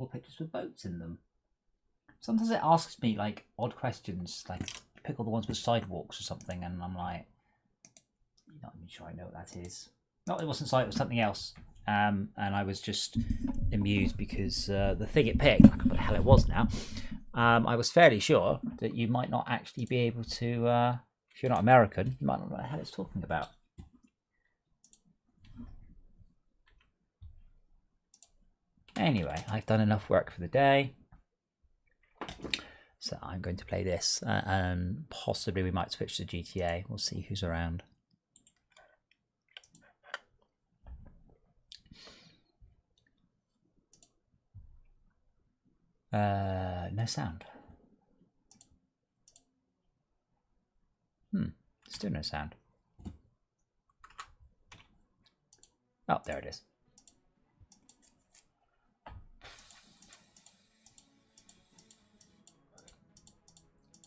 or pictures with boats in them. Sometimes it asks me like odd questions, like pick all the ones with sidewalks or something, and I'm like, you're not even sure I know what that is. No, it wasn't side, it was something else. And I was just amused because the thing it picked, I can't remember what the hell it was now. I was fairly sure that you might not actually be able to, if you're not American, you might not know what the hell it's talking about. Anyway, I've done enough work for the day. So I'm going to play this, and possibly we might switch to GTA. We'll see who's around. No sound. Still no sound. Oh, there it is.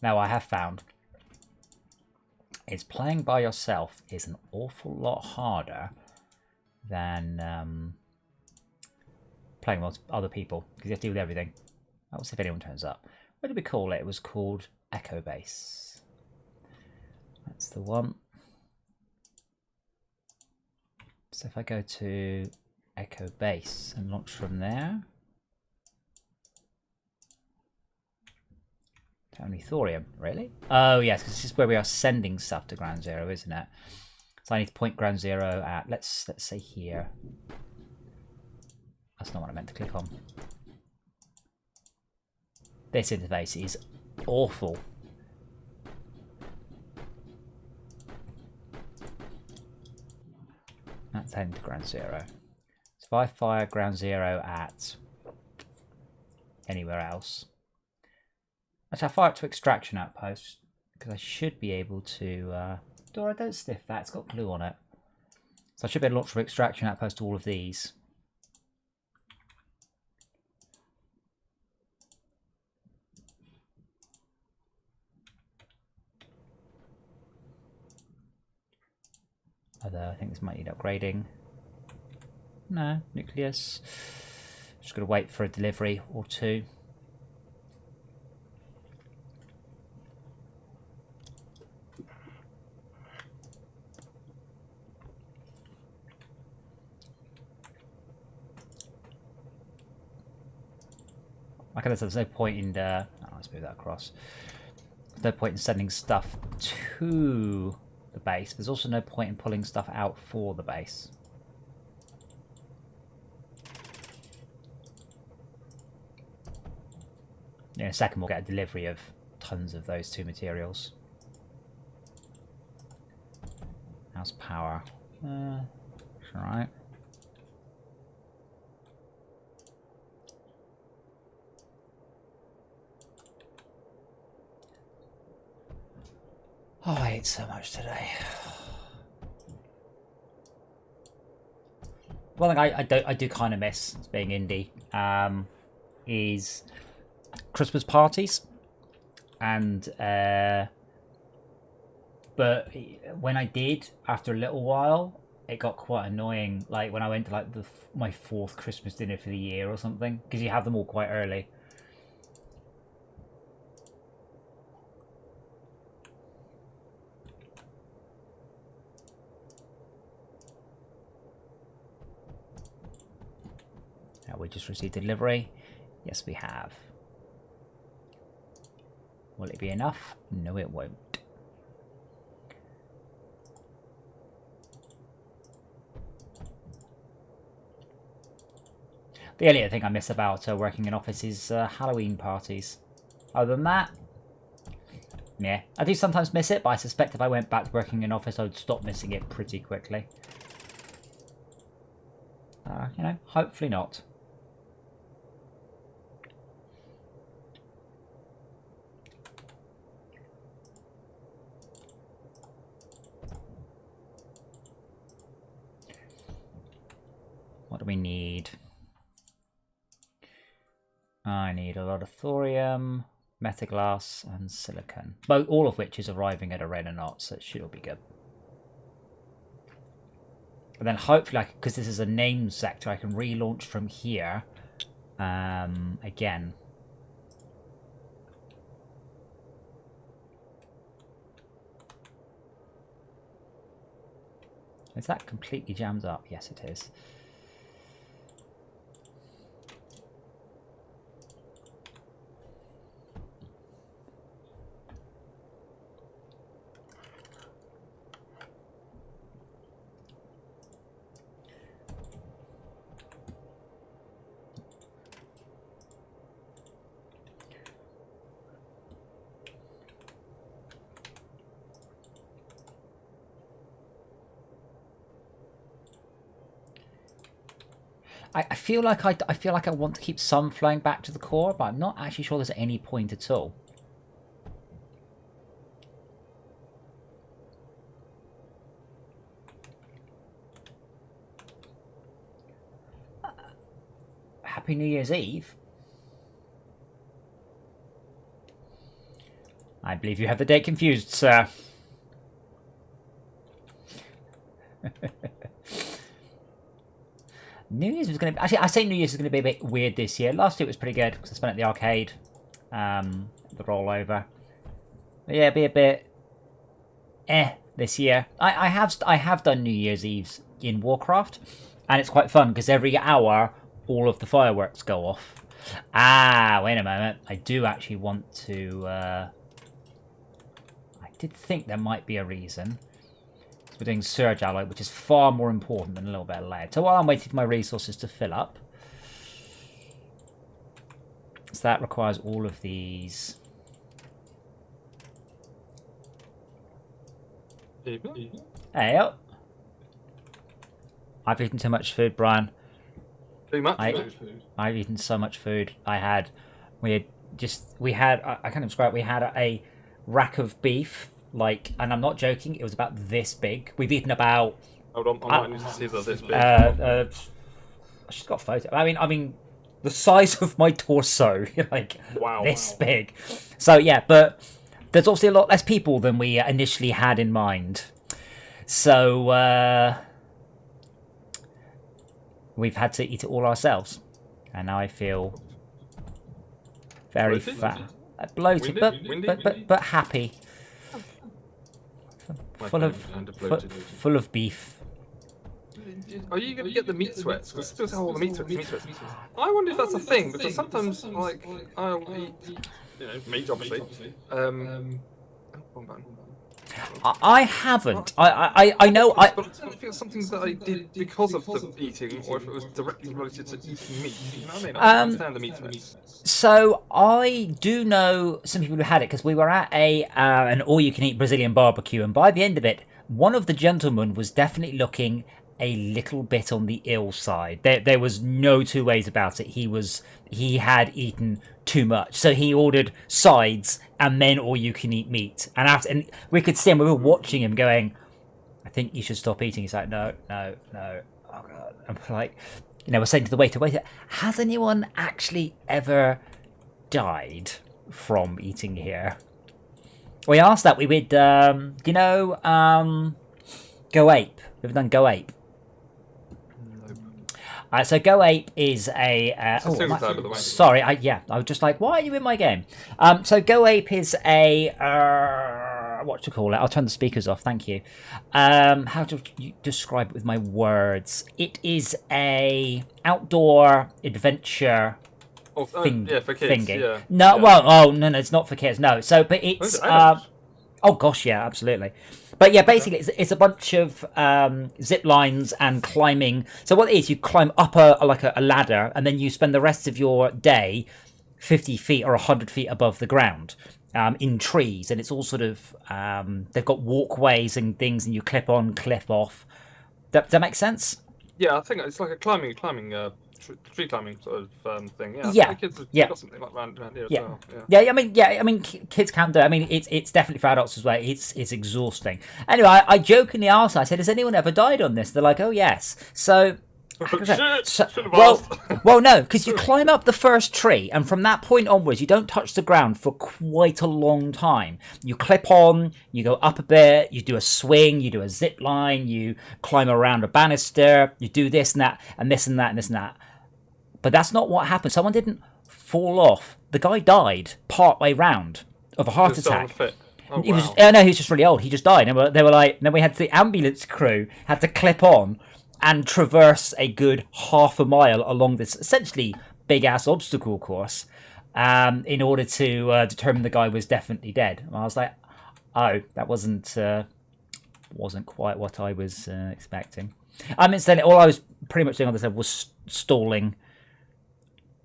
Now I have found is playing by yourself is an awful lot harder than playing with other people because you have to deal with everything. I'll see if anyone turns up. What did we call it? It was called Echo Base. That's the one. So if I go to Echo Base and launch from there. Only thorium, really? Oh yes, because this is where we are sending stuff to ground zero, isn't it? So I need to point ground zero at let's say here. That's not what I meant to click on. This interface is awful. That's heading to ground zero. So if I fire ground zero at anywhere else. Actually, I'll fire it to extraction outpost because I should be able to. Dora, don't sniff that, it's got glue on it. So I should be able to launch from extraction outpost to all of these. Although I think this might need upgrading. No, nucleus. Just going to wait for a delivery or two. Like I said, there's no point in let's move that across. There's no point in sending stuff to the base. There's also no point in pulling stuff out for the base. In a second we'll get a delivery of tons of those two materials. How's power? It's alright. Oh, I ate so much today. One thing I do kind of miss being indie is Christmas parties, and but when I did, after a little while, it got quite annoying. Like when I went to like my 4th Christmas dinner for the year or something, because you have them all quite early. We just received delivery. Yes, we have. Will it be enough? No, it won't. The only other thing I miss about working in office is Halloween parties. Other than that, yeah. I do sometimes miss it, but I suspect if I went back to working in office, I would stop missing it pretty quickly. You know, hopefully not. What do we need? I need a lot of thorium, metaglass, and silicon. All of which is arriving at Arena Knot, so it should all be good. And then hopefully, because this is a named sector, I can relaunch from here again. Is that completely jammed up? Yes, it is. I feel like I feel like I want to keep some flowing back to the core, but I'm not actually sure there's any point at all. Happy New Year's Eve. I believe you have the date confused, sir. New Year's was going to... Actually, I say New Year's is going to be a bit weird this year. Last year it was pretty good because I spent it at the arcade. The rollover. But yeah, be a bit... this year. I have done New Year's Eves in Warcraft. And it's quite fun because every hour all of the fireworks go off. Ah, wait a moment. I do actually want to... I did think there might be a reason. We're doing Surge Alloy, which is far more important than a little bit of lead. So while I'm waiting for my resources to fill up, so that requires all of these. Hey up! I've eaten too much food, Brian. Too much food. I've eaten so much food. I had I can't describe it. We had a rack of beef. Like, and I'm not joking, it was about this big. We've eaten about... Hold on, I might need to see that this big. She's got a photo. I mean, the size of my torso, like, wow, this big. So, yeah, but there's obviously a lot less people than we initially had in mind. So, we've had to eat it all ourselves. And now I feel very fat. Bloated, but happy. Full of beef. Are you going to get the meat sweats? Because still say, oh, the meat sweats. I wonder if that's a thing, because sometimes, like, I'll eat, meat, obviously. I haven't. I know. But I don't know if it was something that I did because of the eating, or if it was directly related to eating meat. You know what I mean? I understand the meat sweats. So I do know some people who had it because we were at an all-you-can-eat Brazilian barbecue, and by the end of it, one of the gentlemen was definitely looking a little bit on the ill side. There was no two ways about it. He had eaten too much, so he ordered sides and then all-you-can-eat meat. And we could see him. We were watching him, going, "I think you should stop eating." He's like, "No." Oh God. I'm like. We're saying to the waiter, has anyone actually ever died from eating here? We asked that. We would, Go Ape. We've done Go Ape. Nope. So Go Ape is a... sorry, I was just like, why are you in my game? So Go Ape is a... what to call it? I'll turn the speakers off. Thank you. How to describe it with my words? It is a outdoor adventure for kids. thingy. Yeah. No, yeah. No, it's not for kids. No. So, but it's oh gosh, yeah, absolutely. But yeah, basically, it's a bunch of zip lines and climbing. So what it is, you climb up a ladder, and then you spend the rest of your day 50 feet or 100 feet above the ground. In trees, and it's all sort of they've got walkways and things, and you clip on, clip off. Does that make sense? Yeah, I think it's like a climbing, tree climbing sort of thing. Yeah, kids have got something like around here as well. I mean, kids can do it. I mean, it's definitely for adults as well. It's exhausting. Anyway, I jokingly asked. I said, "Has anyone ever died on this?" They're like, "Oh yes." So. Well, no, because you climb up the first tree, and from that point onwards, you don't touch the ground for quite a long time. You clip on, you go up a bit, you do a swing, you do a zip line, you climb around a banister, you do this and that, and this and that, and this and that. But that's not what happened. Someone didn't fall off. The guy died part way round of a heart attack. Oh, He was, wow. no, he was just really old. He just died. And they were like, then we had the ambulance crew had to clip on and traverse a good half a mile along this essentially big ass obstacle course, in order to determine the guy was definitely dead. And I was like, oh, that wasn't quite what I was expecting. Instead, all I was pretty much doing on this was stalling.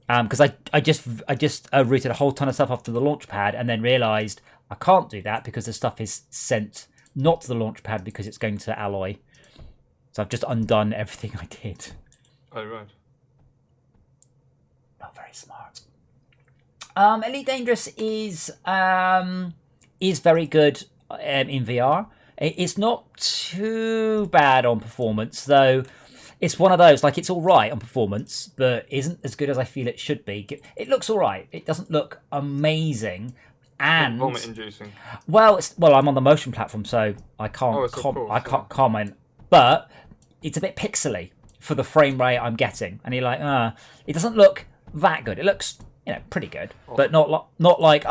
Because I just routed a whole ton of stuff off to the launch pad and then realised I can't do that because the stuff is sent not to the launch pad because it's going to Alloy. So I've just undone everything I did. Oh, right. Not very smart. Elite Dangerous is very good in VR. It's not too bad on performance, though. It's one of those, like, it's all right on performance, but isn't as good as I feel it should be. It looks all right. It doesn't look amazing. And vomit-inducing. Well, I'm on the motion platform, so I can't comment. But it's a bit pixely for the frame rate I'm getting, and you're like, it doesn't look that good. It looks, pretty good, but not like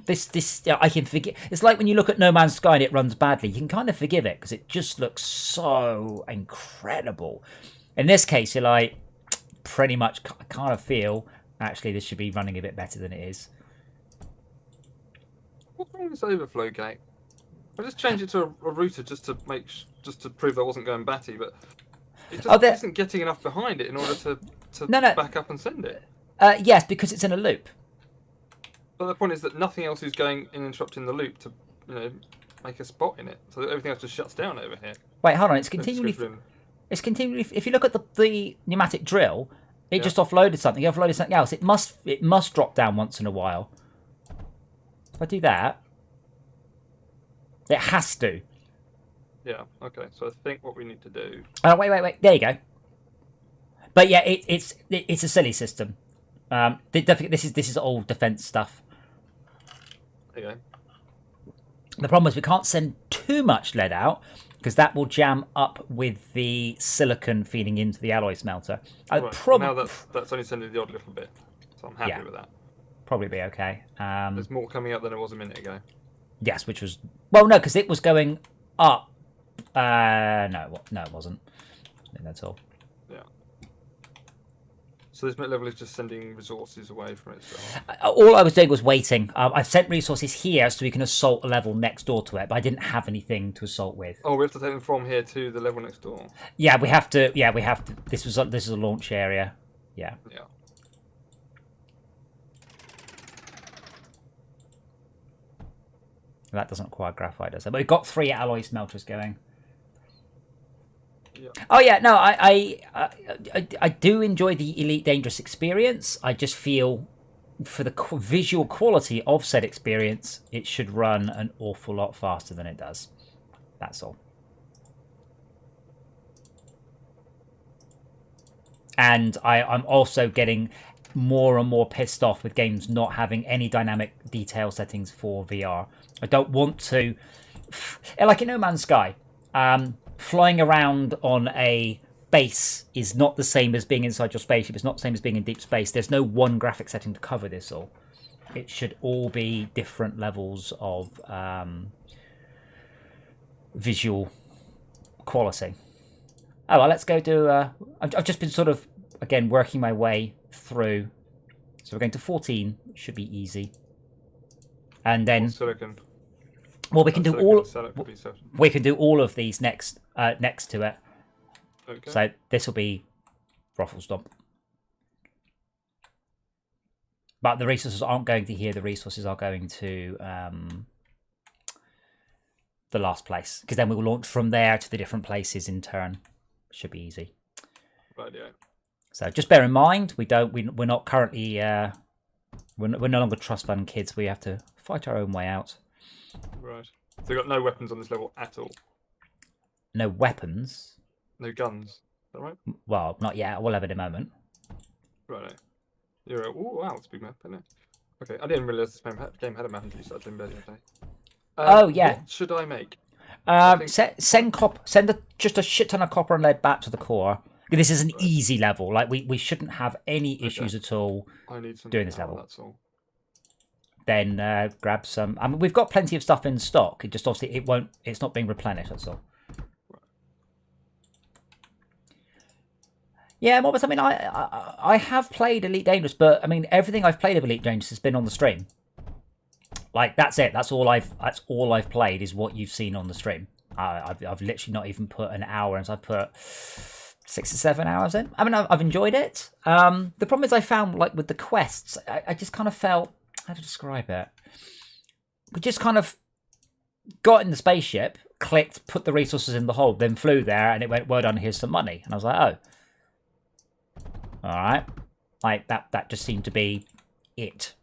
this. I can forgive. It's like when you look at No Man's Sky and it runs badly, you can kind of forgive it because it just looks so incredible. In this case, you're like, pretty much kind of feel actually this should be running a bit better than it is. What's wrong with this overflow gate? I just changed it to a router just to prove that I wasn't going batty, but it just isn't getting enough behind it in order to back up and send it. Yes, because it's in a loop. But the point is that nothing else is going and interrupting the loop to, make a spot in it. So everything else just shuts down over here. Wait, hold on. It's continually. It's continually. If you look at the pneumatic drill, it just offloaded something. It offloaded something else. It must drop down once in a while. If I do that, it has to. Yeah. Okay. So I think what we need to do. Oh, wait. There you go. But yeah, it's a silly system. This is all defense stuff. There you go. The problem is we can't send too much lead out because that will jam up with the silicon feeding into the alloy smelter. Right. Now that's only sending the odd little bit, so I'm happy with that. Probably be okay. There's more coming up than it was a minute ago. Yes, which was no, because it was going up. No, it wasn't. That's all. Yeah. So this level is just sending resources away from itself. All I was doing was waiting. I've sent resources here so we can assault a level next door to it, but I didn't have anything to assault with. Oh, we have to take them from here to the level next door. Yeah, we have to. Yeah, we have to. This is a launch area. Yeah. Yeah. That doesn't require graphite, does it? But we've got 3 alloy smelters going. Yeah. Oh yeah, no, I do enjoy the Elite Dangerous experience. I just feel for the visual quality of said experience, it should run an awful lot faster than it does. That's all. And I'm also getting more and more pissed off with games not having any dynamic detail settings for VR. I don't want to, like in No Man's Sky, flying around on a base is not the same as being inside your spaceship. It's not the same as being in deep space. There's no one graphic setting to cover this all. It should all be different levels of visual quality. Oh, well, let's go do... I've just been sort of, again, working my way through. So we're going to 14. Should be easy. And then... Silicon. Well, we can do all... We can do all of these next to it. Okay. So this will be Ruffle Stomp. But the resources aren't going to here. The resources are going to the last place. Because then we will launch from there to the different places in turn. Should be easy. Right, yeah. So just bear in mind, we're not currently we're no longer trust fund kids. We have to fight our own way out. Right. So we've got no weapons on this level at all. No weapons. No guns. Is that right? Well, not yet. We'll have it in a moment. Right. Oh wow, it's a big map, isn't it? Okay, I didn't realise this game had a map until you started doing better today. Oh yeah. What should I make? Send just a shit ton of copper and lead back to the core, This is an easy level. Like we shouldn't have any issues at all doing this level. That's all. Then grab some. I mean, we've got plenty of stuff in stock. It just obviously it's not being replenished. That's all. Yeah, what was I mean? I have played Elite Dangerous, but I mean everything I've played of Elite Dangerous has been on the stream. Like that's it. That's all I've played is what you've seen on the stream. I've literally not even put an hour, and so I've put 6 or 7 hours in. I mean, I've enjoyed it. The problem is I found like with the quests, I just kind of felt, how to describe it? We just kind of got in the spaceship, clicked, put the resources in the hold, then flew there, and it went, well done, here's some money. And I was like, oh. All right. Like, that just seemed to be it.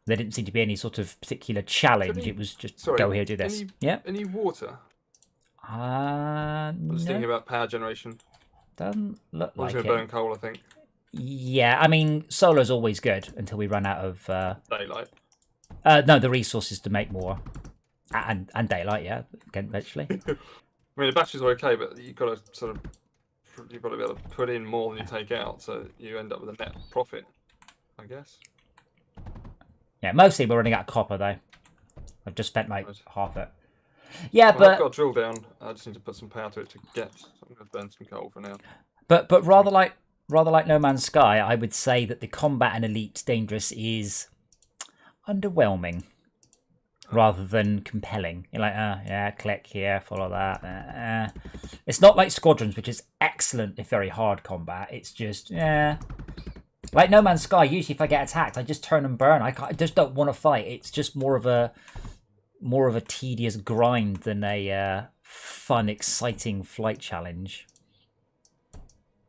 There didn't seem to be any sort of particular challenge. It was just, go here, do this. Any water? I was thinking about power generation. Doesn't look like it. Burn coal, I think. Yeah, I mean, solar's always good until we run out of... daylight. No, the resources to make more. And daylight, yeah, eventually. I mean, the batteries are okay, but you've got to be able to put in more than you take out, so you end up with a net profit, I guess. Yeah, mostly we're running out of copper, though. I've just spent like half it. Yeah, but I've got a drill down. I just need to put some power to it to get. So I'm going to burn some coal for now. But rather like No Man's Sky, I would say that the combat in Elite Dangerous is underwhelming rather than compelling. You're like, yeah, click here, follow that. It's not like Squadrons, which is excellent if very hard combat. It's just, like No Man's Sky. Usually, if I get attacked, I just turn and burn. I just don't want to fight. It's just more of a tedious grind than a fun, exciting flight challenge.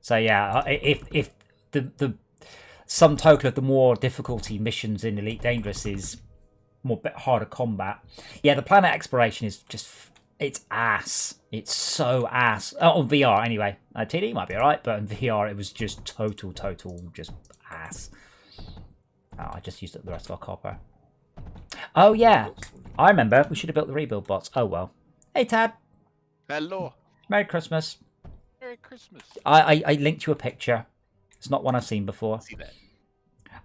So yeah, if the sum total of the more difficulty missions in Elite Dangerous is more bit harder combat, yeah, the planet exploration is just, it's ass. It's so ass. On VR anyway. TD might be alright, but in VR it was just total just ass. Oh, I just used up the rest of our copper. Oh yeah, I remember. We should have built the rebuild bots. Oh well. Hey Tad. Hello. Merry Christmas. Merry Christmas. I linked you a picture. It's not one I've seen before. See that?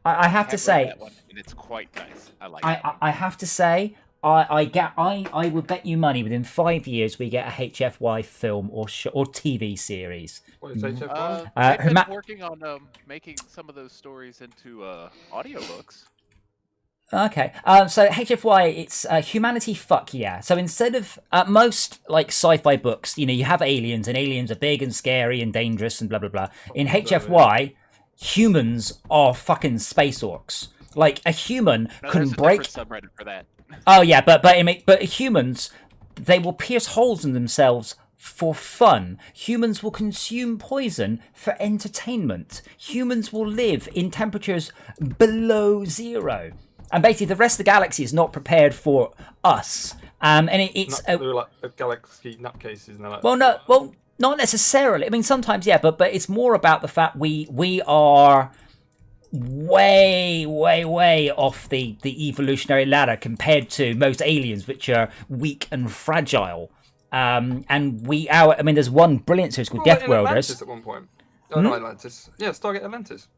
I have to say, that one, and it's quite nice. I like it. I have to say, I would bet you money within 5 years we get a HFY film or TV series. What is HFY? They've been working on making some of those stories into audiobooks. Okay, so HFY, it's humanity fuck yeah. So instead of most like sci-fi books, you have aliens, and aliens are big and scary and dangerous and blah blah blah. In HFY, humans are fucking space orcs. Like a human can break. There's a subreddit for that. Oh yeah, but humans, they will pierce holes in themselves for fun. Humans will consume poison for entertainment. Humans will live in temperatures below 0. And basically, the rest of the galaxy is not prepared for us. And it's they're like galaxy nutcases. Like, well, not necessarily. I mean, sometimes yeah, but it's more about the fact we are way off the evolutionary ladder compared to most aliens, which are weak and fragile. And I mean, there's one brilliant series called Death Worlders. Atlantis at one point. Oh, not Atlantis. Yeah, Stargate Atlantis.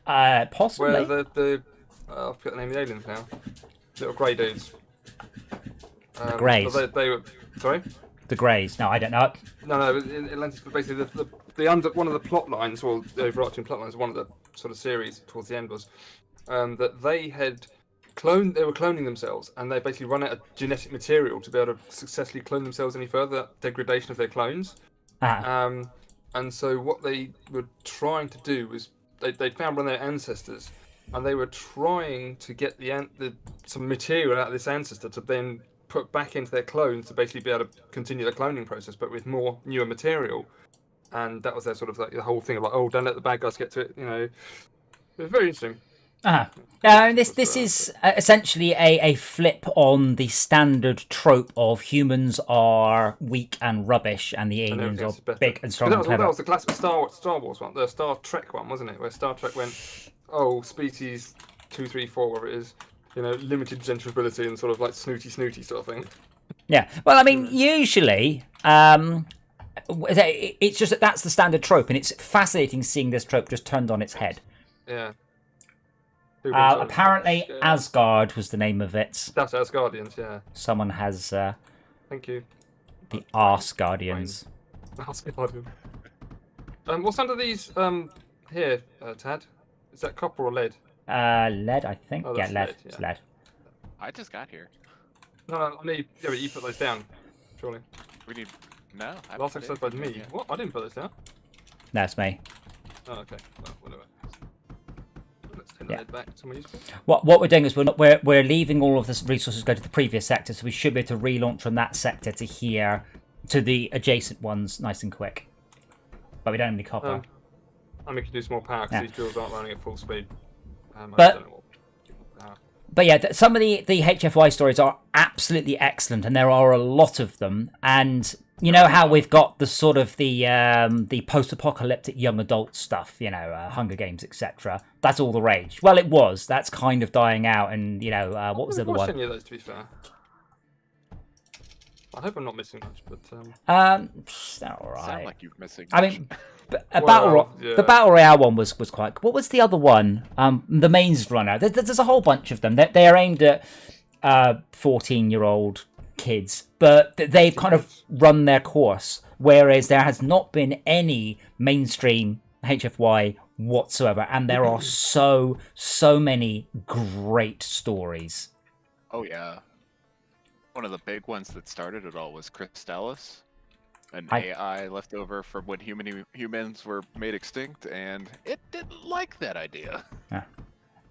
Possibly. Where the I forget the name of the aliens now. Little grey dudes. The Greys. They were. Sorry. The Greys. No, I don't know. No. In Atlantis, basically, one of the plot lines, or the overarching plot lines, one of the sort of series towards the end was that they had cloned. They were cloning themselves, and they basically run out of genetic material to be able to successfully clone themselves any further. Degradation of their clones. And so what they were trying to do was they found one of their ancestors. And they were trying to get some material out of this ancestor to then put back into their clones to basically be able to continue the cloning process, but with newer material. And that was their sort of like the whole thing of like, oh, don't let the bad guys get to it. It was very interesting. This is essentially a flip on the standard trope of humans are weak and rubbish, and the aliens are big and strong and clever. That was the classic Star Wars one, the Star Trek one, wasn't it? Where Star Trek went, oh, species 2, 3, 4, whatever it is, limited gentrifiability and sort of like snooty sort of thing. Yeah. Well, I mean, usually, it's just that's the standard trope, and it's fascinating seeing this trope just turned on its head. Yeah. Apparently, Asgard was the name of it. That's Asgardians, yeah. Someone has Thank you. the Arse Guardians. Asgardian. What's under these here, Tad? Is that copper or lead? Lead, I think. Oh, Yeah, that's lead. lead, It's yeah. lead. I just got here. No, I need. Yeah, but you put those down, surely. We need. No. I Last put exercise by anything me. yet. What? I didn't put this down. That's me. Oh, okay. Well, whatever. Let's take Yeah. the lead back. Somewhere useful. What we're doing is we're leaving all of the resources go to the previous sector, so we should be able to relaunch from that sector to here to the adjacent ones nice and quick. But we don't have any copper. And we can do some more power because Yeah. these drills aren't running at full speed. I But- don't know what power. But yeah, some of the HFY stories are absolutely excellent, and there are a lot of them. And you know how we've got the sort of the post-apocalyptic young adult stuff, you know, Hunger Games, etc. That's all the rage. Well, it was. That's kind of dying out. And you know, what was the I other haven't watched one? any of those, to be fair. I hope I'm not missing much, but All right. Sound like you're missing. I much. mean, Well, yeah. the battle royale one was quite. What was the other one? The Mains Runner. There's a whole bunch of them. They are aimed at 14-year-old kids, but they've kind of run their course. Whereas there has not been any mainstream HFY whatsoever, and there are so many great stories. Oh yeah. One of the big ones that started it all was Crystallis, an AI left over from when humans were made extinct, and it didn't like that idea.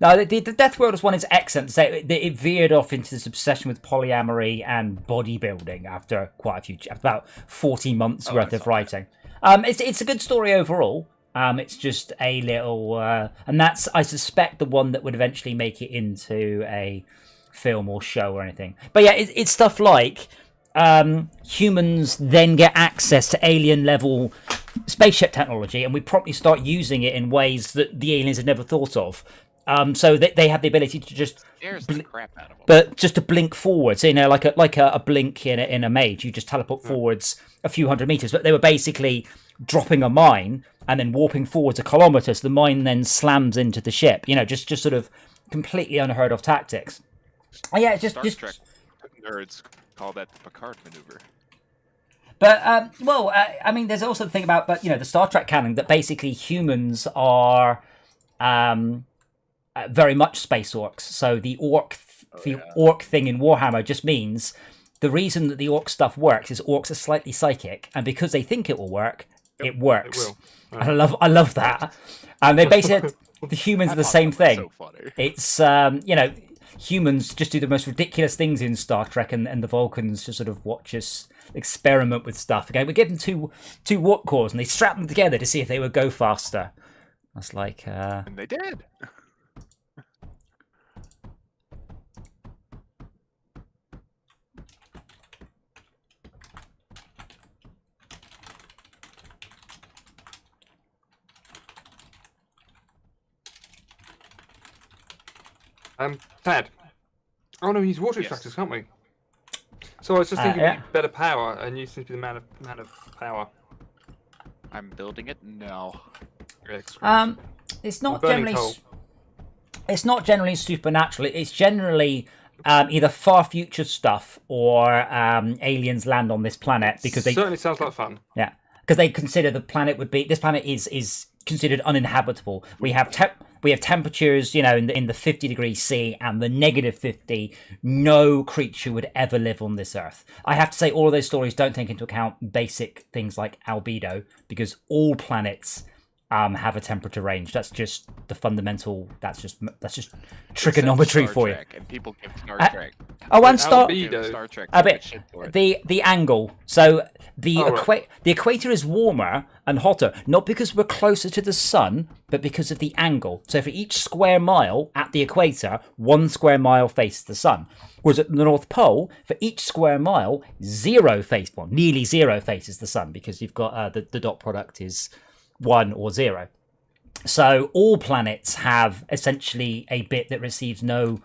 No, the Death World one is excellent. So it veered off into this obsession with polyamory and bodybuilding after quite a few, about 14 months worth of writing. It's a good story overall. It's just a little, and that's, I suspect, the one that would eventually make it into a film or show or anything. But yeah, it's stuff like humans then get access to alien level spaceship technology, and we promptly start using it in ways that the aliens had never thought of. So they have the ability to just Scares the crap out of them. but just to blink forwards, you know, like a blink in a mage, you just teleport forwards a few hundred meters. But they were basically dropping a mine and then warping forwards a kilometer, so the mine then slams into the ship. You know, just sort of completely unheard of tactics. Oh yeah, just Trek nerds call that the Picard maneuver. But I mean, there's also the thing about, but you know, the Star Trek canon that basically humans are very much space orcs. So the orc thing in Warhammer just means the reason that the orc stuff works is orcs are slightly psychic, and because they think it will work, it works. It will. And I love that. And they basically the humans are the same thing. So funny. It's you know, humans just do the most ridiculous things in Star Trek, and the Vulcans just sort of watch us experiment with stuff. Okay, we give them two warp cores, and they strap them together to see if they would go faster. That's like And they did. Tad. Oh no, we use water Yes. extractors, can't we? So I was just thinking yeah. we need better power, and you seem to be the man of power. I'm building it now. Yeah, it's great. it's not burning generally coal. it's not generally supernatural. It's generally either far future stuff or aliens land on this planet because they Certainly sounds like fun. because they consider the planet would be, this planet is considered uninhabitable. We have temperatures, you know, in the 50 C and the -50. No creature would ever live on this Earth. I have to say, all of those stories don't take into account basic things like albedo, because all planets have a temperature range. That's just the fundamental. That's just trigonometry Star for you. Trek, and people give Star Trek. Oh, and Star. Albedo. Give Star Trek A so much bit. shit for it. The angle. So the right. the equator is warmer and hotter, not because we're closer to the sun, but because of the angle. So for each square mile at the equator, 1 square mile faces the sun. Whereas at the North Pole, for each square mile, nearly zero faces the sun, because you've got the dot product is 1 or 0. So all planets have essentially a bit that receives no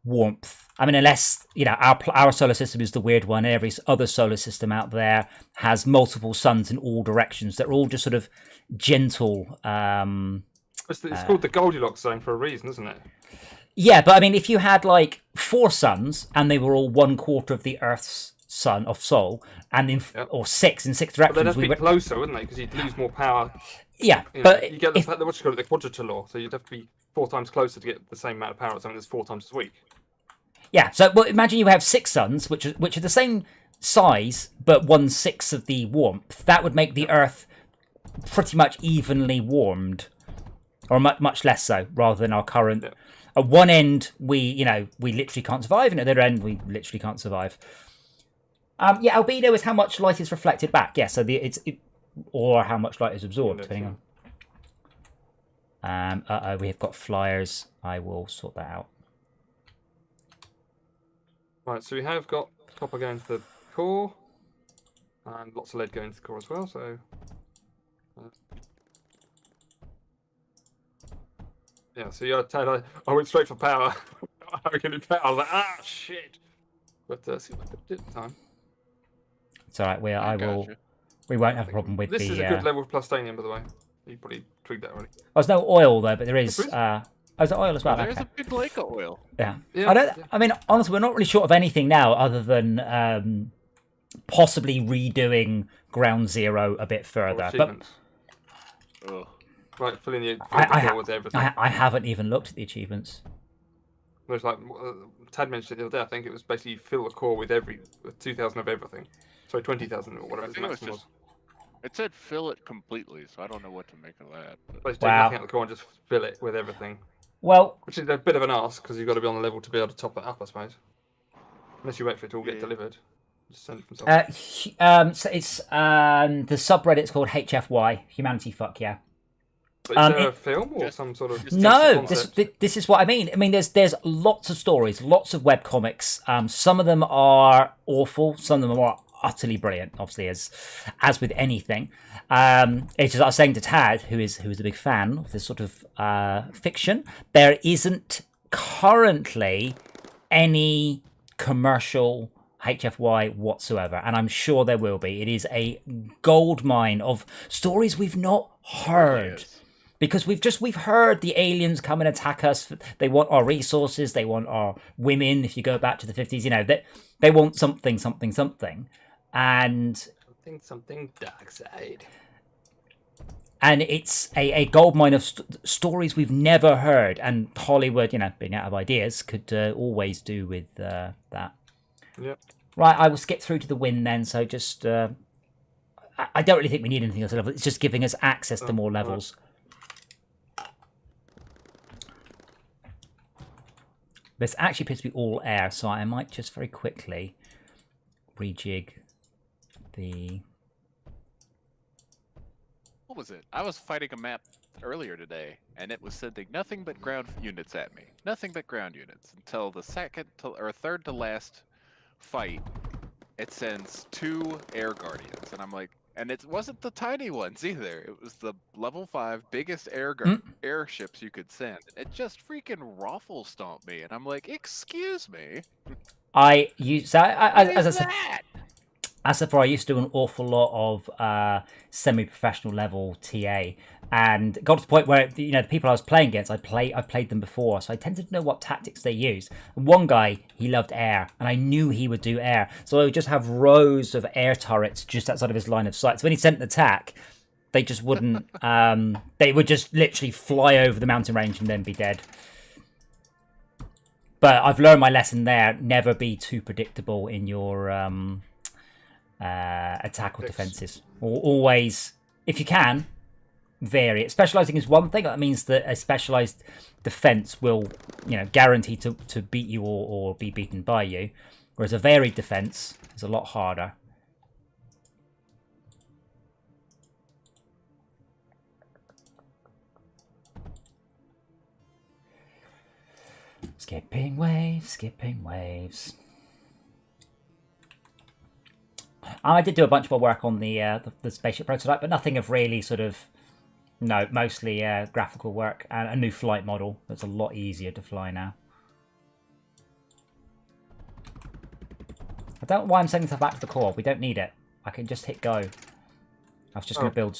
warmth. I mean, unless, you know, our solar system is the weird one. Every other solar system out there has multiple suns in all directions. They're all just sort of gentle. It's called the Goldilocks zone for a reason, isn't it? Yeah, but I mean, if you had like 4 suns and they were all 1/4 of the Earth's sun of Sol, and in or 6 in 6 But they'd directions, have to be closer, wouldn't they? Because you'd lose more power. yeah. You know, But you get the what you call it, the quadrature law. So you'd have to be 4 times closer to get the same amount of power as something that's 4 times as weak. yeah, so well, imagine you have 6 suns, which are the same size but 1/6 of the warmth. That would make the Earth pretty much evenly warmed, or much less so, rather than our current. Yeah. At one end, we literally can't survive, and at the other end, we literally can't survive. Yeah, albedo is how much light is reflected back. Yeah, so or how much light is absorbed, depending on. We have got flyers. I will sort that out. Right, so we have got copper going to the core, and lots of lead going to the core as well. So, yeah. So yeah, Ted, I went straight for power. I was like, shit. But see what I did at the time. It's all right. We won't have a problem with this the. This is a good level of plustanium, by the way. You probably twigged that already. Oh, there's no oil though, but there is. There's oil as well. There's okay. a big lake of oil. Yeah. I mean, honestly, we're not really short of anything now, other than possibly redoing Ground Zero a bit further. But right, filling the core with everything. I haven't even looked at the achievements. There's like Tad mentioned it the other day. I think it was basically fill the core with 2,000 of everything. Sorry, 20,000 or whatever the maximum was. It said fill it completely, so I don't know what to make of that. But take nothing out of the core and just fill it with everything. Well, which is a bit of an ask because you've got to be on the level to be able to top it up, I suppose. Unless you wait for it to all get delivered. Just send it from somewhere. So it's the subreddit's called HFY, Humanity Fuck Yeah. But is there a film or some sort of? No, this is what I mean. I mean, there's lots of stories, lots of webcomics. Some of them are awful, some of them are utterly brilliant. Obviously, as with anything. It's just I was saying to Tad, who is a big fan of this sort of fiction. There isn't currently any commercial HFY whatsoever, and I'm sure there will be. It is a gold mine of stories we've not heard. Because we've heard the aliens come and attack us. They want our resources. They want our women. If you go back to the 50s, you know, they want something, and something dark side. And it's a gold mine of stories we've never heard. And Hollywood, you know, being out of ideas, could always do with that. Yep. Right, I will skip through to the win then. So just, I don't really think we need anything else. It's just giving us access to more levels. Right. This actually appears to be all air, so I might just very quickly rejig the... What was it? I was fighting a map earlier today, and it was sending nothing but ground units at me. Nothing but ground units. Until the third to last fight, it sends 2 air guardians. And I'm like, and it wasn't the tiny ones either. It was the level 5 biggest airships you could send. It just freaking raffle stomped me, and I'm like, excuse me. As I said before, I used to do an awful lot of semi-professional level TA, and got to the point where, you know, the people I was playing against, I've played them before, so I tended to know what tactics they used. And one guy, he loved air, and I knew he would do air, so I would just have rows of air turrets just outside of his line of sight. So when he sent an attack, they just wouldn't. They would just literally fly over the mountain range and then be dead. But I've learned my lesson there: never be too predictable in your attack or defenses. Always, if you can, vary it. Specializing is one thing. That means that a specialized defense will, you know, guarantee to beat you or be beaten by you, whereas a varied defense is a lot harder. Skipping waves. I did do a bunch more work on the spaceship prototype, but nothing of really sort of, no, mostly graphical work and a new flight model that's a lot easier to fly now. don't know why I'm sending stuff back to the core. We don't need it. I can just hit go. I was just going to build.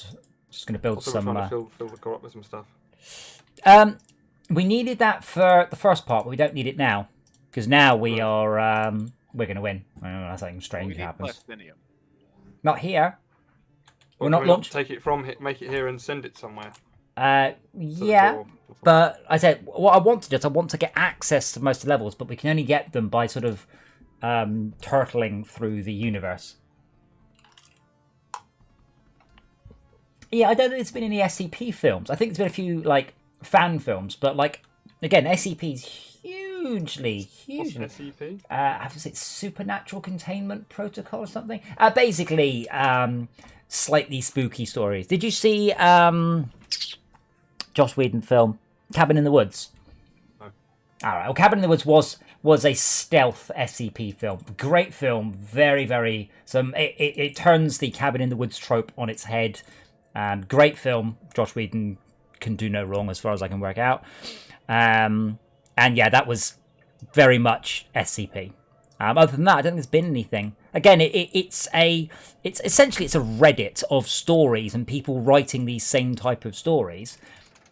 Just going to build Also, some. we're trying to fill the core up with some stuff. We needed that for the first part, but we don't need it now because now we are. We're going to win. Unless something strange happens. Not here. We're not launching. Take it from make it here and send it somewhere. Yeah, but I said what I want to do is I want to get access to most of the levels, but we can only get them by sort of turtling through the universe. Yeah, I don't think there's been any SCP films. I think there's been a few like fan films, but like again, SCP's hugely. What's an SCP? I have to say Supernatural Containment Protocol or something. Basically, slightly spooky stories. Did you see Joss Whedon film Cabin in the Woods? No. All right. Well, Cabin in the Woods was a stealth SCP film. Great film. Very, very. It turns the Cabin in the Woods trope on its head. Great film. Joss Whedon can do no wrong as far as I can work out. And yeah, that was very much SCP. Other than that, I don't think there's been anything. Again, it's essentially a Reddit of stories and people writing these same type of stories,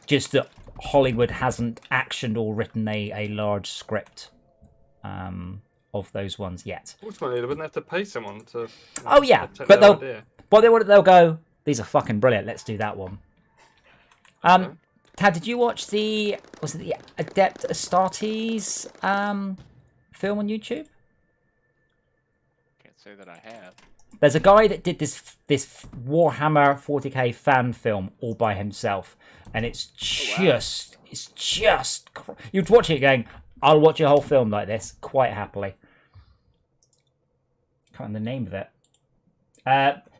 just that Hollywood hasn't actioned or written a large script of those ones yet. Ultimately, they wouldn't have to pay someone to. Oh yeah, but they'll go. These are fucking brilliant. Let's do that one. Okay. Tad, did you watch the Adept Astartes film on YouTube? Can't say that I have. There's a guy that did this Warhammer 40k fan film all by himself, and it's just you'd watch it going, I'll watch a whole film like this quite happily. Can't remember the name of it.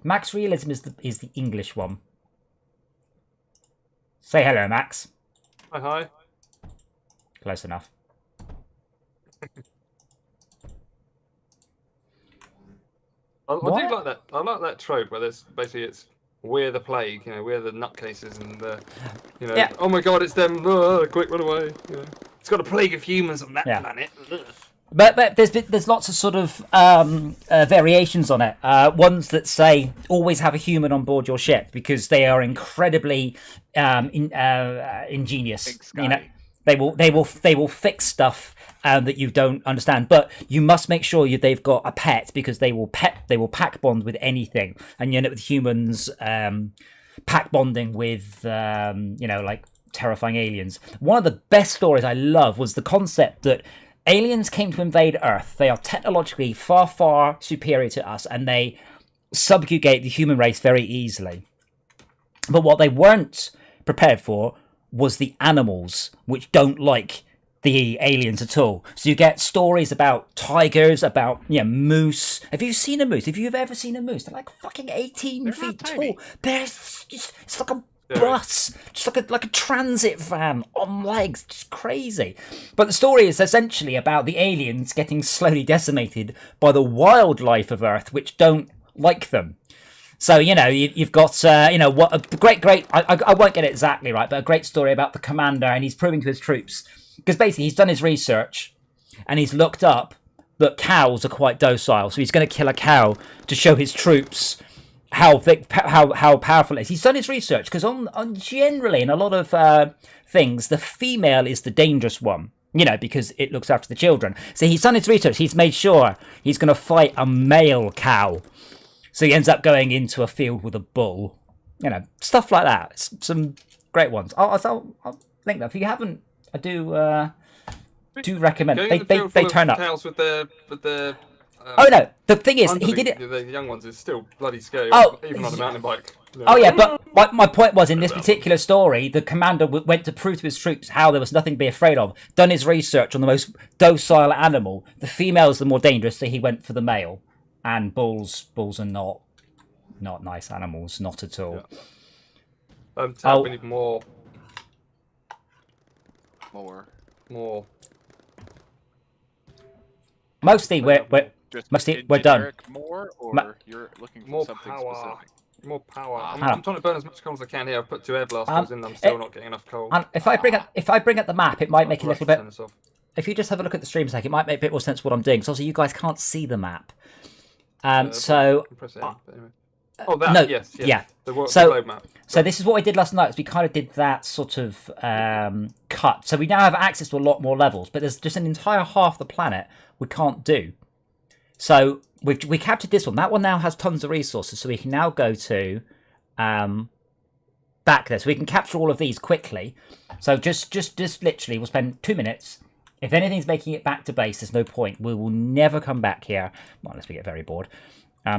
Max Realism is the English one. Say hello, Max. Hi. Close enough. I do like that. I like that trope where there's basically we're the plague, we're the nutcases, and yeah. Oh my god, it's them! Quick, run away! It's got a plague of humans on that planet. But there's lots of sort of variations on it. Ones that say always have a human on board your ship because they are incredibly ingenious. They will fix stuff that you don't understand, but you must make sure they've got a pet because they will pack bond with anything, and you end up with humans pack bonding with like terrifying aliens. One of the best stories I love was the concept that aliens came to invade Earth. They are technologically far, far superior to us, and they subjugate the human race very easily. But what they weren't prepared for was the animals, which don't like the aliens at all. So you get stories about tigers, about moose. Have you seen a moose? Have you ever seen a moose? They're like fucking 18 feet tall. It's like a bus, just like a transit van on legs, just crazy. But the story is essentially about the aliens getting slowly decimated by the wildlife of Earth, which don't like them. So you've got what a great I won't get it exactly right, but a great story about the commander, and he's proving to his troops because basically he's done his research and he's looked up that cows are quite docile, so he's going to kill a cow to show his troops how powerful it is. He's done his research because on generally in a lot of things the female is the dangerous one, because it looks after the children. So he's done his research. He's made sure he's going to fight a male cow. So he ends up going into a field with a bull, stuff like that. Some great ones. I'll link that. If you haven't, I do recommend. They turn up. Cows with the oh no! The thing is, he did it. The young ones is still bloody scary, even on a mountain bike. Oh yeah, but my point was in this particular story, the commander went to prove to his troops how there was nothing to be afraid of. Done his research on the most docile animal. The female is the more dangerous, so he went for the male. And bulls are not nice animals, not at all. Yeah. We need more. Mostly we're done. More, or you're looking for something power. specific? More power. I'm trying to burn as much coal as I can here. I've put 2 air blasters in. I'm still not getting enough coal. If I bring up the map, it might make a little bit. If you just have a look at the stream a sec, it might make a bit more sense what I'm doing. So also you guys can't see the map. So Press A, but anyway. Oh, that, no, yes. yeah. The So- globe map. So this is what we did last night. Is we kind of did that sort of cut. So we now have access to a lot more levels, but there's just an entire half the planet we can't do. So we captured this one. That one now has tons of resources, so we can now go to back there. So we can capture all of these quickly. So just literally, we'll spend 2 minutes. If anything's making it back to base, there's no point. We will never come back here, well, unless we get very bored.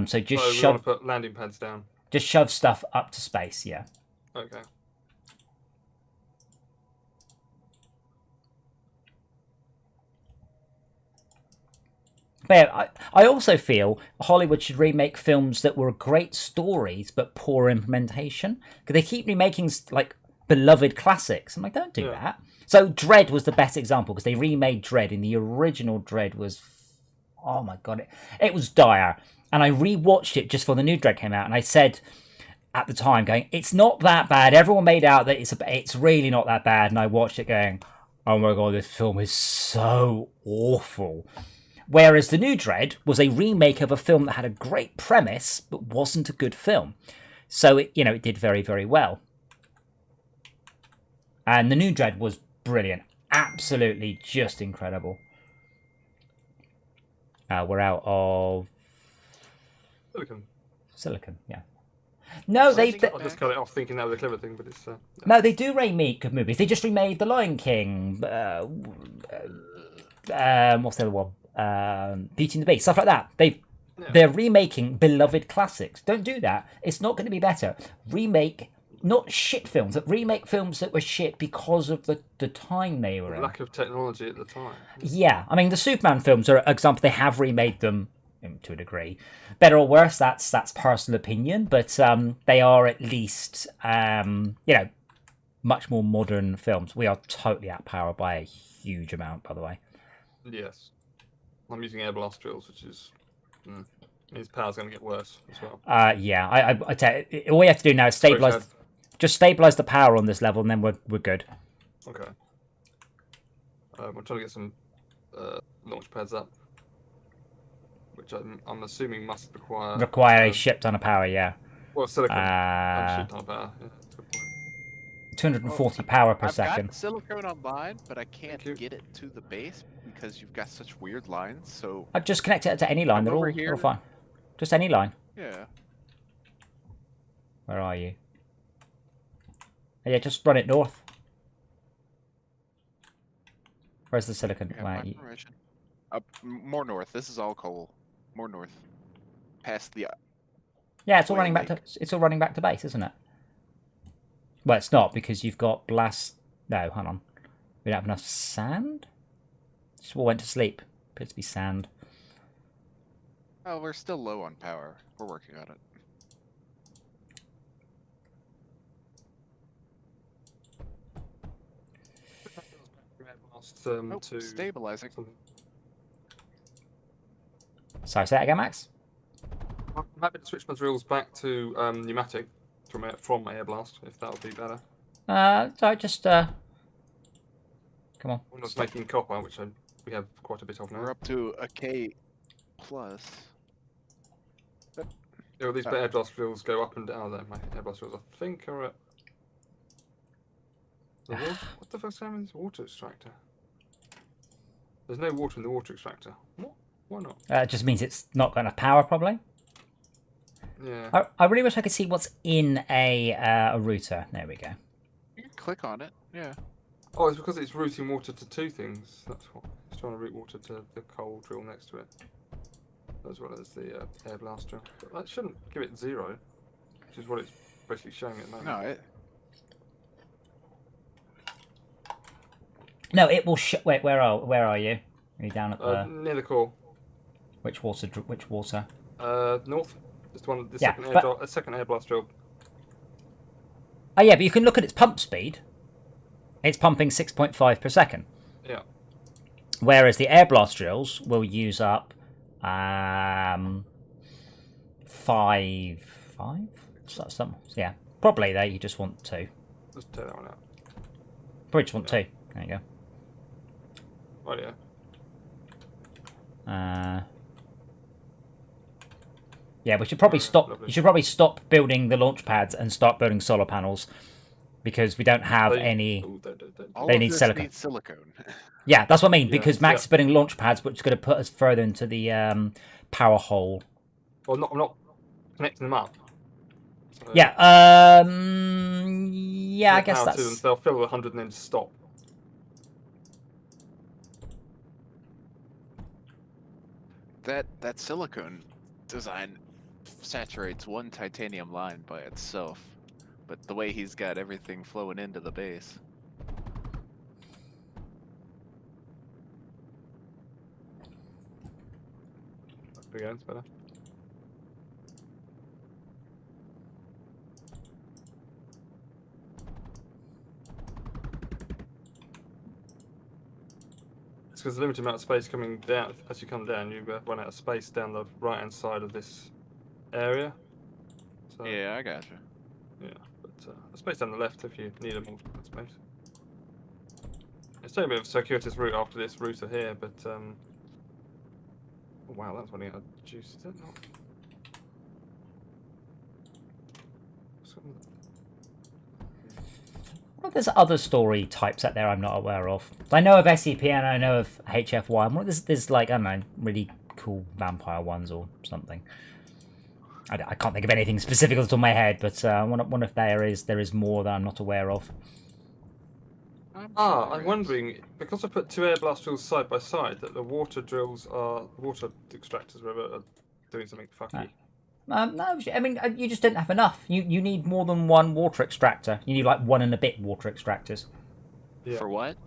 So just we shove. want to put landing pads down. Just shove stuff up to space, yeah. Okay. But yeah, I also feel Hollywood should remake films that were great stories but poor implementation. Because they keep remaking like beloved classics. I'm like, don't do that. So Dredd was the best example because they remade Dredd, and the original Dredd was, oh my god, it was dire. And I rewatched it just before the new Dredd came out, and I said at the time, going, it's not that bad. Everyone made out that it's really not that bad, and I watched it going, oh my god, this film is so awful. Whereas the new Dredd was a remake of a film that had a great premise but wasn't a good film. So it did very, very well. And the new Dredd was brilliant, absolutely just incredible. We're out of silicon, yeah. No, I just cut it off thinking that was a clever thing, but it's... No, they do remake good movies. They just remade The Lion King. What's the other one? Beauty and the Beast, stuff like that. They're remaking beloved classics. Don't do that. It's not going to be better. Remake, not shit films, but remake films that were shit because of the time they were in. Lack of technology at the time. Yeah, I mean, the Superman films are an example. They have remade them to a degree. Better or worse, that's personal opinion, but they are at least, much more modern films. We are totally outpowered by a huge amount, by the way. Yes. I'm using air blast drills, which is... means power's going to get worse as well. Yeah, I tell you, all we have to do now is stabilize. Just stabilize the power on this level, and then we're good. Okay. I'm trying to get some launch pads up, which I'm assuming must require a ship ton of power. Yeah. Well, silicon. A shit ton of power. Yeah, that's a good point. 240 power per second. I've got silicone on mine, but I can't get it to the base because you've got such weird lines. So I've just connected it to any line. They're all fine. Just any line. Yeah. Where are you? Oh, yeah, just run it north. Where's the silicon? More north. This is all coal. More north. Past the. Yeah, it's all running back to. It's all running back to base, isn't it? Well, it's not because you've got blast. No, hang on. We don't have enough sand. Just all went to sleep. Appears to be sand. Oh, we're still low on power. We're working on it. Stabilizing. Sorry, say that again, Max? I'm happy to switch my drills back to pneumatic from air blast, if that would be better. Sorry, just come on. I'm just making copper, which we have quite a bit of now. We're up to a K plus. Yeah, well, these air blast drills go up and down. There, my air blast drills, I think, are at. What the fuck's happening with this water extractor? There's no water in the water extractor. What? Why not? It just means it's not got enough power, probably. Yeah. I really wish I could see what's in a router. There we go. You can click on it. Yeah. Oh, it's because it's routing water to two things. That's what it's trying to route water to the coal drill next to it, as well as the air blast drill. But that shouldn't give it 0, which is what it's basically showing at the moment. No, it will. Wait, where are you? Are you down at the near the core? Which water? Which water? North. Just one. The second air blast drill. Oh yeah, but you can look at its pump speed. It's pumping 6.5 per second. Yeah. Whereas the air blast drills will use up 5. Yeah, probably there. You just want 2. Just take that one out. Probably just want 2. There you go. Oh yeah. Yeah, we should probably stop. Lovely. You should probably stop building the launch pads and start building solar panels, because we don't have any. Ooh, don't. All They of need this silicone. needs silicone. Yeah, that's what I mean. Yeah, Because Max is building launch pads, which is going to put us further into the power hole. Well, I'm not connecting them up. So Yeah. Yeah, I guess power to them, that's. they'll fill 100 and then stop. That silicone design saturates one titanium line by itself, but the way he's got everything flowing into the base. There we go, it's better. It's because the limited amount of space coming down, as you come down, you run out of space down the right-hand side of this area. So, Yeah, I gotcha. yeah, but space down the left if you need a more space. It's taking a bit of a circuitous route after this router here, but oh, wow, that's running out of juice, is it not? Well, there's other story types out there I'm not aware of. I know of SCP and I know of HFY. There's like, I don't know, really cool vampire ones or something. I can't think of anything specific off the top of my head, but I wonder if there is more that I'm not aware of. I'm wondering, because I put two air blast drills side by side, that the water drills are, water extractors, whatever, are doing something funky. No, I mean, you just didn't have enough. You need more than one water extractor. You need like 1 and a bit water extractors. Yeah. For what?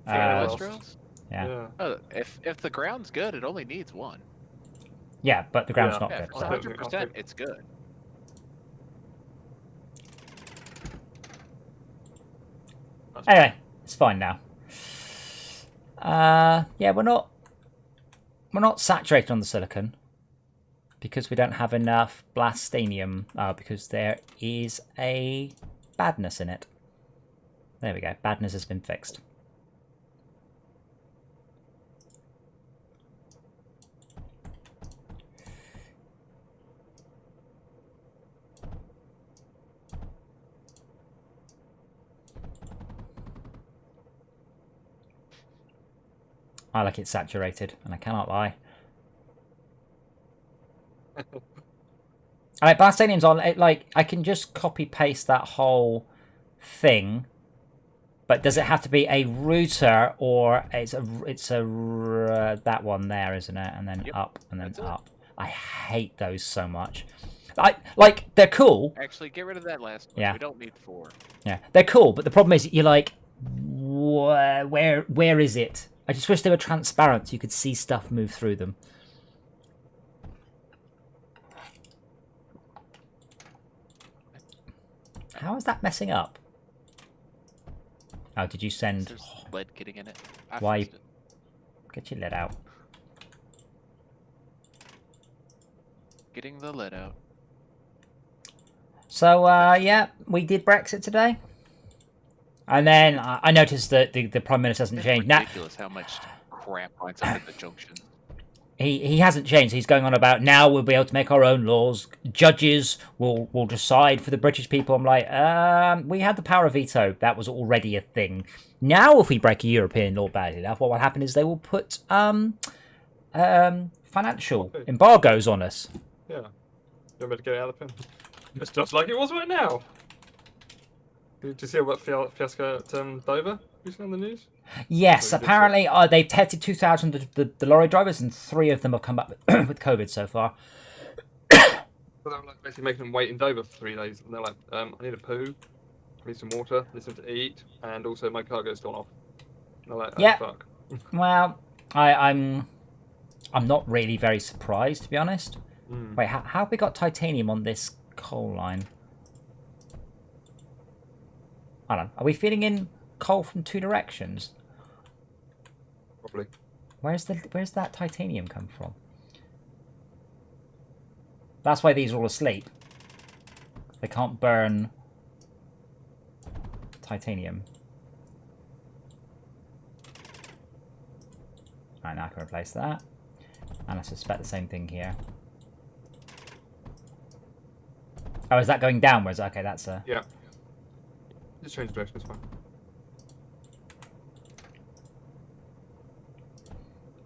For Uh, industrials? Yeah. Oh, if the ground's good, it only needs one. Yeah, but the ground's Yeah. not Yeah, good. if it's So. 100%, it's good. Anyway, it's fine now. Yeah, we're not saturated on the silicon because we don't have enough blastanium. Because there is a badness in it. There we go. Badness has been fixed. I like it saturated, and I cannot lie. Alright, blastanium's on. Like, I can just copy paste that whole thing, but does it have to be a router, or it's a that one there, isn't it? And then up and then up. I hate those so much. Like they're cool. Actually, get rid of that last one. Yeah. We don't need 4. Yeah, they're cool, but the problem is you're like, where is it? I just wish they were transparent so you could see stuff move through them. How is that messing up? Oh, did you send... There's lead getting in it. I Why? fixed it. Get your lead out. Getting the lead out. So, yeah, we did Brexit today. And then I noticed that the Prime Minister hasn't It's changed. Now, ridiculous how much crap winds up at the junction. he hasn't changed. He's going on about now we'll be able to make our own laws. Judges will decide for the British people. I'm like, we had the power of veto. That was already a thing. Now, if we break a European law badly enough, what will happen is they will put financial embargoes on us. Yeah. You want me to get it out of the pen? It's just like it was right now. Did you see about fiasco at Dover recently on the news? Yes, Very good apparently they've tested 2,000 of the lorry drivers, and 3 of them have come up with COVID so far. So they were like basically making them wait in Dover for 3 days, and they're like, I need a poo, I need some water, I need something to eat, and also my cargo's gone off. And they're like, oh, Yeah. fuck. Well, I'm not really very surprised, to be honest. Wait, how have we got titanium on this coal line? Hold on, are we feeding in coal from 2 directions? Probably. Where's that titanium come from? That's why these are all asleep. They can't burn titanium. Alright, now I can replace that. And I suspect the same thing here. Oh, is that going downwards? Okay, that's a... Yeah. Just change direction, it's fine.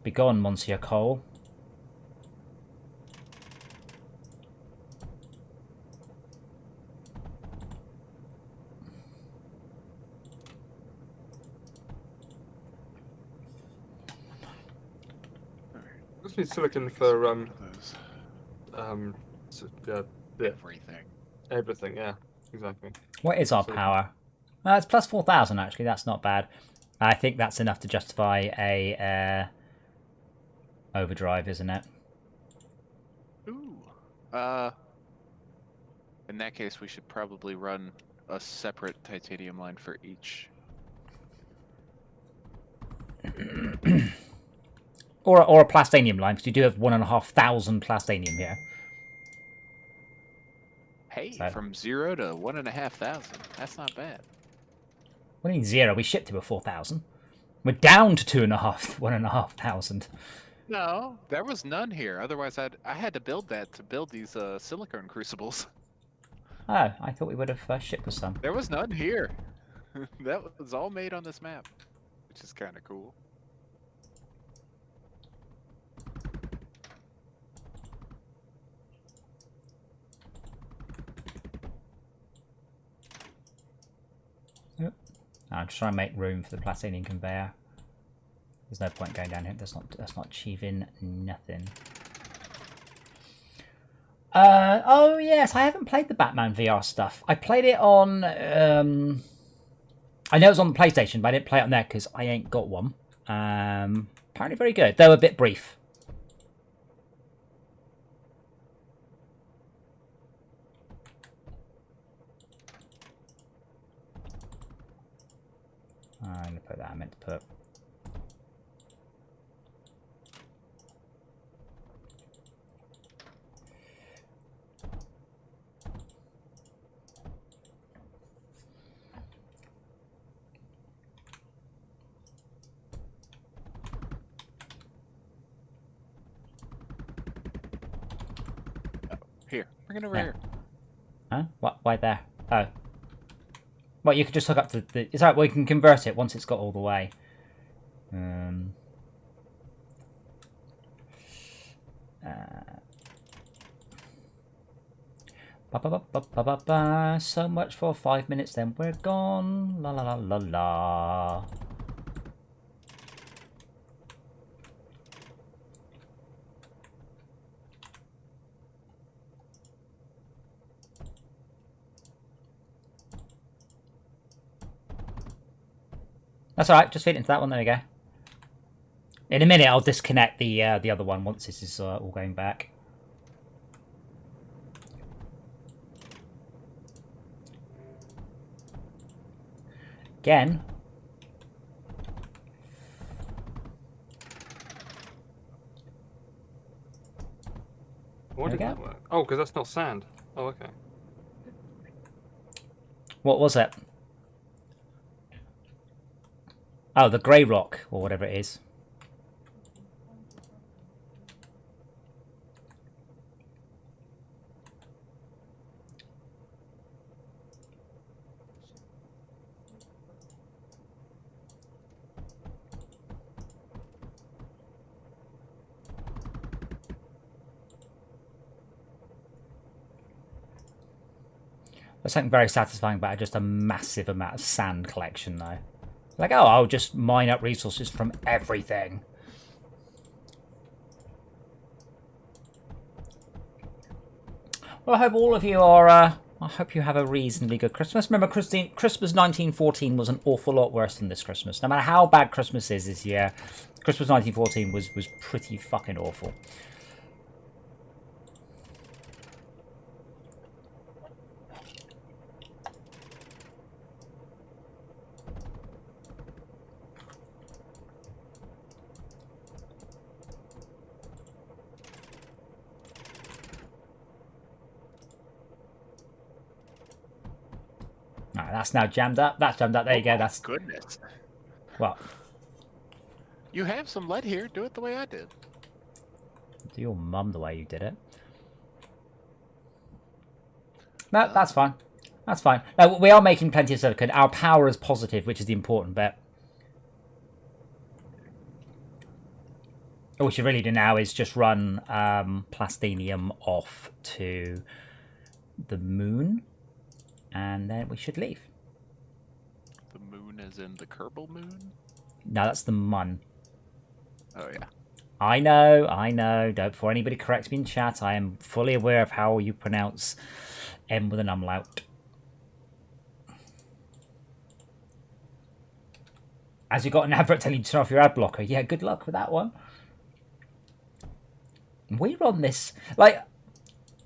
Be gone, Monsieur Cole. Just need silicon for yeah, Everything. everything. Yeah, exactly. What is our Silicon. power? It's plus 4,000 actually. That's not bad. I think that's enough to justify a overdrive, isn't it? Ooh. In that case, we should probably run a separate titanium line for each. Or a plastanium line, because you do have 1,500 plastanium here. Hey, So- from 0 to 1,500. That's not bad. What do you mean 0? We shipped to a 4,000. We're down to 1,500. No, there was none here. Otherwise, I had to build that to build these silicone crucibles. Oh, I thought we would have shipped with some. There was none here. That was all made on this map, which is kind of cool. I'm just trying to make room for the plastinium conveyor. There's no point going down here. That's not achieving nothing. Oh yes, I haven't played the Batman VR stuff. I played it on. I know it was on the PlayStation, but I didn't play it on there because I ain't got one. Apparently very good, though a bit brief. I'm gonna put that. I meant to put. Here, bring it over Yeah. here. Huh? What? Why there? Oh. Well, you could just hook up to the... It's alright, we can convert it once it's got all the way. So much for 5 minutes, then we're gone. La la la la la. That's alright, just feed it into that one, there we go. In a minute I'll disconnect the other one once this is all going back. Again. Why did There we that work? Oh, because that's not sand. Oh, okay. What was it? Oh, the grey rock, or whatever it is. There's something very satisfying about just a massive amount of sand collection, though. Like, oh, I'll just mine up resources from everything. Well, I hope all of you are, I hope you have a reasonably good Christmas. Remember, Christmas 1914 was an awful lot worse than this Christmas. No matter how bad Christmas is this year, Christmas 1914 was pretty fucking awful. Alright, that's now jammed up. That's jammed up. There you go. That's Goodness. well. You have some lead here. Do it the way I did. Do your mum the way you did it. No, that's fine. That's fine. No, we are making plenty of silicon. Our power is positive, which is the important bit. All we should really do now is just run Plastinium off to the moon, and then we should leave. The moon is in the Kerbal moon? No, that's the mun. Oh, yeah. I know. Don't, before anybody corrects me in chat, I am fully aware of how you pronounce M with an umlaut. As you got an advert telling you to turn off your ad blocker. Yeah, good luck with that one. We're on this, like,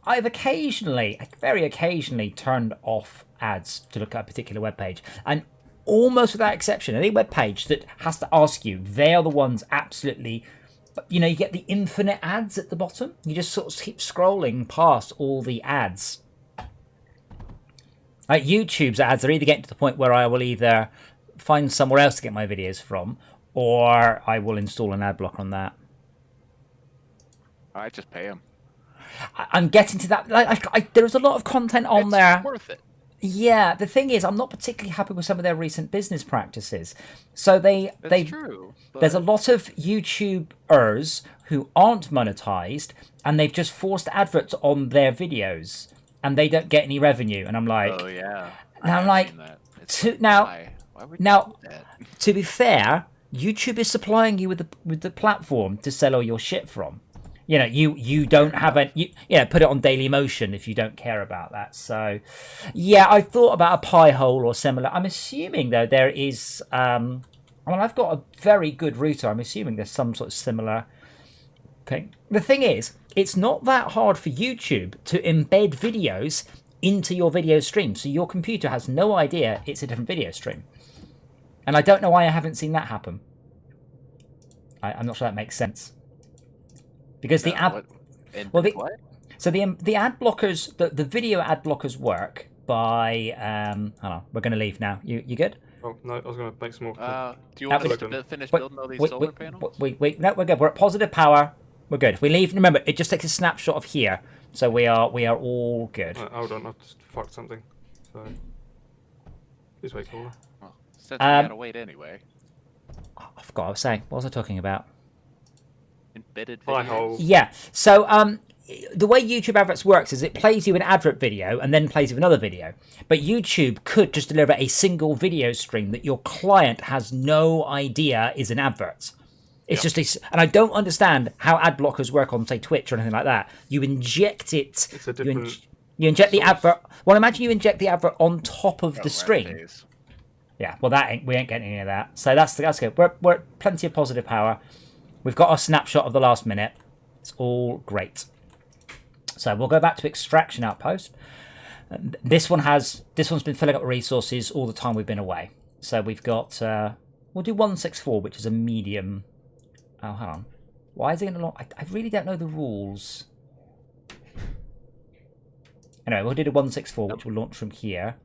I've occasionally, very occasionally, turned off ads to look at a particular web page, and almost without exception, any web page that has to ask you, they are the ones absolutely, you know, you get the infinite ads at the bottom. You just sort of keep scrolling past all the ads. Like YouTube's ads are either getting to the point where I will either find somewhere else to get my videos from, or I will install an ad blocker on that. I just pay them. I'm getting to that. Like, there's a lot of content on there. It's worth it. Yeah, the thing is, I'm not particularly happy with some of their recent business practices. So That's true. But... there's a lot of YouTubers who aren't monetized, and they've just forced adverts on their videos, and they don't get any revenue. And I'm like, oh yeah. Now I'm like, why would you do that? To be fair, YouTube is supplying you with the platform to sell all your shit from. You know, you don't have put it on Daily Motion if you don't care about that. So, yeah, I thought about a pie hole or similar. I'm assuming, though, there is, I've got a very good router. I'm assuming there's some sort of similar thing. The thing is, it's not that hard for YouTube to embed videos into your video stream. So your computer has no idea it's a different video stream. And I don't know why I haven't seen that happen. I'm not sure that makes sense. Because the ad, so the ad blockers, the video ad blockers work by hold on, we're going to leave now. You good? Oh no, I was going to make some more. Do you want us to finish building all these solar panels? No, we're good. We're at positive power. We're good. If we leave, remember, it just takes a snapshot of here, so we are all good. Hold on, I've just fucked something. So please wait, caller. Well, since we gotta wait anyway. I forgot what I was saying. What was I talking about? Embedded Pie videos. hole. Yeah. So the way YouTube adverts works is it plays you an advert video and then plays you another video. But YouTube could just deliver a single video stream that your client has no idea is an advert. It's just and I don't understand how ad blockers work on, say, Twitch or anything like that. You inject it. It's a different. You inject the advert. Well, imagine you inject the advert on top of the stream. Yeah. Well, we ain't getting any of that. So that's good. We're at plenty of positive power. We've got a snapshot of the last minute. It's all great. So we'll go back to extraction outpost. This one's been filling up resources all the time we've been away. So we've got we'll do 164, which is a medium. Oh, hang on. Why is it going to launch? I really don't know the rules. Anyway, we'll do the 164, which will launch from here.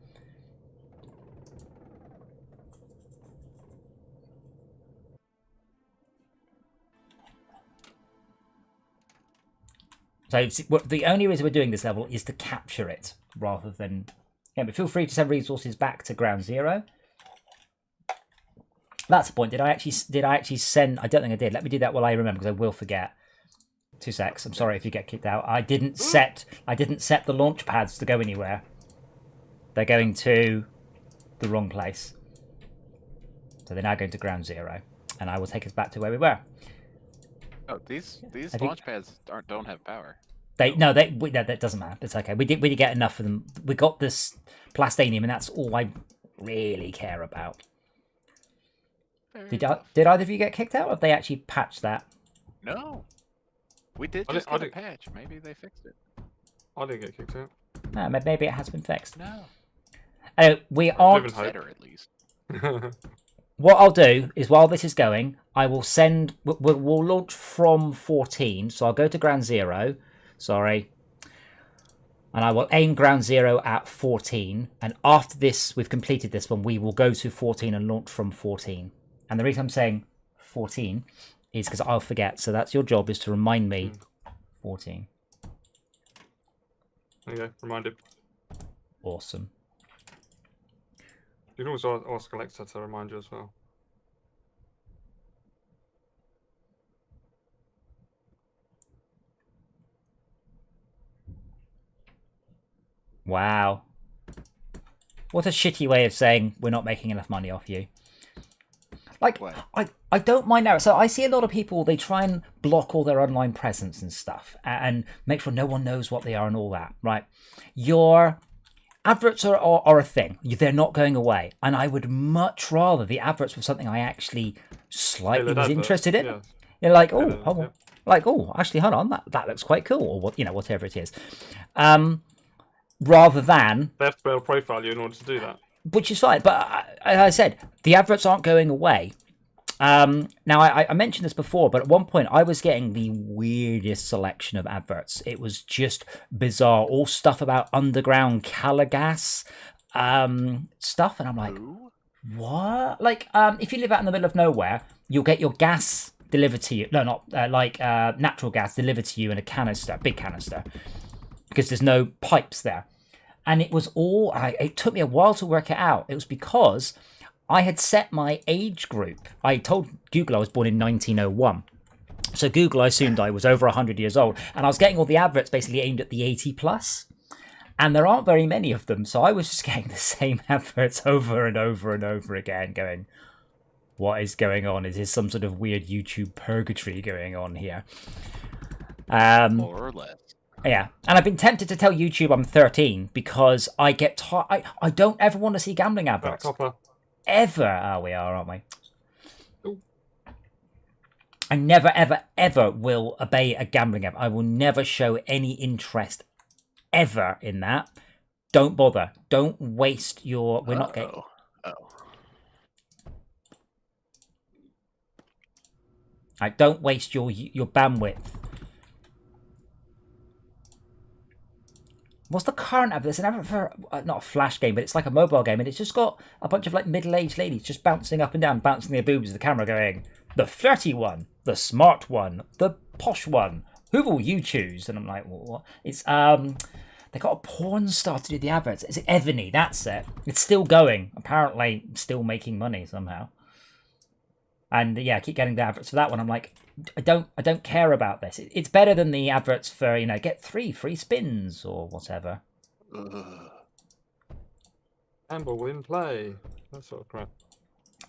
So the only reason we're doing this level is to capture it rather than... Yeah, but feel free to send resources back to ground zero. That's the point. Did I actually send... I don't think I did. Let me do that while I remember, because I will forget. 2 secs. I'm sorry if you get kicked out. I didn't set the launch pads to go anywhere. They're going to the wrong place. So they're now going to ground zero. And I will take us back to where we were. Oh, these launch pads don't have power. That doesn't matter. It's okay. We did get enough of them. We got this plastinium, and that's all I really care about. Did either of you get kicked out, or have they actually patched that? No. We did just get a patch. Maybe they fixed it. I didn't get kicked out. No, maybe it has been fixed. No. We aren't... Better, at least. What I'll do is, while this is going, I will send... We'll launch from 14, so I'll go to ground zero. Sorry. And I will aim ground zero at 14. And after this, we've completed this one, we will go to 14 and launch from 14. And the reason I'm saying 14 is because I'll forget. So that's your job, is to remind me 14. There you go, reminded. Awesome. You can always ask Alexa to remind you as well. Wow. What a shitty way of saying we're not making enough money off you. Like, What? I don't mind now. So I see a lot of people, they try and block all their online presence and stuff and make sure no one knows what they are and all that, right? Your adverts are a thing. They're not going away. And I would much rather the adverts were something I actually slightly was interested in. Yeah. You're like, oh, Tailored, yeah. like, oh, actually, hold on, that looks quite cool, or what, whatever it is. Rather than They have to be able to profile you in order to do that. which is fine. But as I said, the adverts aren't going away. Now, I mentioned this before, but at one point I was getting the weirdest selection of adverts. It was just bizarre. All stuff about underground Calagas stuff. And I'm like, what? Like, if you live out in the middle of nowhere, you'll get your gas delivered to you. No, not natural gas delivered to you in a canister, big canister, because there's no pipes there. And it was all, it took me a while to work it out. It was because I had set my age group. I told Google I was born in 1901. So Google assumed I was over 100 years old. And I was getting all the adverts basically aimed at the 80 plus. And there aren't very many of them. So I was just getting the same adverts over and over and over again going, what is going on? Is this some sort of weird YouTube purgatory going on here? More or less. Yeah, and I've been tempted to tell YouTube I'm 13 because I get I don't ever want to see gambling adverts. Copper. Ever. Oh, we are, aren't we? Ooh. I never, ever, ever will obey a gambling app. I will never show any interest ever in that. Don't bother. Don't waste your... We're not getting... Right, don't waste your bandwidth. What's the current app? There's an advert for, not a flash game, but it's like a mobile game, and it's just got a bunch of like middle-aged ladies just bouncing up and down, bouncing their boobs at the camera going, the flirty one, the smart one, the posh one, who will you choose? And I'm like, what? It's, they got a porn star to do the adverts. Is it Ebony? That's it. It's still going. Apparently still making money somehow. And yeah, I keep getting the adverts for that one. I'm like, I don't care about this. It's better than the adverts for, get 3 free spins or whatever. Gamble in play. That sort of crap.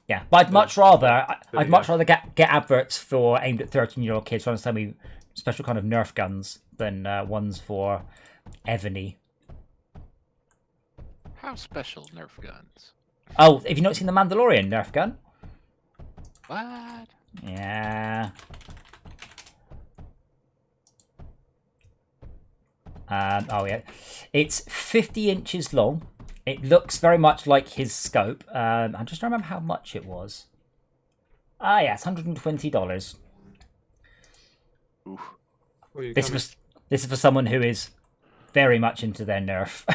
Yeah, but I'd much rather get adverts for aimed at 13-year-old kids trying to sell me special kind of Nerf guns than ones for Ebony. How special Nerf guns? Oh, have you not seen the Mandalorian Nerf gun? What? Yeah. Oh yeah, it's 50 inches long. It looks very much like his scope. I'm just trying to remember how much it was. Ah, yeah, it's $120. Oof. This is for someone who is very much into their Nerf.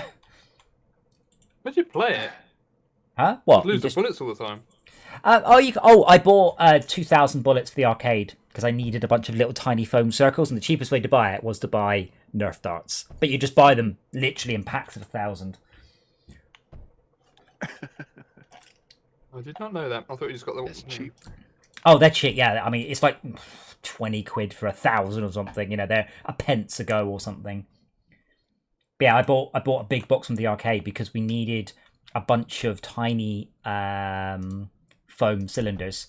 How'd you play it? Huh? What? You lose the bullets all the time. I bought 2,000 bullets for the arcade because I needed a bunch of little tiny foam circles, and the cheapest way to buy it was to buy Nerf darts. But you just buy them literally in packs of 1,000. I did not know that. I thought you just got the. It's cheap. Oh, they're cheap. Yeah, I mean it's like 20 quid for 1,000 or something. They're a pence a go or something. But yeah, I bought a big box from the arcade because we needed a bunch of tiny foam cylinders,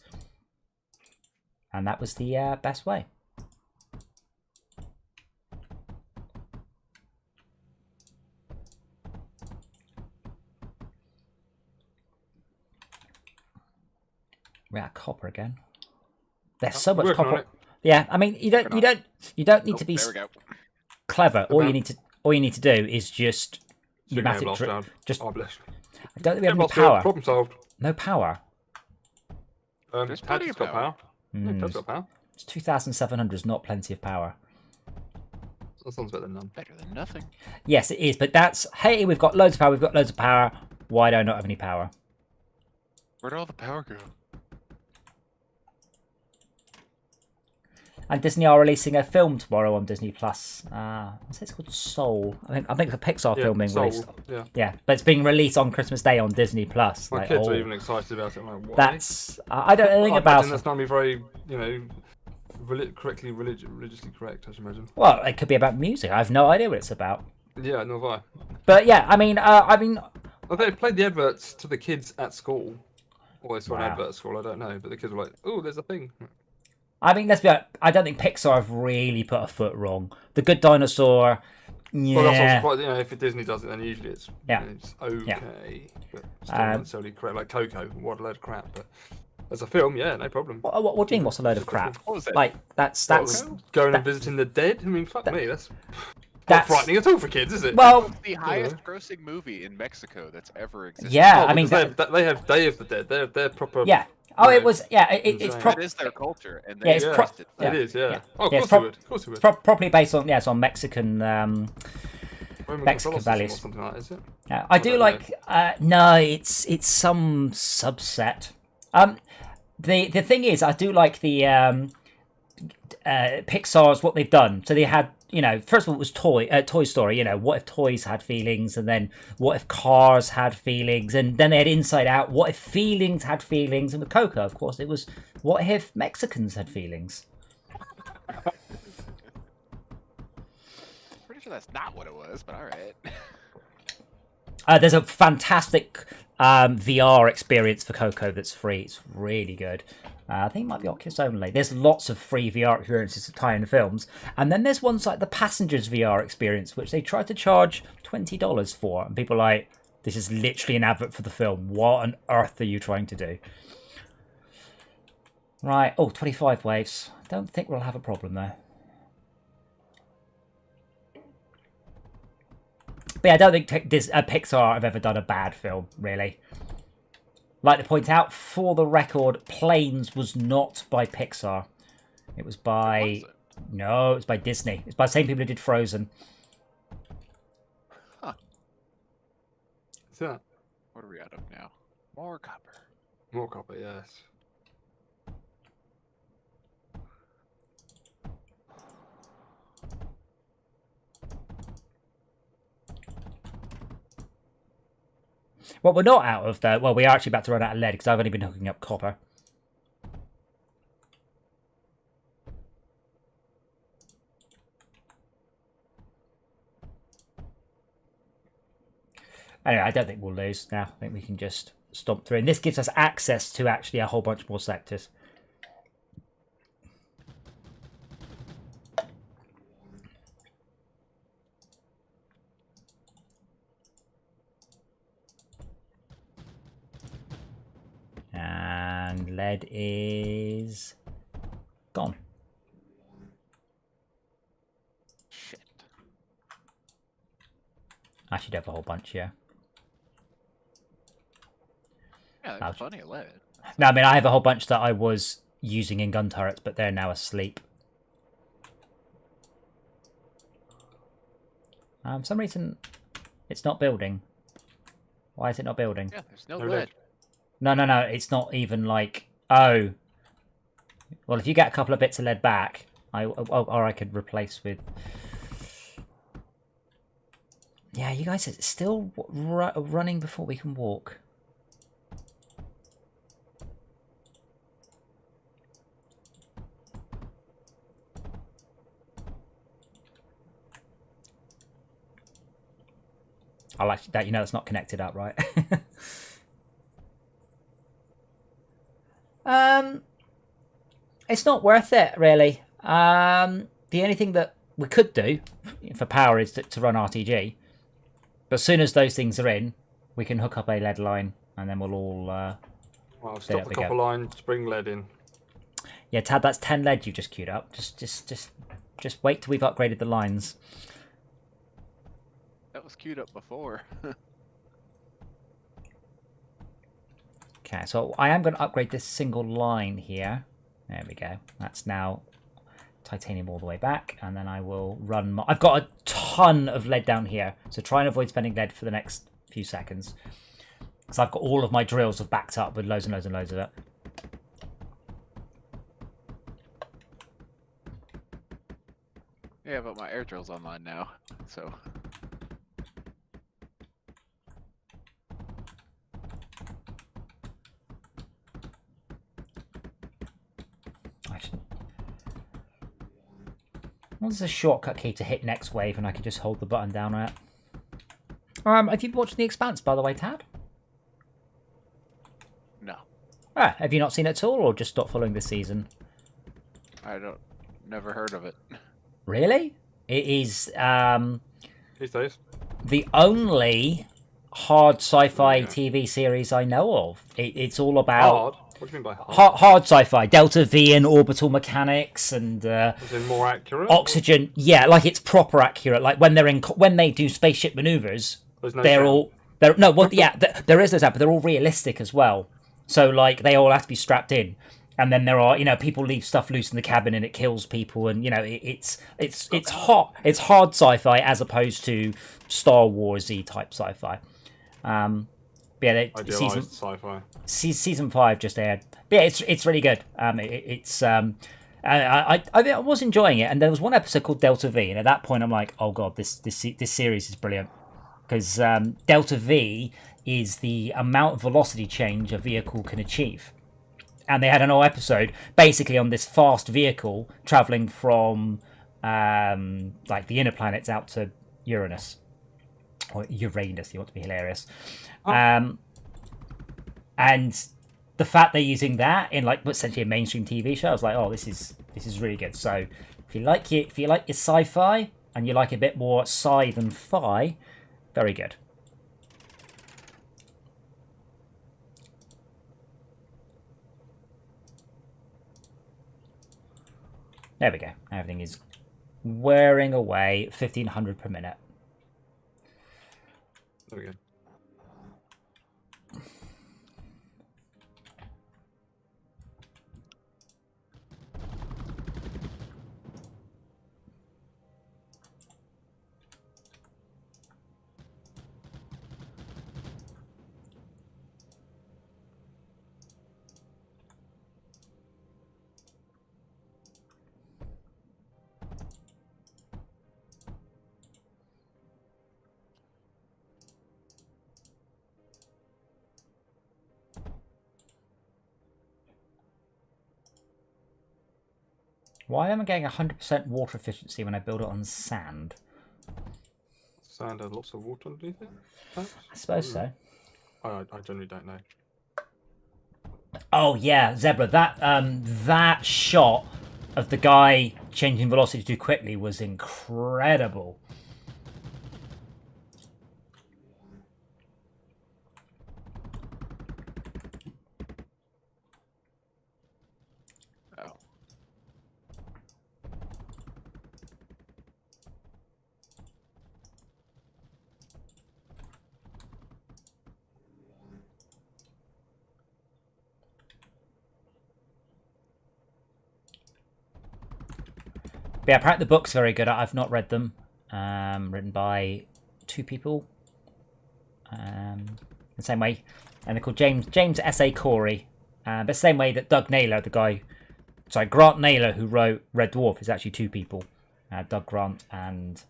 and that was the best way. We're at copper again. There's so much copper. Yeah, I mean you don't need to be clever. All you need to do is just pneumatic just. Oh, bless. I don't think we have any power. Problem solved. No power. There's plenty of power. No, Pad's got power. It's 2,700 is not plenty of power. That sounds better than none. Better than nothing. Yes, it is, but that's, hey, we've got loads of power, Why do I not have any power? Where'd all the power go? And Disney are releasing a film tomorrow on Disney Plus. I say it's called Soul. I think it's a Pixar film being Soul, released. Yeah. But it's being released on Christmas Day on Disney Plus. My like, kids are even excited about it. I'm like, what? That's I don't know anything I about imagine it. that's not be very, religiously correct, I should imagine. Well, it could be about music. I have no idea what it's about. Yeah, nor have I. But yeah, I mean, Well, they played the adverts to the kids at school. Or they saw an Wow. advert at school, I don't know. But the kids were like, oh, there's a thing. let's be honest, I don't think Pixar have really put a foot wrong. The Good Dinosaur, yeah. Well, that's also quite, if Disney does it, then usually it's, Yeah. it's okay. Yeah. But still not necessarily correct. Like Coco, what a load of crap. But as a film, yeah, no problem. What do you mean? What's a load of crap? What was that? Like that's Going and visiting the dead? I mean, fuck me, that's not that's frightening at all for kids, is it? well, The highest grossing movie in Mexico that's ever existed. yeah. Oh, I mean, because they have Day of the Dead. They're proper. yeah. Oh, you it know, was yeah. It's insane. proper. That is their culture, and Yeah, they it's Yeah, embraced it. yeah. it is. Yeah. Yeah. Oh, of Yeah, course it's it would. Of course it would. Properly based on it's on Mexican Roman Mexican Catholicism values. or something like that, is it? I do don't like. No, it's some subset. The thing is, I do like the Pixar's what they've done. So they had, first of all, it was Toy Story. What if toys had feelings, and then what if cars had feelings, and then they had Inside Out. What if feelings had feelings, and with Coco, of course, it was what if Mexicans had feelings. Pretty sure that's not what it was, but all right. There's a fantastic VR experience for Coco that's free. It's really good. I think it might be Oculus only. There's lots of free VR experiences to tie in films. And then there's ones like the Passengers VR experience, which they try to charge $20 for. And people are like, this is literally an advert for the film. What on earth are you trying to do? Right. Oh, 25 waves. Don't think we'll have a problem there. But yeah, I don't think Pixar have ever done a bad film, really. Like to point out, for the record, Planes was not by Pixar. It was by... No, it was by Disney. It's by the same people who did Frozen. Huh. So, What are we out of now? More copper. more copper, yes. Well, we're not out of the... Well, we are actually about to run out of lead because I've only been hooking up copper. Anyway, I don't think we'll lose now. I think we can just stomp through. And this gives us access to actually a whole bunch more sectors. And lead is gone. Shit. I should have a whole bunch here. Yeah, there's plenty of lead. No, I mean, I have a whole bunch that I was using in gun turrets, but they're now asleep. For some reason, it's not building. Why is it not building? Yeah, there's no No lead. lead. No, it's not even like... Oh. Well, if you get a couple of bits of lead back, or I could replace with... Yeah, you guys are still running before we can walk. I like that. It's not connected up, right? It's not worth it, really. The only thing that we could do for power is to run RTG. But as soon as those things are in, we can hook up a lead line, and then we'll all... Well, stop the copper line to bring lead in. Yeah, Tad, that's 10 lead you've just queued up. Just wait till we've upgraded the lines. That was queued up before. Okay, so I am going to upgrade this single line here. There we go. That's now titanium all the way back. And then I will run... I've got a ton of lead down here. So try and avoid spending lead for the next few seconds. Because I've got all of my drills have backed up with loads and loads and loads of it. Yeah, but my air drill's online now, so. Actually, what's a shortcut key to hit next wave, and I can just hold the button down on it? Have you watched The Expanse, by the way, Tad? No, Ah, have you not seen it at all, or just stopped following this season? never heard of it. Really? It is These days. the only hard sci-fi Yeah. TV series I know of. It's all about Hard? What do you mean by hard? hard sci-fi, Delta V and orbital mechanics and Is it more accurate? oxygen. Yeah, like it's proper accurate. Like when they do spaceship maneuvers, There's no they're sound. all no. Well, yeah, there is no sound, but they're all realistic as well. So like they all have to be strapped in. And then there are, people leave stuff loose in the cabin and it kills people, and it's hot. It's hard sci-fi as opposed to Star Warsy type sci-fi. Yeah, Idealized sci-fi. season 5 just aired. But yeah, it's really good. I was enjoying it, and there was one episode called Delta V, and at that point I'm like, oh god, this series is brilliant, because Delta V is the amount of velocity change a vehicle can achieve. And they had an whole episode basically on this fast vehicle traveling from like the inner planets out to Uranus. Or Uranus, you want to be hilarious. And the fact they're using that in like essentially a mainstream TV show, I was like, oh, this is really good. So if you like your sci-fi and you like a bit more sci than fi, very good. There we go. Everything is wearing away. 1500 per minute. There we go. Why am I getting 100% water efficiency when I build it on sand? Sand has lots of water underneath it? Perhaps? I suppose so. I generally don't know. Oh yeah, Zebra. That shot of the guy changing velocity too quickly was incredible. Oh. But yeah, apparently the book's very good. I've not read them. Written by 2 people. The same way, and they're called James S.A. Corey. But the same way that Doug Naylor, Grant Naylor, who wrote Red Dwarf, is actually 2 people. Doug Grant and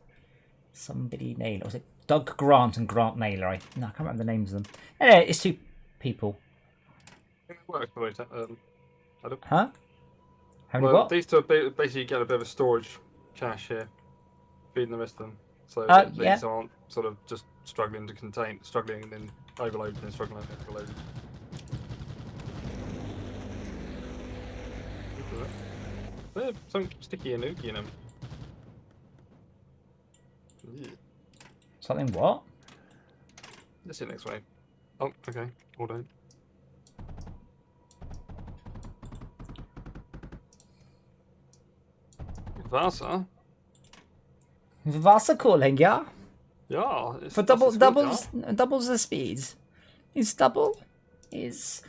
somebody Naylor. Was it Doug Grant and Grant Naylor? I can't remember the names of them. Anyway, it's 2 people. Works the way Huh? How many what? these two are basically get a bit of a storage cache here, feeding the rest of them. So Yeah. these aren't sort of just struggling and then overload, and then struggling and overload. There's something sticky and ooky in them. Yeah. Something what? Let's see next way. Oh, okay. Hold on. Wasser? Wassercooling, yeah? Yeah. For doubles the speeds. Is double is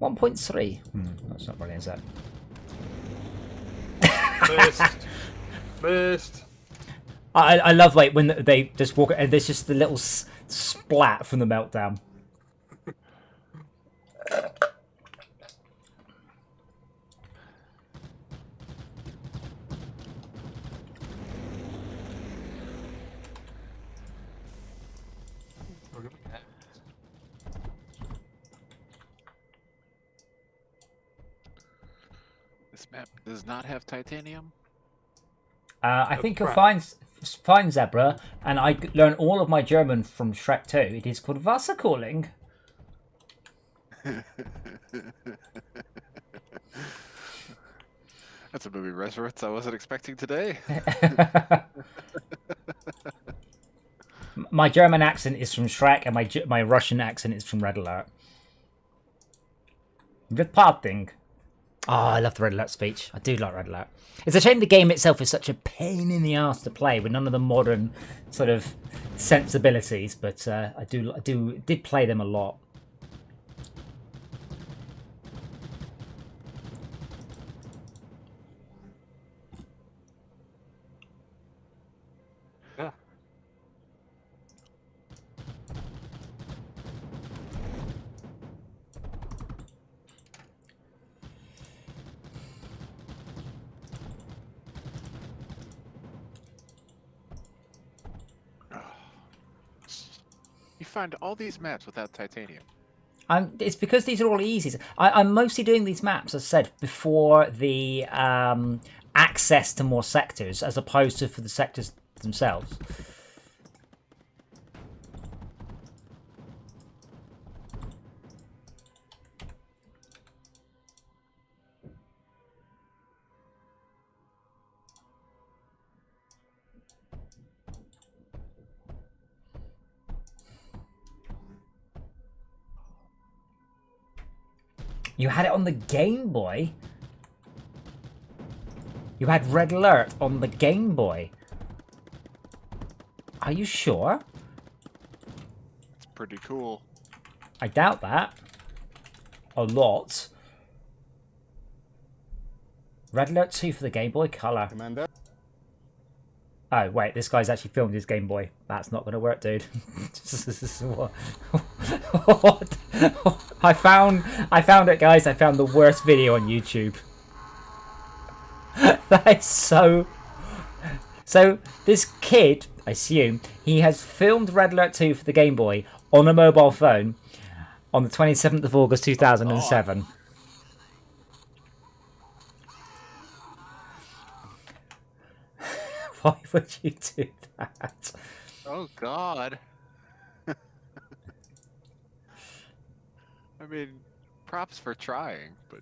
1.3. That's not brilliant, is that? Missed. Missed. I love like when they just walk and there's just the little splat from the meltdown. This map does not have titanium. I Oh, think you'll crap. find Zebra, and I learned all of my German from Shrek 2. It is called Wasserkohling. That's a movie reference I wasn't expecting today. My German accent is from Shrek, and my Russian accent is from Red Alert. Reporting. Oh, I love the Red Alert speech. I do like Red Alert. It's a shame the game itself is such a pain in the ass to play with none of the modern sort of sensibilities, but I did play them a lot. Yeah. You find all these maps without titanium. It's because these are all easy. I'm mostly doing these maps, as I said, before the access to more sectors, as opposed to for the sectors themselves. You had it on the Game Boy? You had Red Alert on the Game Boy? Are you sure? It's pretty cool. I doubt that. A lot. Red Alert 2 for the Game Boy Color. Commander. Oh, wait, this guy's actually filmed his Game Boy. That's not going to work, dude. What? I found it, guys. I found the worst video on YouTube. That is so... So, this kid, I assume, he has filmed Red Alert 2 for the Game Boy on a mobile phone on the 27th of August 2007. Why would you do that? Oh God. I mean, props for trying, but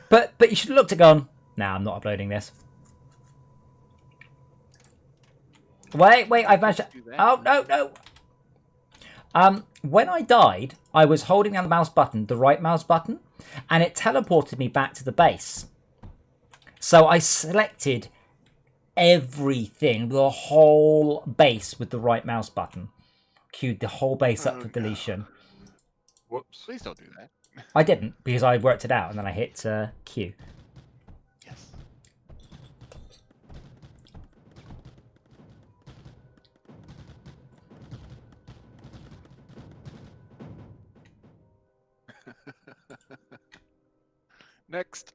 But you should have looked at gone. Nah, I'm not uploading this. Wait, I've managed to... Oh, no. When I died, I was holding down the mouse button, the right mouse button, and it teleported me back to the base. So I selected everything, the whole base with the right mouse button. Queued the whole base up for deletion. Whoops. please don't do that. I didn't, because I worked it out, and then I hit Q. Yes. Next.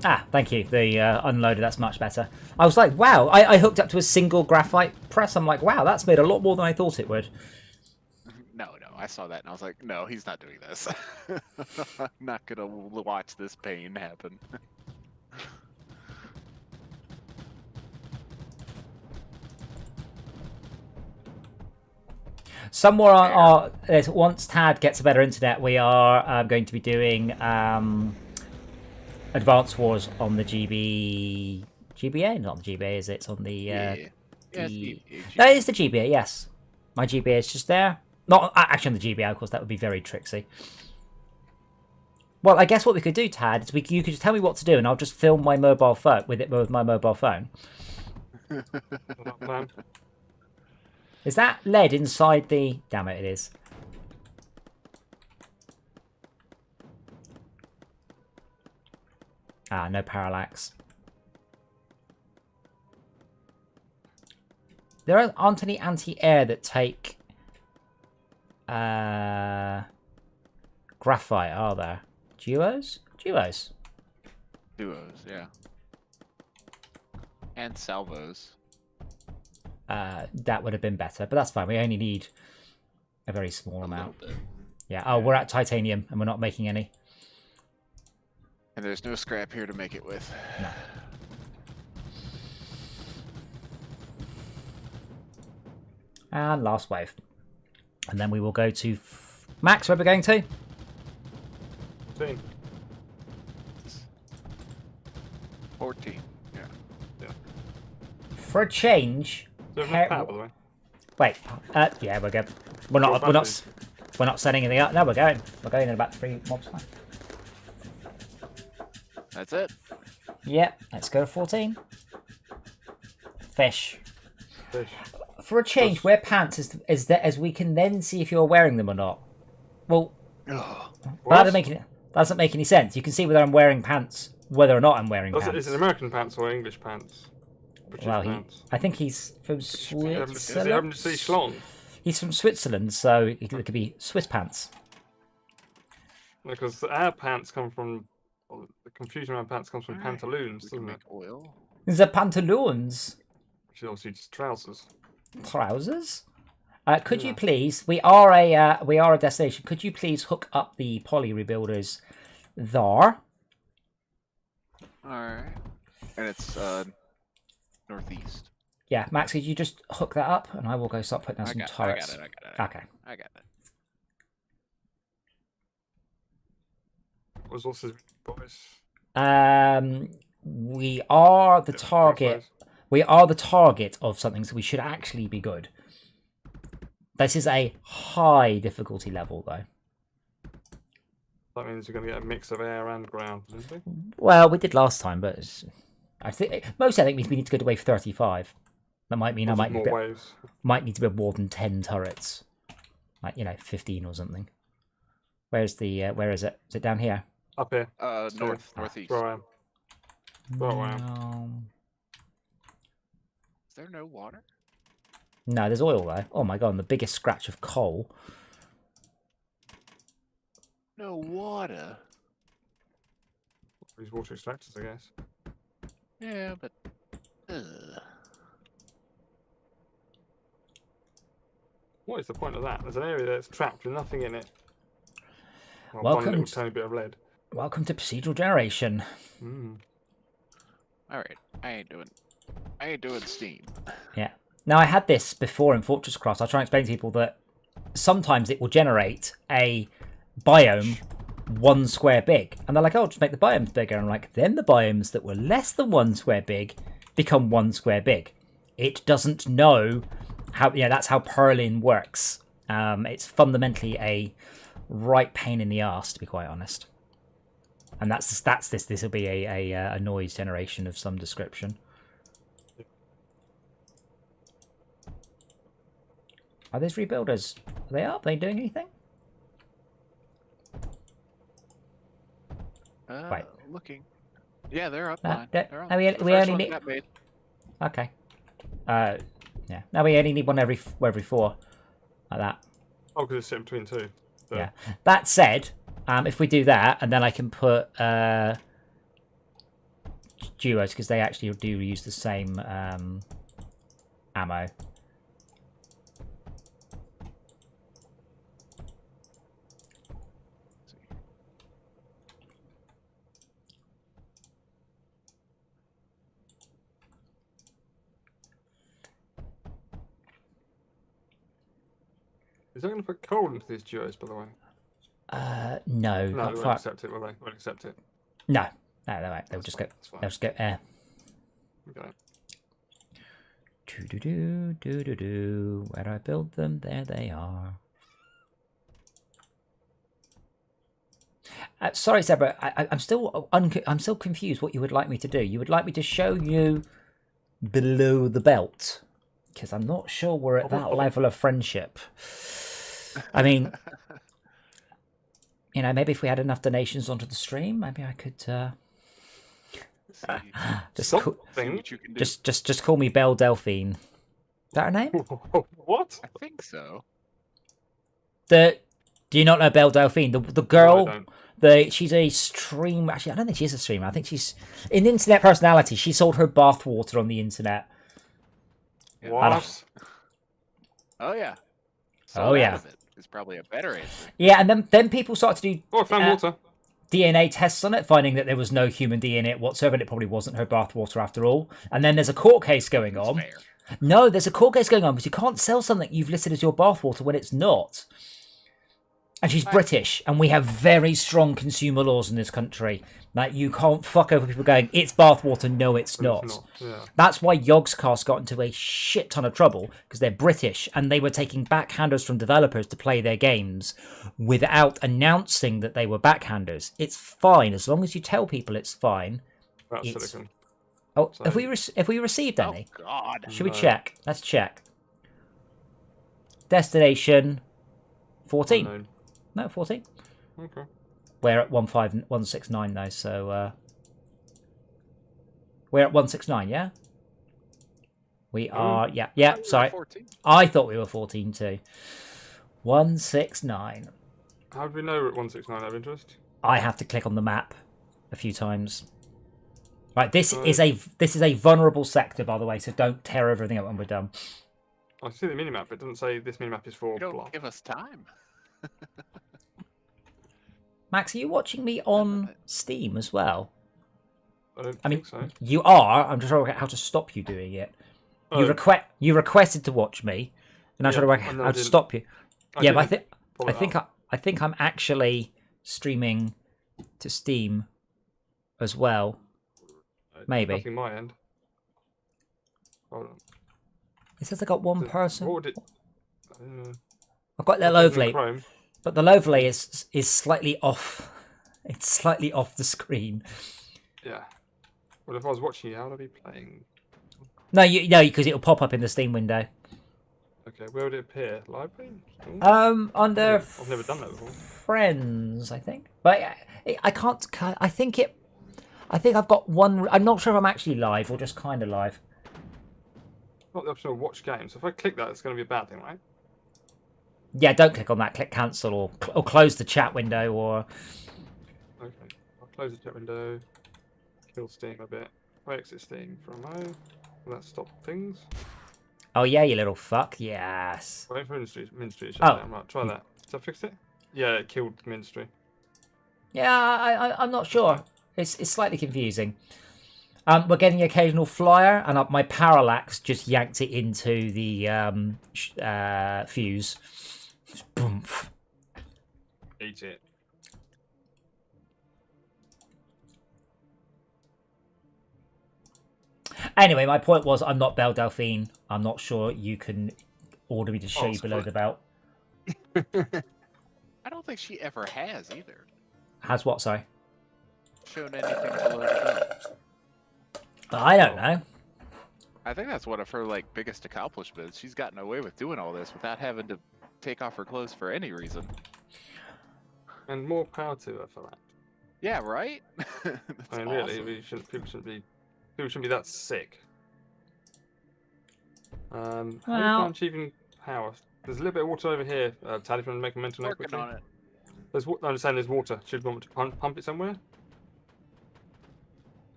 Ah, thank you. The unloader, that's much better. I was like, wow, I hooked up to a single graphite press. I'm like, wow, that's made a lot more than I thought it would. No, I saw that and I was like, no, he's not doing this. I'm not gonna watch this pain happen. Somewhere on once Tad gets a better internet, we are going to be doing Advance Wars on the GBA, not the GBA, is it? It's on the Yeah, no, it's the GBA. Yes, my GBA is just there. Not actually on the GBA, of course. That would be very tricksy. Well, I guess what we could do, Tad, is you could just tell me what to do, and I'll just film my mobile phone with my mobile phone. Man. Is that lead inside the... Damn it, it is. Ah, no parallax. There aren't any anti-air that take... graphite, are there? Duos? Duos. Duos, yeah. And salvos. that would have been better. But that's fine. We only need a very small amount. Little bit. Yeah. Oh, we're at titanium, and we're not making any. And there's no scrap here to make it with. No. And last wave. And then we will go to... Max, where we're going to? 14. 14. Yeah. For a change... Is there enough power, by the way? Wait. Yeah, we're good. We're not setting anything up. No, we're going. We're going in about 3 mobs time. That's it. Yeah, let's go to 14. Fish. Fish. For a change, wear pants is that as we can then see if you're wearing them or not. Well, that doesn't make any sense. You can see whether I'm wearing pants, whether or not I'm wearing pants. Is it American pants or English pants? British pants? I think he's from Is he having Switzerland. to see schlong? He's from Switzerland, so it could be Swiss pants. Because our pants come from... Well, the confusion around pants comes from pantaloons, We can doesn't make it? oil. The pantaloons. Which is obviously just trousers. Trousers. Could you please? We are a destination. Could you please hook up the poly rebuilders there? Alright. And it's northeast. Yeah, Max, could you just hook that up, and I will go start putting down some turrets. I got it. Okay. I got it. What was also boys? We are the target. We are the target of something, so we should actually be good. This is a high difficulty level, though. That means you're going to get a mix of air and ground, isn't it? Well, we did last time, but I think mostly I think means we need to go to wave 35. That might mean I might need to build more than 10 turrets, like 15 or something. Where's the where is it? Is it down here? Up here. Northeast. Where I am. Where I am. Is there no water? No, there's oil though. Oh my god, and the biggest scratch of coal. No water. These water extractors, I guess. Yeah, but. What is the point of that? There's an area that's trapped with nothing in it. Well, Welcome one little tiny bit of lead. Welcome to procedural generation. Alright, I ain't doing steam. Yeah. Now I had this before in Fortress Cross. I'll try and explain to people that sometimes it will generate a biome 1 square big. And they're like, oh, just make the biomes bigger. And I'm like, then the biomes that were less than 1 square big become 1 square big. It doesn't know how, that's how Perlin works. It's fundamentally a right pain in the arse, to be quite honest. And that's this. This will be a noise generation of some description. Are these rebuilders? Are they up? Are they doing anything? Right. Looking. Yeah, they're up. We only need. Okay. Yeah. Now we only need one every 4, like that. Oh, because it's set between 2. So. Yeah. That said, if we do that, and then I can put duos because they actually do use the same ammo. Is that going to put coal into these duos, by the way? No. No, they won't accept it, will they? Won't accept it. No, they won't. They'll just go. They'll just go air. Okay. Do. Where I build them, there they are. Sorry, Zebra. I'm still confused. What you would like me to do? You would like me to show you below the belt? Because I'm not sure we're at that level of friendship. I mean, maybe if we had enough donations onto the stream, maybe I could just call me Belle Delphine. Is that her name? What? I think so. Do you not know Belle Delphine? The girl. She's a streamer. Actually, I don't think she is a streamer. I think she's an internet personality. She sold her bathwater on the internet. What? Oh yeah. Oh, yeah. Out of it is probably a better answer. Yeah, and then people started to do Oh, I found water. DNA tests on it, finding that there was no human DNA in it whatsoever, and it probably wasn't her bathwater after all. And then there's a court case going That's on. fair. No, there's a court case going on because you can't sell something you've listed as your bathwater when it's not. And she's British, and we have very strong consumer laws in this country. Like, you can't fuck over people going, it's bathwater, no, it's not. Yeah. That's why Yogscast got into a shit ton of trouble, because they're British, and they were taking backhanders from developers to play their games without announcing that they were backhanders. It's fine, as long as you tell people it's fine. That's It's- silicon. Oh, So- have we received any? Oh God. Should we No. check? Let's check. Destination 14. Unknown. No, 14. Okay. We're at 15169 though, so we're at 169, yeah? We are, yeah, sorry. 14. I thought we were 14 too. 169. How do we know we're at 169 out of interest? I have to click on the map a few times. Right, this Right. is a vulnerable sector, by the way, so don't tear everything up when we're done. I see the minimap. It doesn't say this minimap is for You don't blah. give us time. Max, are you watching me on Steam as well? I don't I mean, think so. you are. I'm just trying to work out how to stop you doing it. Oh, You requested to watch me, and I'm Yeah, trying to work I out know how I to didn't. stop you. I Yeah, but didn't pull I it think up. I think I'm actually streaming to Steam as well. maybe. Nothing my end. Hold on. It says I got one person. What would it? I've got their Open overlay, Chrome. but the overlay is slightly off. It's slightly off the screen. Yeah. Well, if I was watching you, how would I be playing? No, because it'll pop up in the Steam window. Okay, where would it appear? Library? Ooh. Under I've never done that before. friends, I think. But I can't. I think I've got one. I'm not sure if I'm actually live or just kind of live. Not the option of watch games. So if I click that, it's going to be a bad thing, right? Yeah, don't click on that. Click cancel or close the chat window or. Okay. I'll close the chat window. Kill Steam a bit. If I exit Steam for a moment. Will that stop things? Oh yeah, you little fuck. Yes. Wait for Ministry to shut Oh. down. Right, try that. Does that fix it? Yeah, it killed Ministry. Yeah, I'm not sure. It's slightly confusing. We're getting the occasional flyer, and my parallax just yanked it into the fuse. Boom. Eat it. Anyway, my point was, I'm not Belle Delphine. I'm not sure you can order me to show you below the belt. I don't think she ever has either. Has what? Sorry. Shown anything below the belt. I don't know. I think that's one of her like biggest accomplishments. She's gotten away with doing all this without having to take off her clothes for any reason. And more power to her for that. Yeah, right? That's I mean, awesome. really, people shouldn't be that sick. How do you Well- find achieving power? There's a little bit of water over here. Tad, if you want to make a mental note Working quickly. on it. There's I'm just saying there's water. Should we want to pump it somewhere?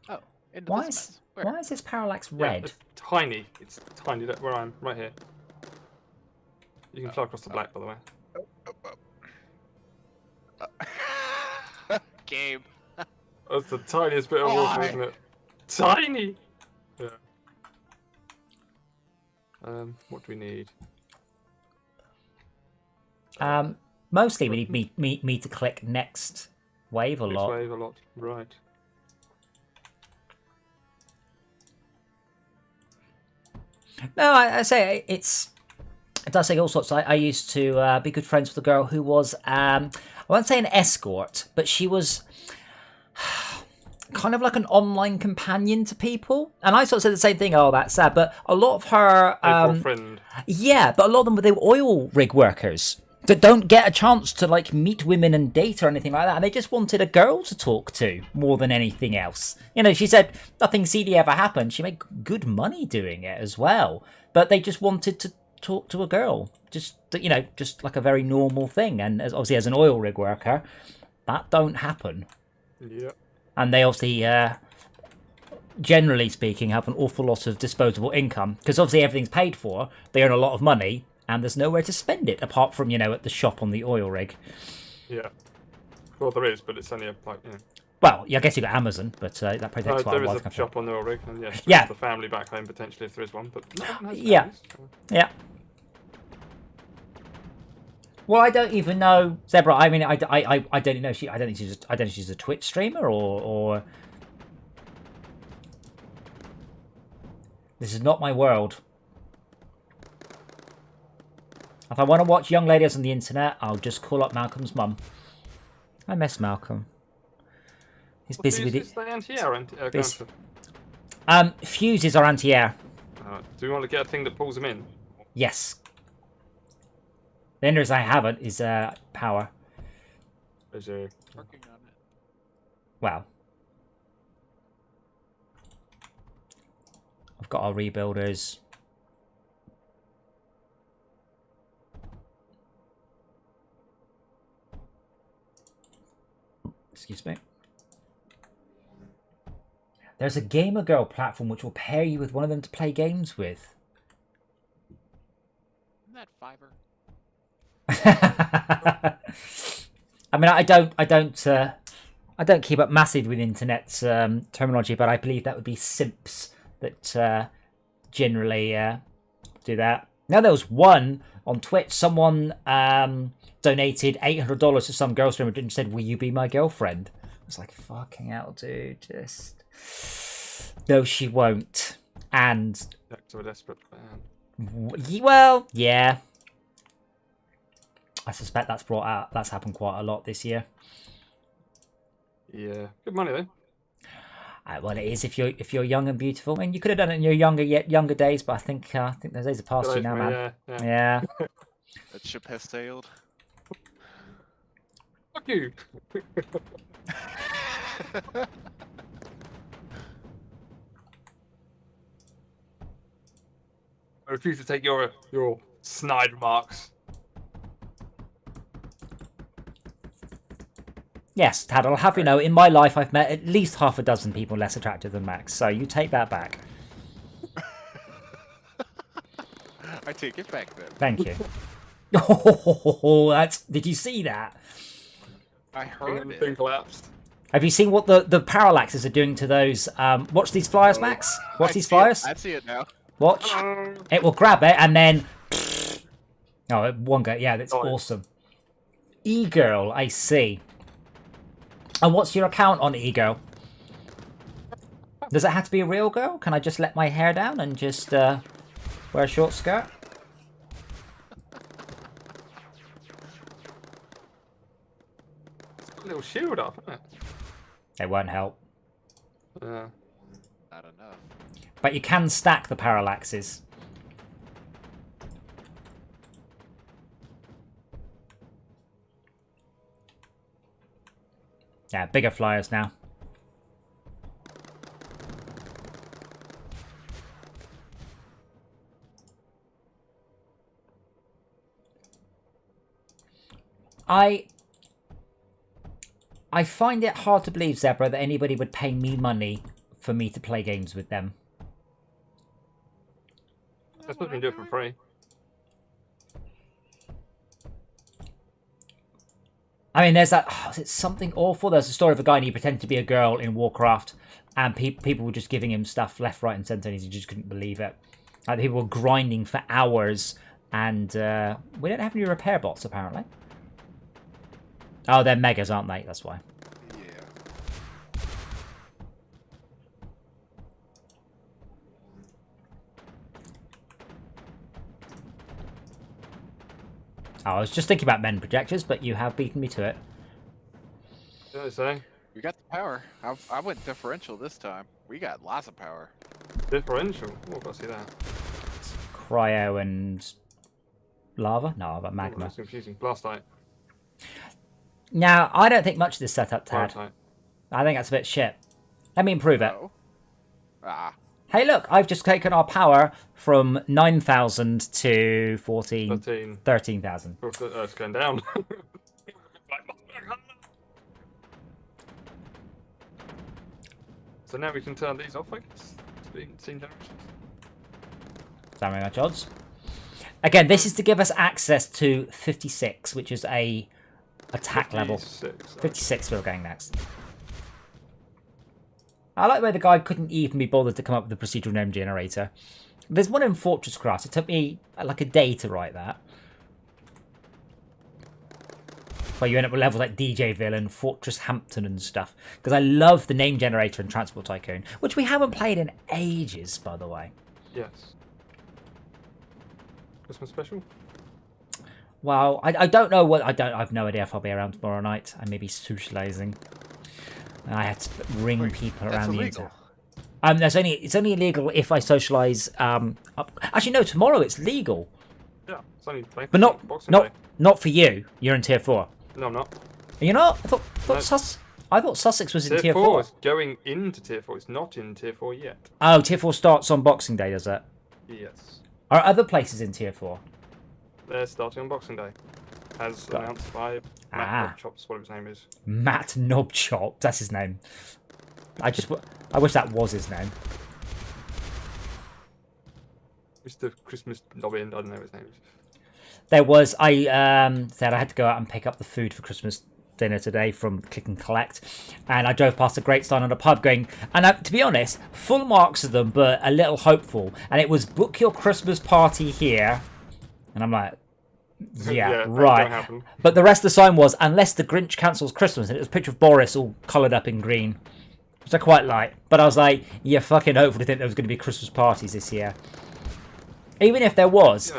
Oh, into Why this is mess. Where? why is this parallax Yeah, red? it's tiny. It's tiny. Look where I am, right here. You can fly across the black, by the way. Gabe. That's the tiniest bit of water, Why? isn't it? Tiny. Yeah. What do we need? Mostly we need me to click next wave a Next lot. wave a lot. Right. No, I say it does say all sorts. I used to be good friends with a girl who was I won't say an escort, but she was kind of like an online companion to people. And I sort of said the same thing. Oh, that's sad. But a lot of her, friend. yeah, but a lot of them they were oil rig workers that don't get a chance to like meet women and date or anything like that, and they just wanted a girl to talk to more than anything else. You know, she said nothing seedy ever happened. She made good money doing it as well, but they just wanted to talk to a girl, just like a very normal thing. And obviously, as an oil rig worker, that don't happen. Yeah. And they obviously generally speaking, have an awful lot of disposable income because obviously everything's paid for. They earn a lot of money, and there's nowhere to spend it apart from at the shop on the oil rig. Yeah. Well, there is, but it's only like Well, yeah, I guess you got Amazon, but that probably takes quite there a while is to come a shop on the oil rig, and yes, Yeah. the family back home potentially if there is one, but no one has Yeah. families, so- Yeah. Well, I don't even know Zebra. I mean, I don't know. I don't think she's a Twitch streamer or. This is not my world. If I want to watch young ladies on the internet, I'll just call up Malcolm's mum. I miss Malcolm. He's busy with it. Is the anti-air Busy. Fuses are anti-air. Do we want to get a thing that pulls them in? Yes. The only reason I haven't is power. Is there... Working on it. Well. I've got our rebuilders. Excuse me. There's a Gamer Girl platform which will pair you with one of them to play games with. Isn't that Fiverr? I mean, I don't keep up massive with internet terminology, but I believe that would be simps that generally do that. Now there was one on Twitch. Someone donated $800 to some girl streamer and said, "Will you be my girlfriend?" I was like, "Fucking hell, dude! Just no, she won't." And Back to a desperate man. well, yeah. I suspect that's happened quite a lot this year. Yeah, good money though. Well, it is if you're young and beautiful. I mean, you could have done it in your younger days, but I think those days are past you now, man. Yeah. That ship has sailed. Fuck you. I refuse to take your snide remarks. Yes, Tad, I'll have you know, in my life I've met at least half a dozen people less attractive than Max, so you take that back. I take it back then. Thank you. Oh, did you see that? I heard The it. thing collapsed. Have you seen what the parallaxes are doing to those? Watch these flyers, Max. Watch these flyers. I see it now. Watch. It will grab it and then... Oh, it won't go. Yeah, that's awesome. E-Girl, I see. And what's your account on E-Girl? Does it have to be a real girl? Can I just let my hair down and just wear a short skirt? It's got a little shield up, isn't it? It won't help. Yeah. Not enough. But you can stack the parallaxes. Yeah, bigger flyers now. I find it hard to believe, Zebra, that anybody would pay me money for me to play games with them. That's what we can do it for free. I mean, there's that... Oh, is it something awful? There's a story of a guy and he pretended to be a girl in Warcraft and people were just giving him stuff left, right and centre and he just couldn't believe it. Like, people were grinding for hours and we don't have any repair bots, apparently. Oh, they're megas, aren't they? That's why. Yeah. Oh, I was just thinking about men projectors, but you have beaten me to it. You know what I'm saying? We got the power. I went differential this time. We got lots of power. Differential. Oh, I see that. Cryo and lava? No, but Oh, magma. that's confusing. Blastite. Now, I don't think much of this setup, Tad. Blastite. I think that's a bit shit. Let me improve it. Oh. Ah. Hey, look, I've just taken our power from 9,000 to 13,000. It's going down. So now we can turn these off, I guess. Scene generations. Damn very much odds. Again, this is to give us access to 56, which is a attack level. 56 we're going next. I like where the guy couldn't even be bothered to come up with the procedural name generator. There's one in Fortress Craft. It took me like a day to write that. Where you end up with levels like DJ Villain, Fortress Hampton and stuff. Because I love the name generator in Transport Tycoon, which we haven't played in ages, by the way. Yes. Christmas special? Well, I don't know what... I've no idea if I'll be around tomorrow night. I may be socialising. I had to ring people around the internet. It's only illegal if I socialise. Actually, no. Tomorrow it's legal. Yeah, it's only. But not for you. You're in tier 4. No, I'm not. You're not. I thought Sussex was in tier 4. It's going into tier 4. It's not in tier 4 yet. Oh, tier 4 starts on Boxing Day, does it? Yes. Are other places in tier 4? They're starting on Boxing Day, as announced by Matt Nobchops, whatever his name is. Matt Nobchop. That's his name. I wish that was his name. Mr. Christmas Nobbin, I don't know his name. There was, I said I had to go out and pick up the food for Christmas dinner today from Click and Collect, and I drove past a great sign on a pub going, and to be honest, full marks of them, but a little hopeful, and it was book your Christmas party here, and I'm like, yeah right. But the rest of the sign was, unless the Grinch cancels Christmas, and it was a picture of Boris all coloured up in green. Which I quite like. But I was like, you fucking hopefully think there was going to be Christmas parties this year. Even if there was,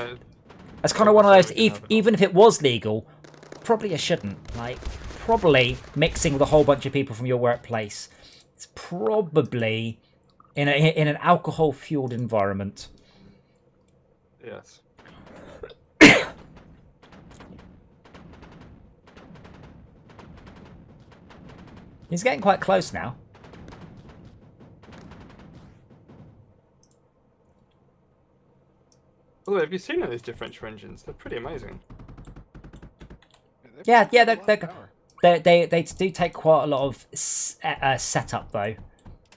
it's kind of one of those, even if it was legal, probably it shouldn't. Like, probably mixing with a whole bunch of people from your workplace. It's probably in an alcohol-fueled environment. Yes. He's getting quite close now. By the way, have you seen those differential engines? They're pretty amazing. Yeah, they do take quite a lot of setup though.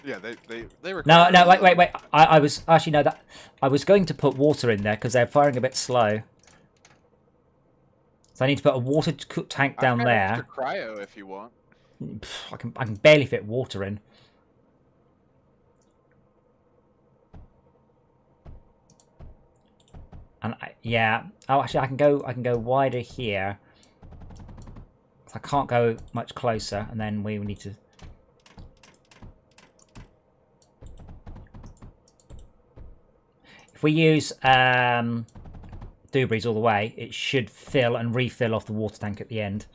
Yeah, they were. No, wait. I was actually no that I was going to put water in there because they're firing a bit slow. So I need to put a water tank down there. Extra cryo if you want. I can barely fit water in. And yeah, oh actually I can go wider here. I can't go much closer, and then we need to. If we use Dubreeze all the way, it should fill and refill off the water tank at the end.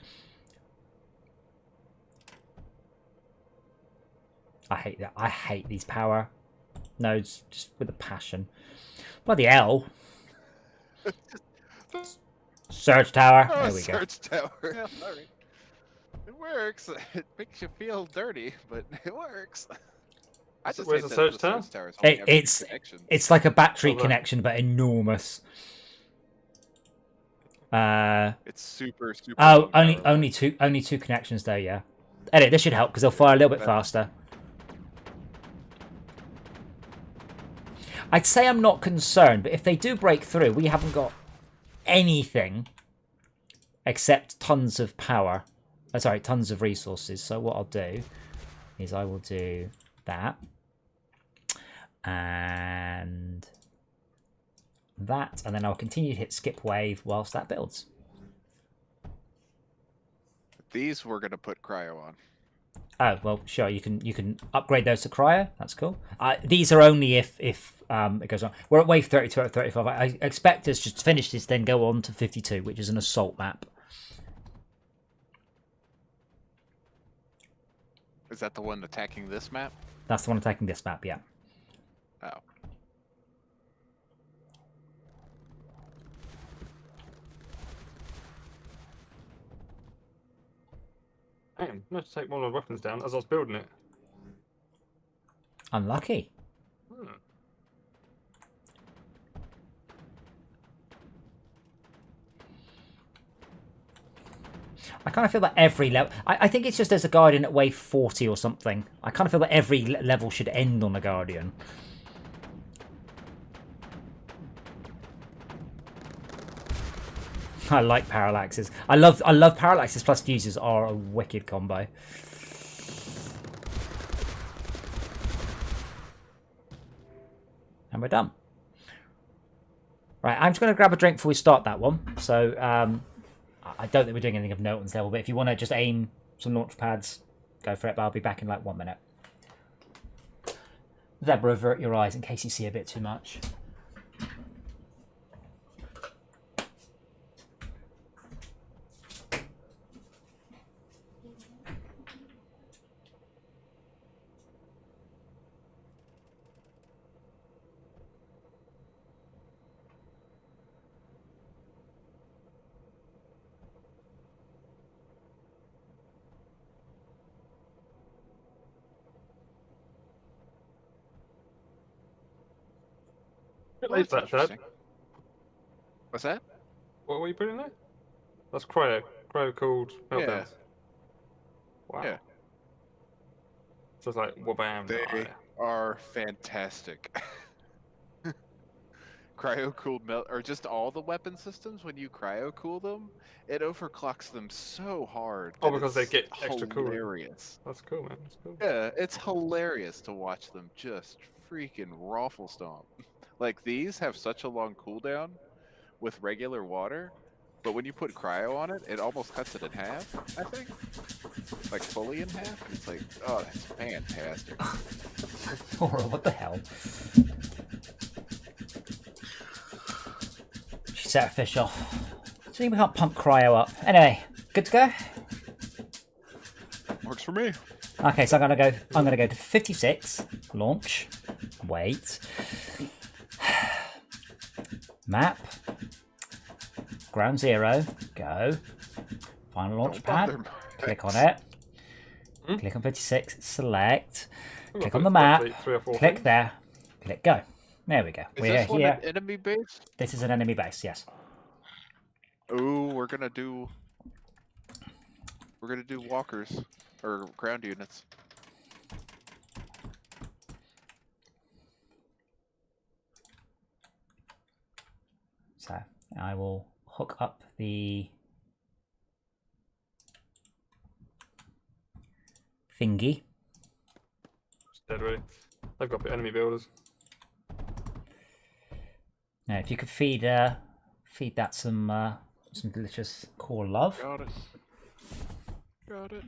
I hate that. I hate these power nodes just with a passion. Bloody hell. Surge tower. Oh, there we go. Surge tower. Yeah, sorry. It works. It makes you feel dirty, but it works. I just Where's the surge tower? It's like a battery connection, but enormous. It's super. Oh, only two connections there. Yeah. Edit. This should help because they'll fire a little bit faster. I'd say I'm not concerned, but if they do break through, we haven't got anything except tons of power. Sorry, tons of resources. So what I'll do is I will do that and that, and then I'll continue to hit skip wave whilst that builds. These we're gonna put cryo on. Oh well, sure. You can upgrade those to cryo. That's cool. These are only if it goes on. We're at wave 32 out of 35. I expect us just to finish this, then go on to 52, which is an assault map. Is that the one attacking this map? That's the one attacking this map. Yeah. Oh. Hang on, I had to take one of my weapons down as I was building it. Unlucky. I kind of feel that every level... I think it's just there's a Guardian at wave 40 or something. I kind of feel that every level should end on a Guardian. I like parallaxes. I love parallaxes plus fuses are a wicked combo. And we're done. Right, I'm just going to grab a drink before we start that one. So, I don't think we're doing anything of note on this level, but if you want to just aim some launch pads, go for it, but I'll be back in like 1 minute. Zebra, avert your eyes in case you see a bit too much. Well, that's that, Dad. interesting. What's that? What were you putting there? That's cryo. Cryo called meltdowns. Yeah. Wow. Yeah. So it's like wabam. They are fantastic. Cryo cooled melt, or just all the weapon systems. When you cryo cool them, it overclocks them so hard. Oh, that because they it's get extra cooling. hilarious. That's cool, man. That's cool. Yeah, it's hilarious to watch them just freaking raffle stomp. Like these have such a long cooldown with regular water, but when you put cryo on it, it almost cuts it in half. I think, like fully in half. It's like, oh, that's fantastic. What the hell? She set a fish off. See, we can't pump cryo up. Anyway, good to go. Works for me. Okay, so I'm gonna go to 56. Launch. Wait. Map. Ground zero. Go. Final launch pad. Click on it. Click on 56. Select. Click on the map. 3 or 4 Click things. there. Click go. There we go. Is We're this one here. an enemy base? This is an enemy base, yes. Oh, we're gonna do walkers or ground units. So I will hook up the thingy. It's dead ready. They've got enemy builders. Now, if you could feed that some delicious core love. Got it. Got it.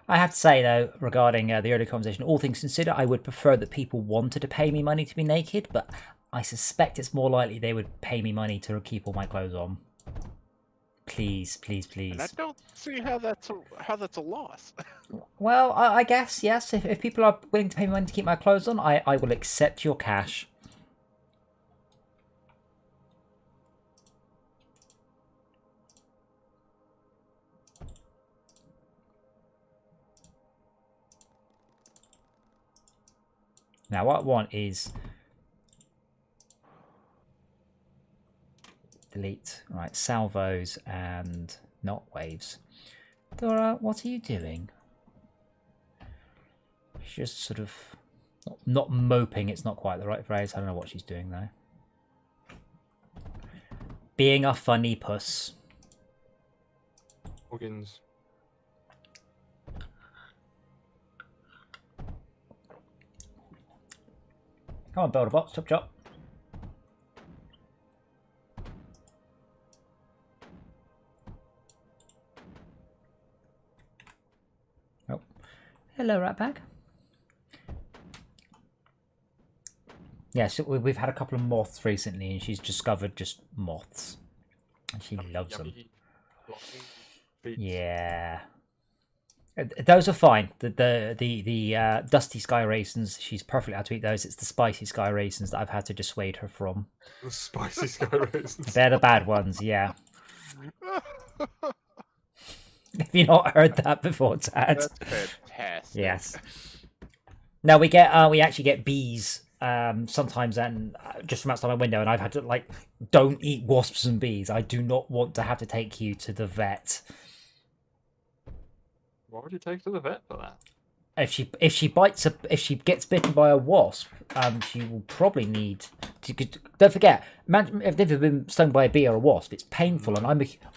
I have to say, though, regarding the earlier conversation, all things considered, I would prefer that people wanted to pay me money to be naked, but I suspect it's more likely they would pay me money to keep all my clothes on. Please, please, please. And I don't see how that's a loss. Well, I guess, yes. If people are willing to pay me money to keep my clothes on, I will accept your cash. Now, what I want is delete, right, salvos and not waves. Dora, what are you doing? She's just sort of not moping, it's not quite the right phrase. I don't know what she's doing though. Being a funny puss. Organs. Come on, build a box, chop chop. Oh, hello, rat bag. Yes, yeah, so we've had a couple of moths recently, and she's discovered just moths, and she loves them. Yeah. Those are fine. The dusty sky raisins, she's perfectly allowed to eat those. It's the spicy sky raisins that I've had to dissuade her from. The spicy sky raisins. They're the bad ones, yeah. you not heard that before, Dad? That's fantastic. Yes. No, we actually get bees sometimes, and just from outside my window, and I've had to like, don't eat wasps and bees. I do not want to have to take you to the vet. Why would you take her to the vet for that? If she gets bitten by a wasp, she will probably need to. Don't forget, if they've been stung by a bee or a wasp, it's painful, and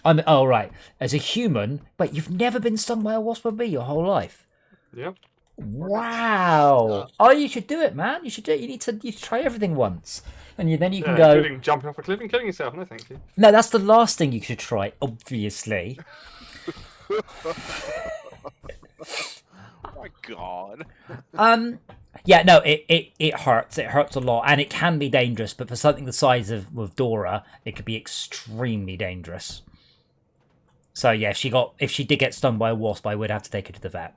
I'm oh right. As a human, wait, you've never been stung by a wasp or bee your whole life? Yep. Wow! Oh, you should do it, man. You should do it. You should try everything once, and then you can Yeah, go. including jumping off a cliff and killing yourself. No, thank you. No, that's the last thing you should try. Obviously. Oh my god. Yeah, no, it hurts. It hurts a lot, and it can be dangerous. But for something the size of Dora, it could be extremely dangerous. So yeah, if she did get stung by a wasp, I would have to take her to the vet.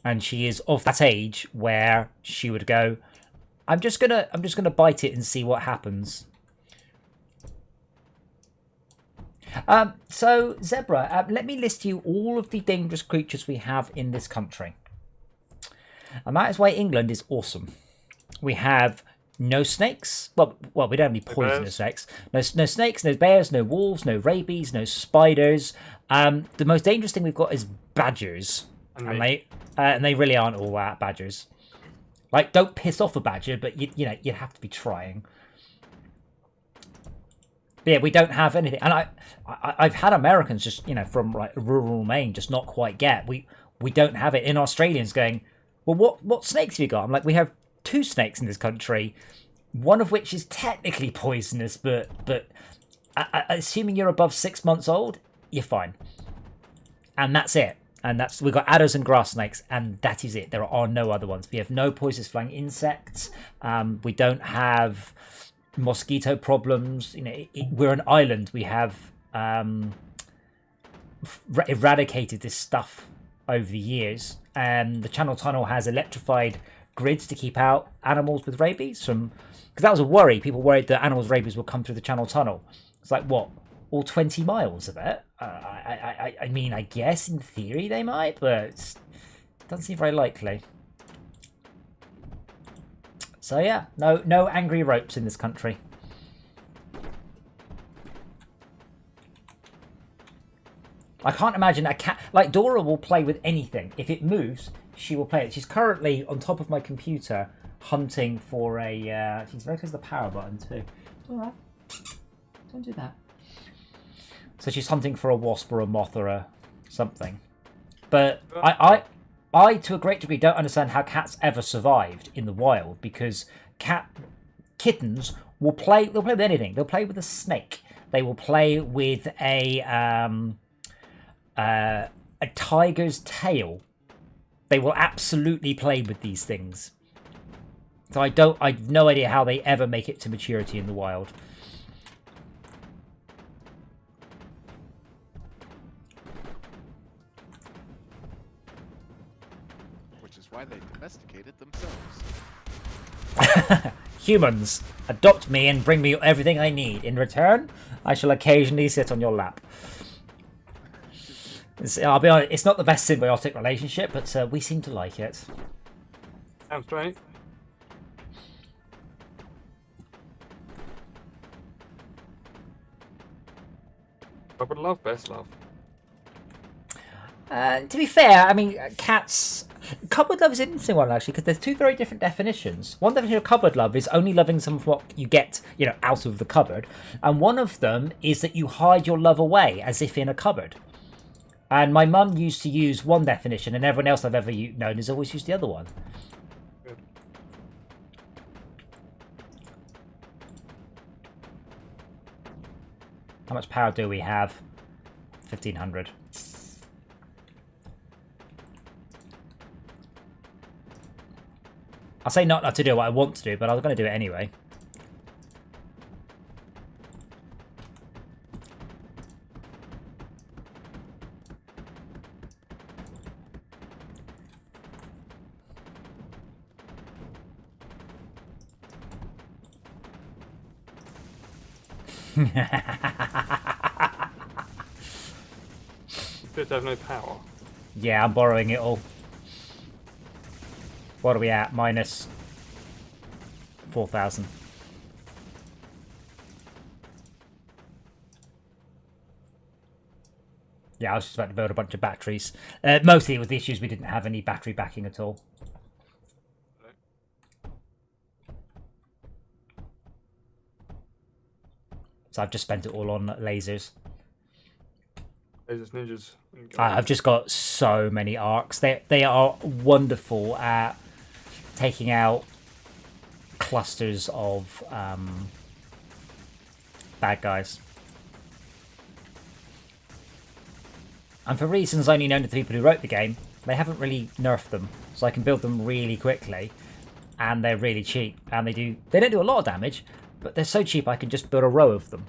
And she is of that age where she would go, I'm just gonna bite it and see what happens. So Zebra, let me list you all of the dangerous creatures we have in this country. And that is why England is awesome. We have no snakes. Well, we don't have any poisonous snakes. No snakes, no bears, no wolves, no rabies, no spiders. The most dangerous thing we've got is badgers. And they really aren't all that, badgers. Like, don't piss off a badger, but you'd have to be trying. But yeah, we don't have anything, and I've had Americans just from like rural Maine just not quite get we don't have it. In Australians going, well, what snakes have you got? I'm like, we have 2 snakes in this country, one of which is technically poisonous, but assuming you're above 6 months old, you're fine, and that's it. And we've got adders and grass snakes, and that is it. There are no other ones. We have no poisonous flying insects. We don't have mosquito problems. We're an island. We have eradicated this stuff over the years. And the Channel Tunnel has electrified grids to keep out animals with rabies because that was a worry. People worried that animals with rabies would come through the Channel Tunnel. It's like, what? All 20 miles of it? I mean, I guess in theory they might, but it doesn't seem very likely. So yeah, no angry ropes in this country. I can't imagine a cat like Dora will play with anything. If it moves, she will play it. She's currently on top of my computer hunting for a. She's very close to the power button too. Dora, don't do that. So she's hunting for a wasp or a moth or a something. But I to a great degree don't understand how cats ever survived in the wild, because kittens will play. They'll play with anything. They'll play with a snake. They will play with a tiger's tail. They will absolutely play with these things. So I've no idea how they ever make it to maturity in the wild. Why they domesticated themselves. Humans, adopt me and bring me everything I need. In return, I shall occasionally sit on your lap. I'll be honest, it's not the best symbiotic relationship, but we seem to like it. Sounds great. Cupboard love, best love. To be fair, I mean, cats. Cupboard love is an interesting one, actually, because there's 2 very different definitions. One definition of cupboard love is only loving someone for what you get, out of the cupboard. And one of them is that you hide your love away, as if in a cupboard. And my mum used to use one definition, and everyone else I've ever known has always used the other one. Good. How much power do we have? 1,500. I'll say not to do what I want to do, but I was going to do it anyway. appears to have no power. Yeah, I'm borrowing it all. What are we at? Minus 4,000. Yeah, I was just about to build a bunch of batteries. Mostly it was the issues we didn't have any battery backing at all. So I've just spent it all on lasers. Lasers, ninjas. I've just got so many arcs. They are wonderful at taking out clusters of bad guys. And for reasons only known to the people who wrote the game, they haven't really nerfed them. So I can build them really quickly. And they're really cheap. And they don't do a lot of damage, but they're so cheap I can just build a row of them.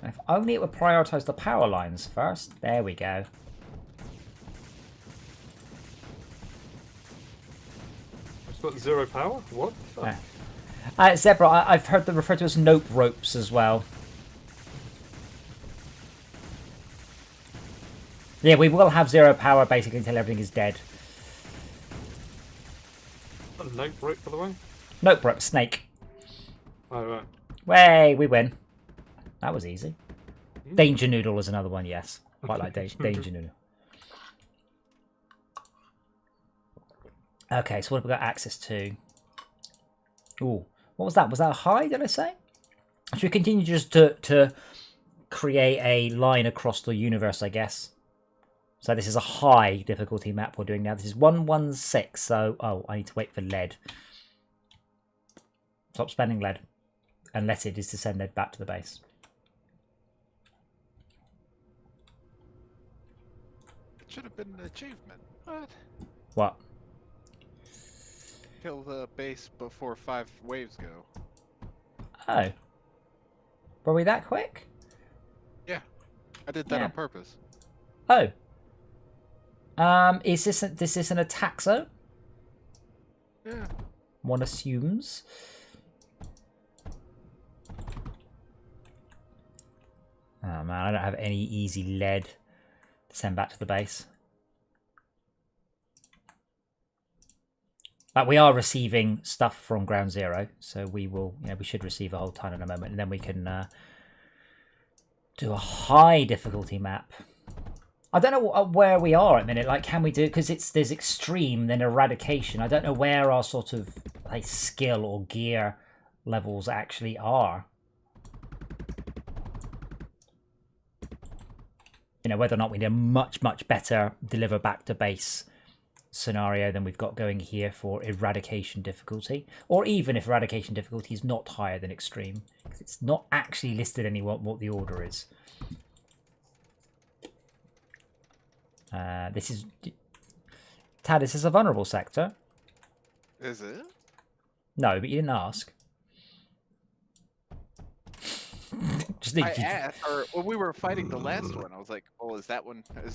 If only it would prioritise the power lines first. There we go. It's got 0 power? What? Yeah. Zebra, I've heard them referred to as nope ropes as well. Yeah, we will have 0 power basically until everything is dead. A nope rope, by the way? Nope rope, snake. Oh, right. Way, we win. That was easy. Danger Noodle is another one, yes. Quite like Danger Noodle. Okay, so what have we got access to? Ooh, what was that? Was that a high, did I say? Should we continue just to create a line across the universe, I guess? So this is a high difficulty map we're doing now. This is 116, so... Oh, I need to wait for lead. Stop spending lead. Unless it is to send lead back to the base. It should have been an achievement. What? What? Kill the base before 5 waves go. Oh. Were we that quick? Yeah. I did that Yeah. on purpose. Oh. Is this an attack zone? Yeah. One assumes. Oh man, I don't have any easy lead to send back to the base. But we are receiving stuff from Ground Zero, so we will, we should receive a whole ton in a moment, and then we can do a high difficulty map. I don't know where we are at the minute. Like, can we do? Because there's extreme, then eradication. I don't know where our sort of like skill or gear levels actually are. Whether or not we need a much better deliver back to base scenario than we've got going here for eradication difficulty, or even if eradication difficulty is not higher than extreme, because it's not actually listed anywhere what the order is. This is Tad, this is a vulnerable sector. Is it? No, but you didn't ask. I asked, or when we were fighting the last one, I was like, "Oh, is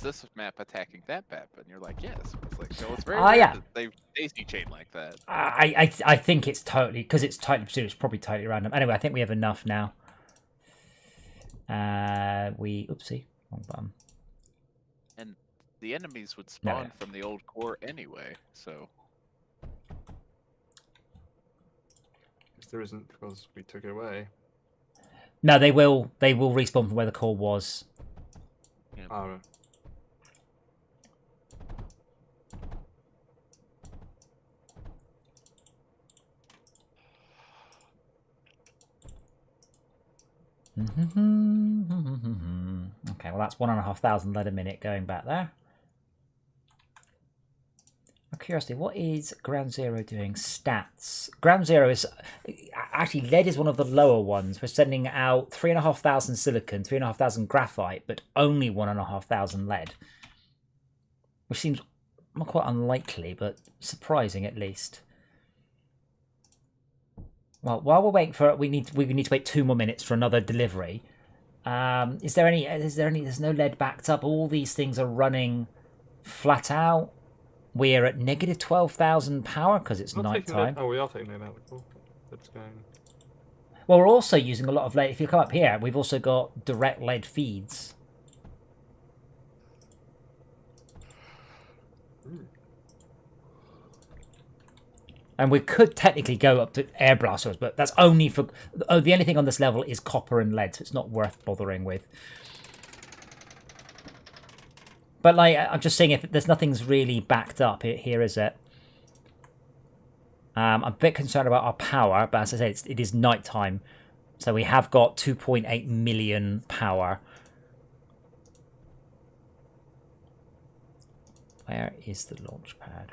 this map attacking that map?" And you're like, "Yes." I was like, "No, it's very rare that they daisy chain like that." I think it's totally, because it's tightly pursued. It's probably totally random. Anyway, I think we have enough now. Oopsie, wrong button. And the enemies would spawn from the old core anyway, so. There isn't, because we took it away. No, they will respawn from where the core was. Yeah. Oh. Okay, well that's 1,500 lead a minute going back there. Out of curiosity, what is Ground Zero doing? Stats. Ground Zero is actually lead is one of the lower ones. We're sending out 3,500 silicon, 3,500 graphite, but only 1,500 lead, which seems quite unlikely, but surprising at least. Well, while we're waiting for it, we need to wait 2 more minutes for another delivery. There's no lead backed up. All these things are running flat out. We're at negative 12,000 power because it's night time. Oh, we are taking it out. Cool. Let's go. Well, we're also using a lot of lead. If you come up here, we've also got direct lead feeds. And we could technically go up to air blasters, but that's only for... Oh, the only thing on this level is copper and lead, so it's not worth bothering with. But, like, I'm just saying, if there's nothing's really backed up here, is it? I'm a bit concerned about our power, but as I say, it is nighttime. So we have got 2.8 million power. Where is the launch pad?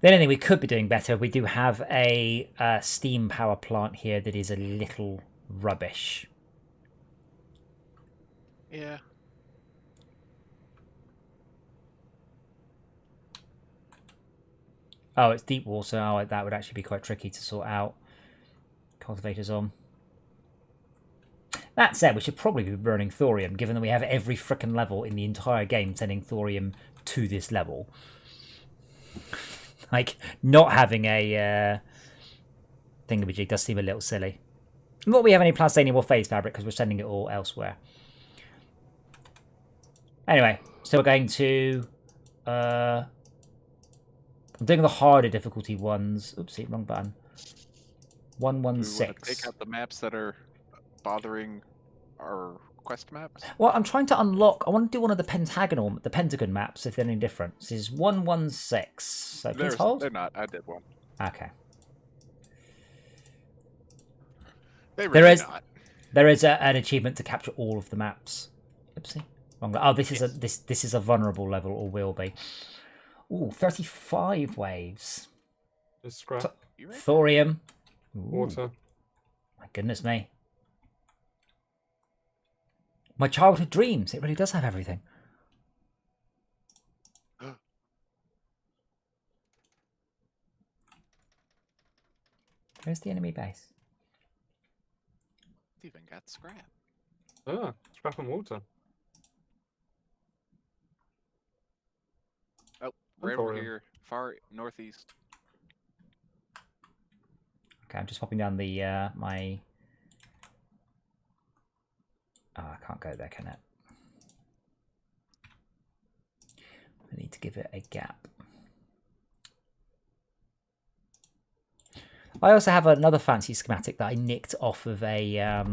The only thing we could be doing better, we do have a steam power plant here that is a little rubbish. Yeah. Oh, it's deep water. Oh, that would actually be quite tricky to sort out. Cultivators on. That said, we should probably be burning thorium, given that we have every frickin' level in the entire game sending thorium to this level. Like, not having a thingamajig does seem a little silly. Not that we have any plastanium or phase fabric, because we're sending it all elsewhere. Anyway, so we're going to... I'm doing the harder difficulty ones. Oopsie, wrong button. 116. Do we want to take out the maps that are bothering our quest maps? Well, I'm trying to unlock... I want to do one of the pentagon maps, if they're any different. This is 116. So please hold. They're not. I did one. Okay. There is an achievement to capture all of the maps. Oopsie. Wrong. Oh, this is a vulnerable level, or will be. Ooh, 35 waves. Just scrap. Thorium. Ooh. Water. My goodness me. My childhood dreams. It really does have everything. Where's the enemy base? Even got scrap. Ah, scrap and water. Oh, right over here, far northeast. Okay, I'm just popping down the my. Oh, I can't go there, can it? I need to give it a gap. I also have another fancy schematic that I nicked off of a...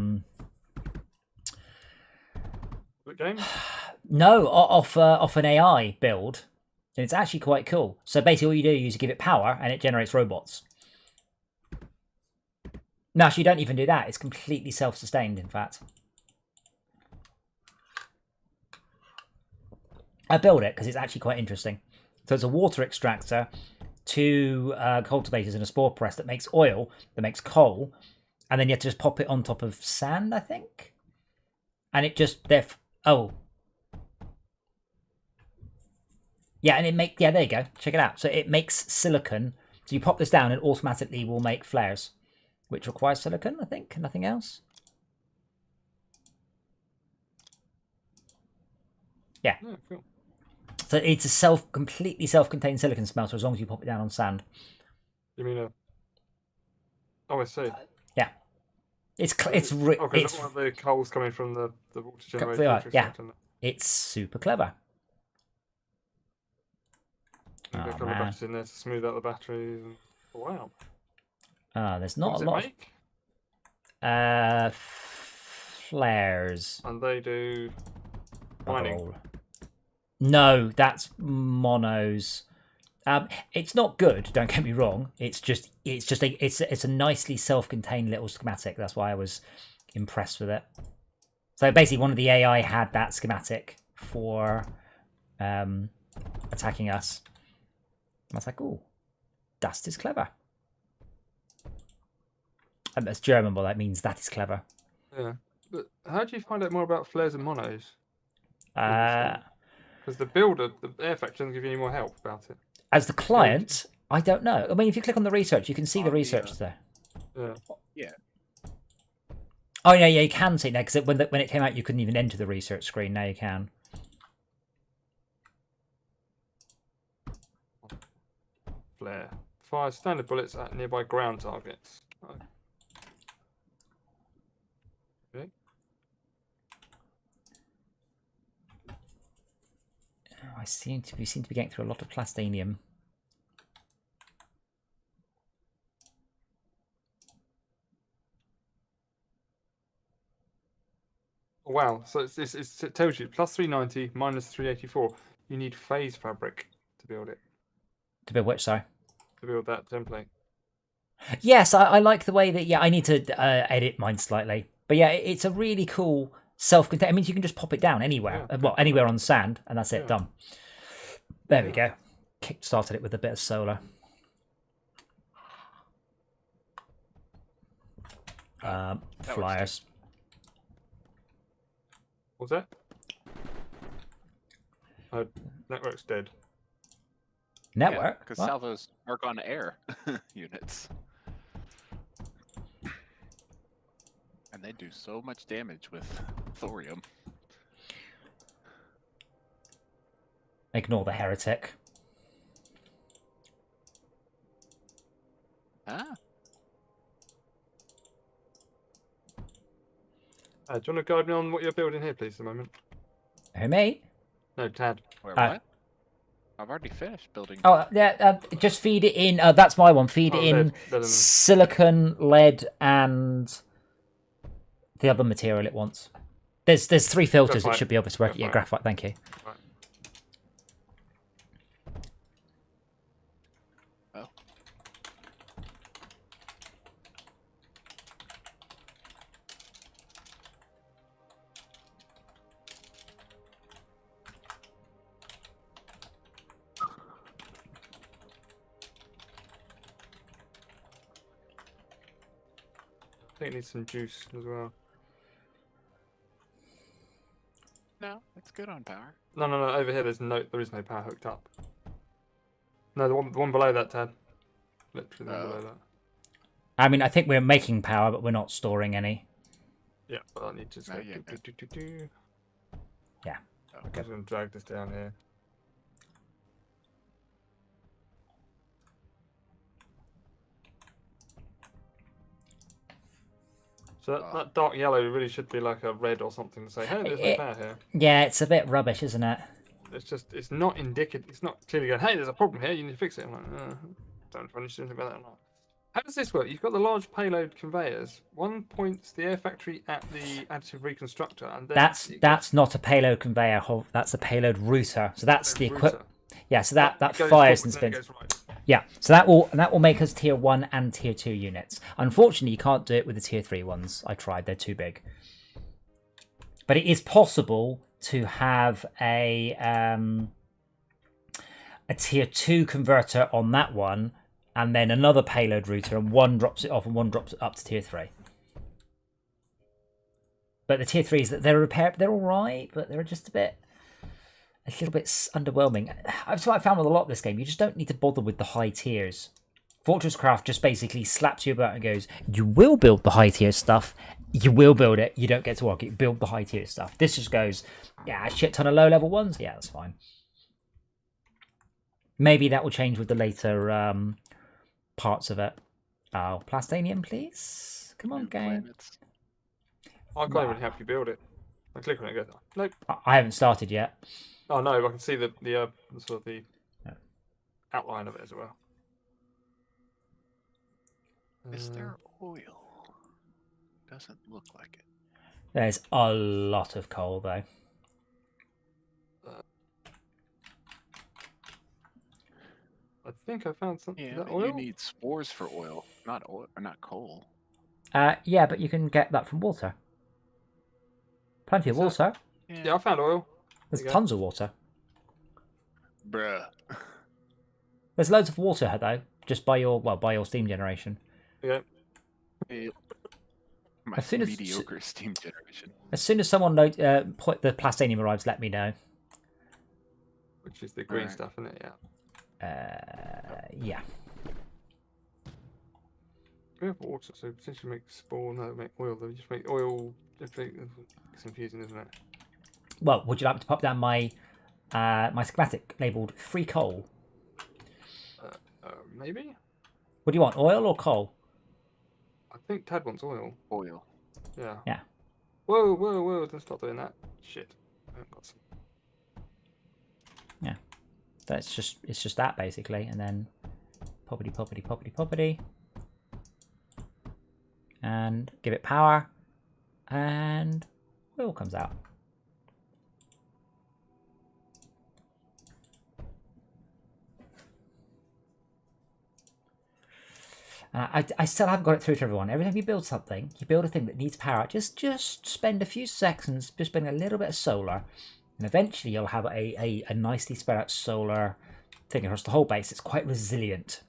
What game? No, off an AI build. And it's actually quite cool. So basically all you do is you give it power and it generates robots. No, actually you don't even do that. It's completely self-sustained, in fact. I built it because it's actually quite interesting. So it's a water extractor, 2 cultivators and a spore press that makes oil, that makes coal, and then you have to just pop it on top of sand, I think. And it just oh, yeah, and there you go. Check it out. So it makes silicon. So you pop this down, and automatically will make flares, which requires silicon, I think, nothing else. Yeah. Oh, cool. So it's a completely self-contained silicon smelter as long as you pop it down on sand. You mean a... Oh, I see. Yeah. It's because one of the coal's coming from the water generator. Yeah. It's super clever. They've got the batteries in there to smooth out the batteries. And... Oh, wow. There's not a lot. Flares. And they do mining. No, that's monos. It's not good. Don't get me wrong. It's a nicely self-contained little schematic. That's why I was impressed with it. So basically, one of the AI had that schematic for attacking us. And I was like, "Ooh, dust is clever." And that's German, but that means that is clever. Yeah, but how do you find out more about flares and monos? Because the builder, the air factor, doesn't give you any more help about it. As the client, I don't know. I mean, if you click on the research, you can see the research there. Yeah. Yeah. Oh yeah, yeah, you can see now because when it came out, you couldn't even enter the research screen. Now you can. Flare. Fire standard bullets at nearby ground targets. Okay. Oh, we seem to be getting through a lot of plastanium. Wow, so it tells you plus 390 minus 384. You need phase fabric to build it. To build which, sorry? To build that template. Yes, I like the way that, yeah, I need to edit mine slightly. But yeah, it's a really cool self-contained. I mean, you can just pop it down anywhere. Yeah, Well, anywhere on the sand, and that's it, Yeah. done. There we go. Kick-started it with a bit of solar. Flyers. What's that? Oh, network's dead. Network? Because What? salvos work on air units. And they do so much damage with thorium. Ignore the heretic. Ah, Do you want to guide me on what you're building here, please, at the moment? Who, me? No, Tad. where what? I've already finished building. Oh, yeah, just feed it in. That's my one. Feed it in Lead. silicon, lead, and the other material it wants. There's 3 filters. Graphite. It should be able to work. Yeah, Graphite. graphite. Thank you. Right. Oh. I think it needs some juice as well. No, it's good on power. No. Over here, there is no power hooked up. No, the one below that, Tad. Literally the one below that. I mean, I think we're making power, but we're not storing any. Yeah, but I need to just No, go. yeah, no. Yeah. I'm just going to drag this down here. So that dark yellow really should be like a red or something to say, hey, there's no power here. Yeah, it's a bit rubbish, isn't it? It's not indicative. It's not clearly going, hey, there's a problem here. You need to fix it. I'm like, don't know if I need to do anything about that or not. How does this work? You've got the large payload conveyors. One points the air factory at the additive reconstructor, and then That's not a payload conveyor. That's a payload router. So that's the router. Yeah, so that It goes fires forward, and then it spins. goes right. Yeah, so that will make us tier 1 and tier 2 units. Unfortunately, you can't do it with the tier 3 ones. I tried; they're too big. But it is possible to have a tier 2 converter on that one, and then another payload router, and one drops it off and one drops it up to tier 3. But the tier 3s, they're all right, but they're just a little bit underwhelming. That's what I found with a lot of this game. You just don't need to bother with the high tiers. Fortress Craft just basically slaps you about and goes, you will build the high tier stuff. You will build it. You don't get to argue. Build the high tier stuff. This just goes, yeah, a shit ton of low level ones. Yeah, that's fine. Maybe that will change with the later parts of it. Oh, plastanium, please. Come on, New game. planets. I can't even help you build it. I click on it and go, nope. I haven't started yet. Oh no, I can see the sort of the outline of it as well. Is there oil? Doesn't look like it. There's a lot of coal, though. I think I found something. Yeah, Is that but oil? you need spores for oil, not oil, or not coal. Yeah, but you can get that from water. Plenty of Is that- water. Yeah, I found oil. There's you go. tons of water. Bruh. There's loads of water, though, just by your steam generation. Yeah. My As soon as- mediocre steam generation. As soon as someone the plastanium arrives, let me know. Which is the green Alright. stuff, isn't it? Yeah. Yeah. We have water, so potentially make spawn. No, make oil. Though, just make oil. It's confusing, isn't it? Well, would you like me to pop down my my schematic labelled free coal? Maybe. What do you want, oil or coal? I think Tad wants oil. Oil. Yeah. Yeah. Whoa, whoa, whoa! Let's not doing that. Shit. I haven't got some. Yeah. It's just that basically, and then poppity poppity poppity poppity, and give it power, and oil comes out. I still haven't got it through to everyone. Every time you build something, you build a thing that needs power, just spend a few seconds just spending a little bit of solar, and eventually you'll have a nicely spread out solar thing across the whole base. It's quite resilient.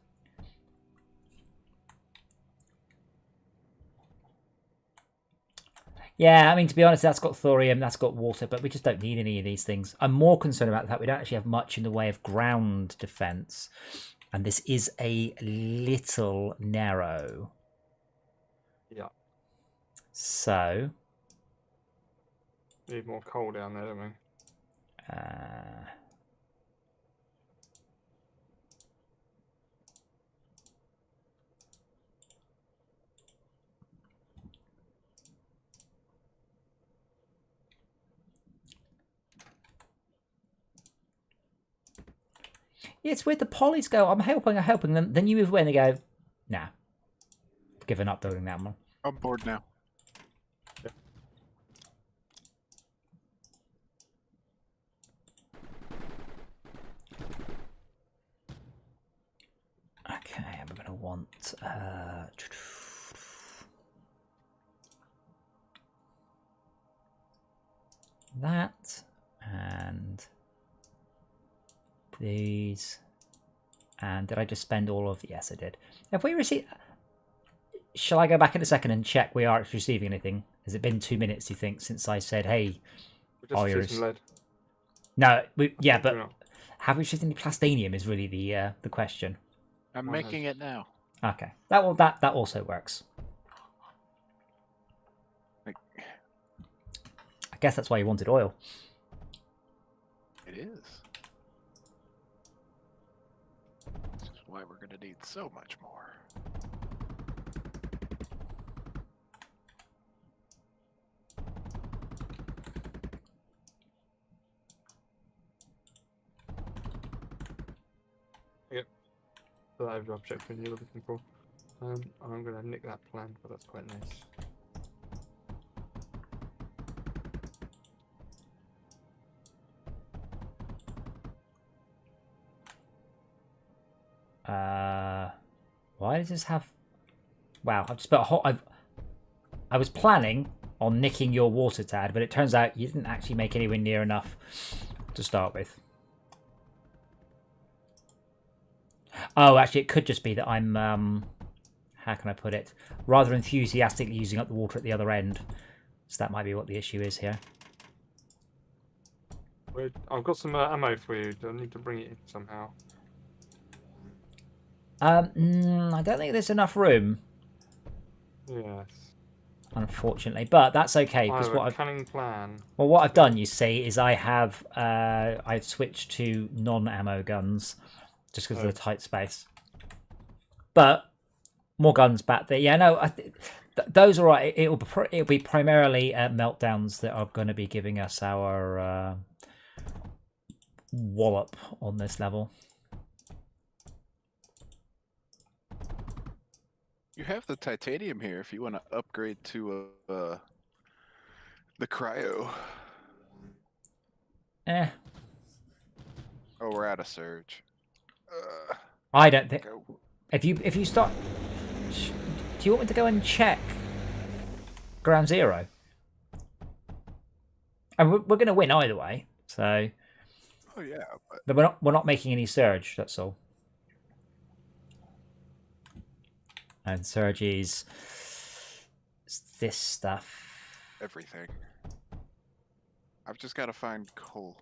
Yeah, I mean, to be honest, that's got thorium, that's got water, but we just don't need any of these things. I'm more concerned about the fact we don't actually have much in the way of ground defense. And this is a little narrow. Yeah. So. Need more coal down there, don't we? Yeah, it's weird. The polys go, I'm helping. Then you move away and they go, nah. I've given up building that one. I'm bored now. Okay, we're going to want... that, and these, and did I just spend all of... Yes, I did. Have we received... Shall I go back in a second and check we are actually receiving anything? Has it been 2 minutes, you think, since I said, hey... We just some lead. No, yeah, but have we received any plastanium is really the question. I'm making it now. Okay, that also works. I guess that's why you wanted oil. It is. This is why we're going to need so much more. Yep. So that over object when you're looking for. I'm going to nick that plan, but that's quite nice. Why does this have... Wow, I've just put a whole... I was planning on nicking your water, Tad, but it turns out you didn't actually make anywhere near enough to start with. Oh, actually, it could just be that I'm... how can I put it? Rather enthusiastically using up the water at the other end. So that might be what the issue is here. Wait, I've got some ammo for you. Do I need to bring it in somehow? I don't think there's enough room. Yes. Unfortunately, but that's okay because what cunning plan. Well, what I've done, you see, is I have I've switched to non-ammo guns just because of the tight space. But more guns back there. Yeah, no, those are right. It'll be primarily meltdowns that are going to be giving us our wallop on this level. You have the titanium here if you want to upgrade to the cryo. Eh. Oh, we're out of surge. I don't think. If you start, do you want me to go and check ground zero? And we're going to win either way. So. Oh yeah, but we're not making any surge. That's all. And surge is this stuff. Everything. I've just got to find coal.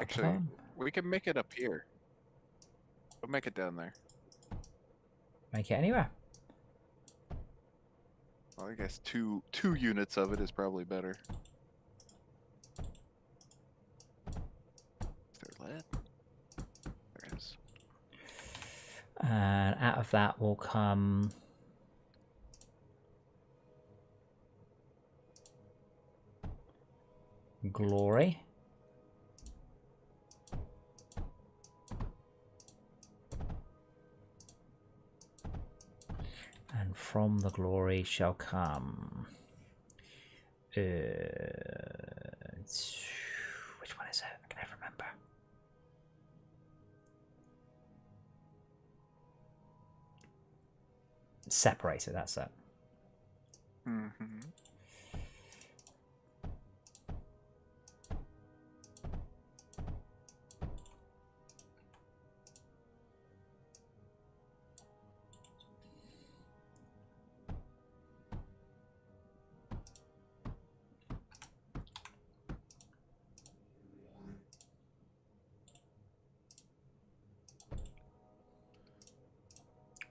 Actually, we can make it up here. We'll make it down there. Make it anywhere. Well, I guess two units of it is probably better. Is there lead? There is. And out of that will come glory. And from the glory shall come... which one is it? I can never remember. Separator, that's it. Mm-hmm.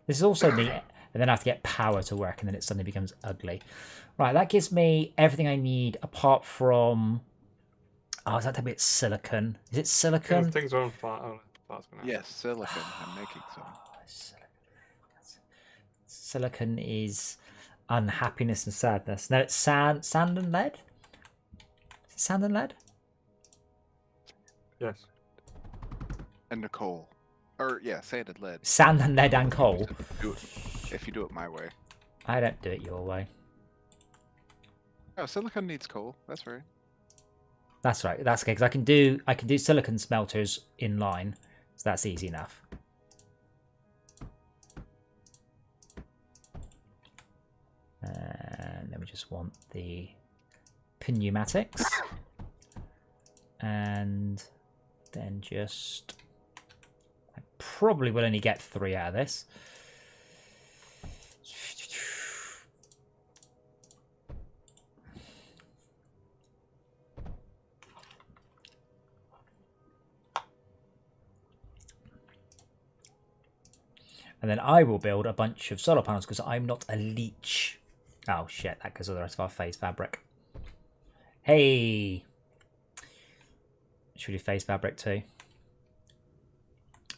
This is also neat, and then I have to get power to work, and then it suddenly becomes ugly. Right, that gives me everything I need apart from... Oh, is that a bit silicon? Is it silicon? Things are on fire. Oh, Yes, silicon. I'm making some. Silicon is unhappiness and sadness. No, it's sand and lead? Is it sand and lead? Yes. And the coal. Or, yeah, sanded lead. Sand and lead and coal? If you do it my way. I don't do it your way. Oh, silicon needs coal. That's right. That's right. That's okay, because I can do silicon smelters in line, so that's easy enough. And then we just want the pneumatics, and then just... I probably will only get 3 out of this. And then I will build a bunch of solar panels because I'm not a leech. Oh shit, that goes with the rest of our phase fabric. Hey! Should we do phase fabric too?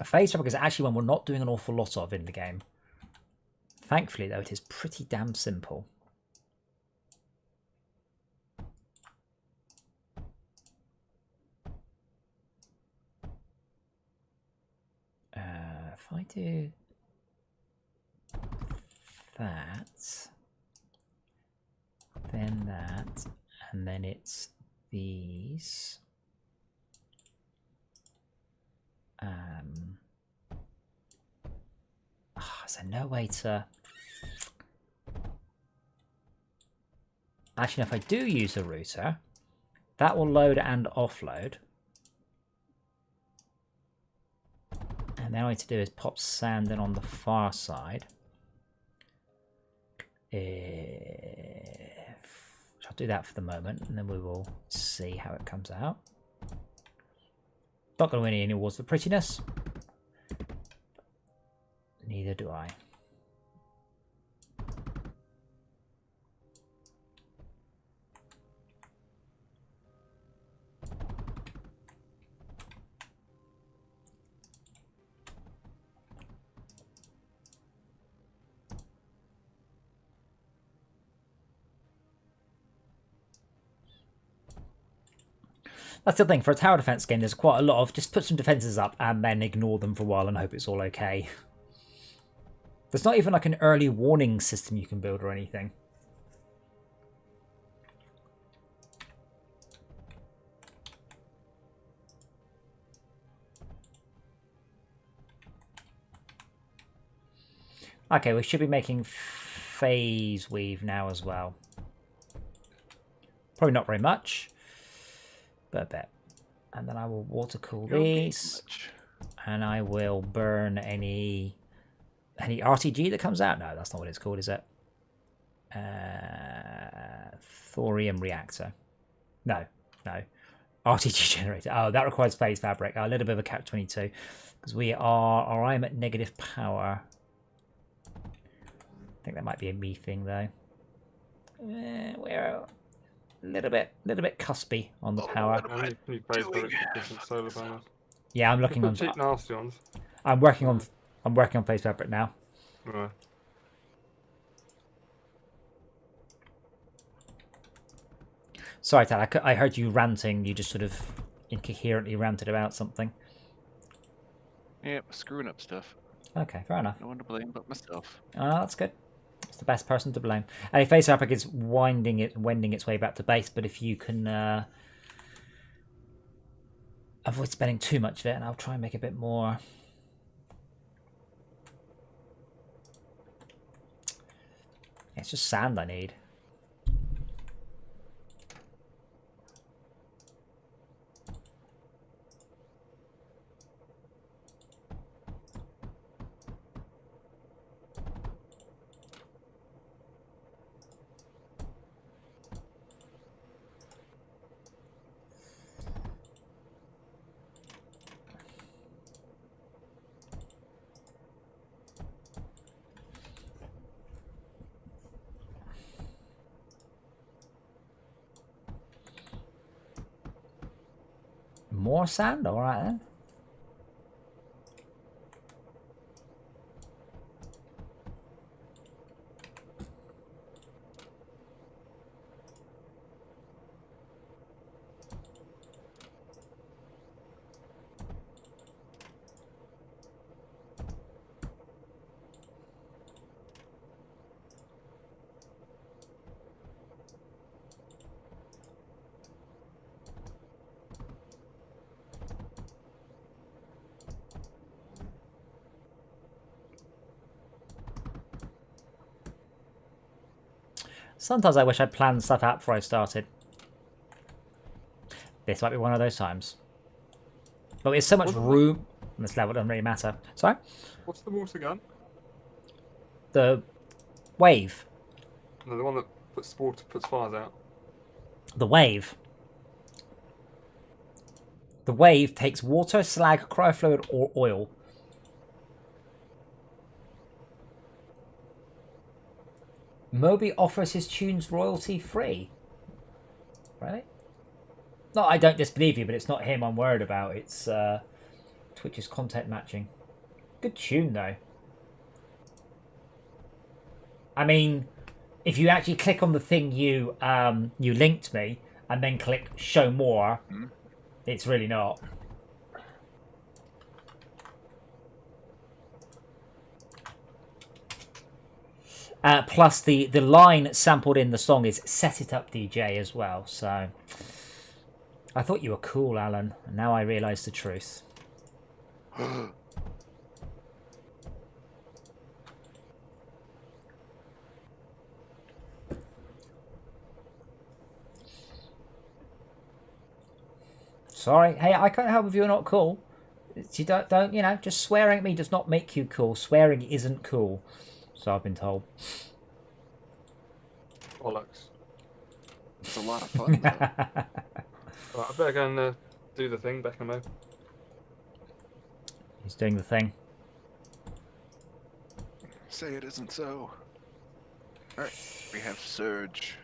A phase fabric is actually one we're not doing an awful lot of in the game. Thankfully though, it is pretty damn simple. If I do... that, then that, and then it's these. Is there no way to... Actually, if I do use a router, that will load and offload. And then all I need to do is pop sand in on the far side. I'll do that for the moment, and then we will see how it comes out. Not going to win any awards for prettiness. Neither do I. That's the thing, for a tower defense game, there's quite a lot of just put some defenses up and then ignore them for a while and hope it's all okay. There's not even like an early warning system you can build or anything. Okay, we should be making phase weave now as well. Probably not very much, but a bit. And then I will water cool these, and I will burn any RTG that comes out. No, that's not what it's called, is it? Thorium reactor. No. RTG generator. Oh, that requires phase fabric. A little bit of a catch-22 because we are, or I'm at negative power. I think that might be a me thing though. We're a little bit cuspy on the power. I need phase fabric for different solar panels. Yeah, I'm looking on. Cheap nasty ones. I'm working on phase fabric now. Right. Sorry, Tad. I heard you ranting. You just sort of incoherently ranted about something. Yeah, screwing up stuff. Okay, fair enough. No one to blame but myself. Oh, that's good. It's the best person to blame. And phase fabric is wending its way back to base, but if you can avoid spending too much of it, and I'll try and make a bit more. It's just sand I need. More sand? Alright then. Sometimes I wish I'd planned stuff out before I started. This might be one of those times. But there's so much room on this level, it doesn't really matter. Sorry? What's the water gun? The wave. No, the one that puts fires out. The wave. The wave takes water, slag, cryofluid, or oil. Moby offers his tunes royalty free. Really? No, I don't disbelieve you, but it's not him I'm worried about. It's Twitch's content matching. Good tune, though. I mean, if you actually click on the thing you linked me, and then click show more, it's really not. Plus, the line sampled in the song is "Set It Up, DJ" as well. So, I thought you were cool, Alan, and now I realise the truth. Sorry, hey, I can't help if you're not cool. You don't, you know, just swearing at me does not make you cool. Swearing isn't cool. So I've been told. Bollocks. It's a lot of fun, though. Right, I better go and do the thing back in a moment. He's doing the thing. Say it isn't so. Alright, we have Surge.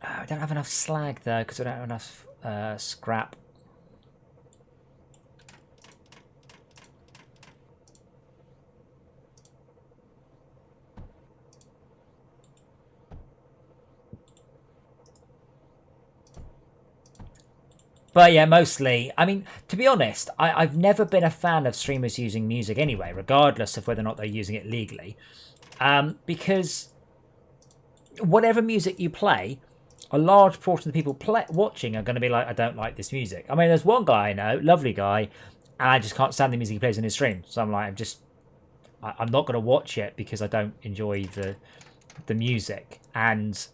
I don't have enough slag, though, because I don't have enough scrap. But yeah, mostly, I mean, to be honest, I've never been a fan of streamers using music anyway, regardless of whether or not they're using it legally. Because whatever music you play, a large portion of the people watching are going to be like, I don't like this music. I mean, there's one guy I know, lovely guy, and I just can't stand the music he plays in his stream. So I'm like, I'm not going to watch it because I don't enjoy the music. And,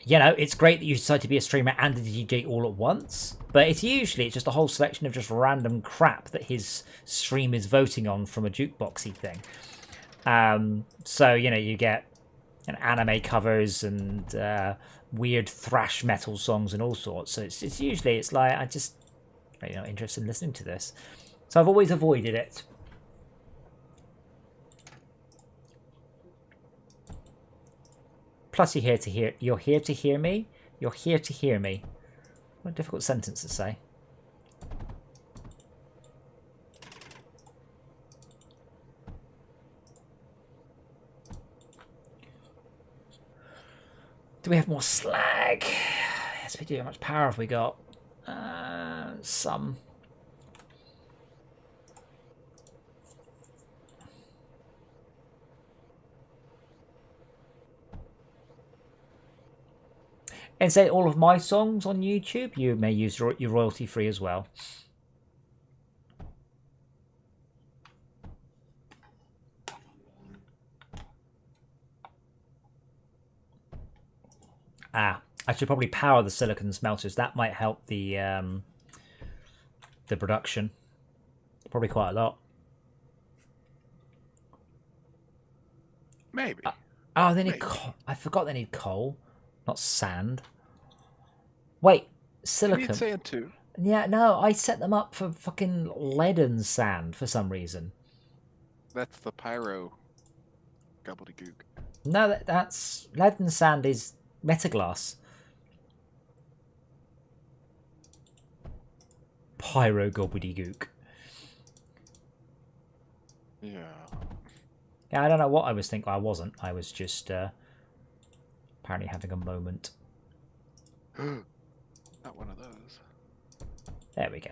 you know, it's great that you decide to be a streamer and a DJ all at once, but it's just a whole selection of just random crap that his stream is voting on from a jukeboxy thing. So, you know, you get and anime covers and weird thrash metal songs and all sorts. So it's usually it's like I just not interested in listening to this. So I've always avoided it. Plus, you're here to hear. You're here to hear me. You're here to hear me. What a difficult sentence to say. Do we have more slag? Yes, we do. How much power have we got? Some. And say all of my songs on YouTube, you may use your royalty free as well. I should probably power the silicon smelters. That might help the production. Probably quite a lot. Maybe. Oh, they need coal. I forgot they need coal, not sand. Wait, silicon. You need sand too. Yeah, no, I set them up for fucking lead and sand for some reason. That's the pyro gobbledygook. No, that's lead and sand is metaglass. Pyro gobbledygook. Yeah. Yeah, I don't know what I was thinking. I wasn't. I was just apparently having a moment. Not one of those. There we go.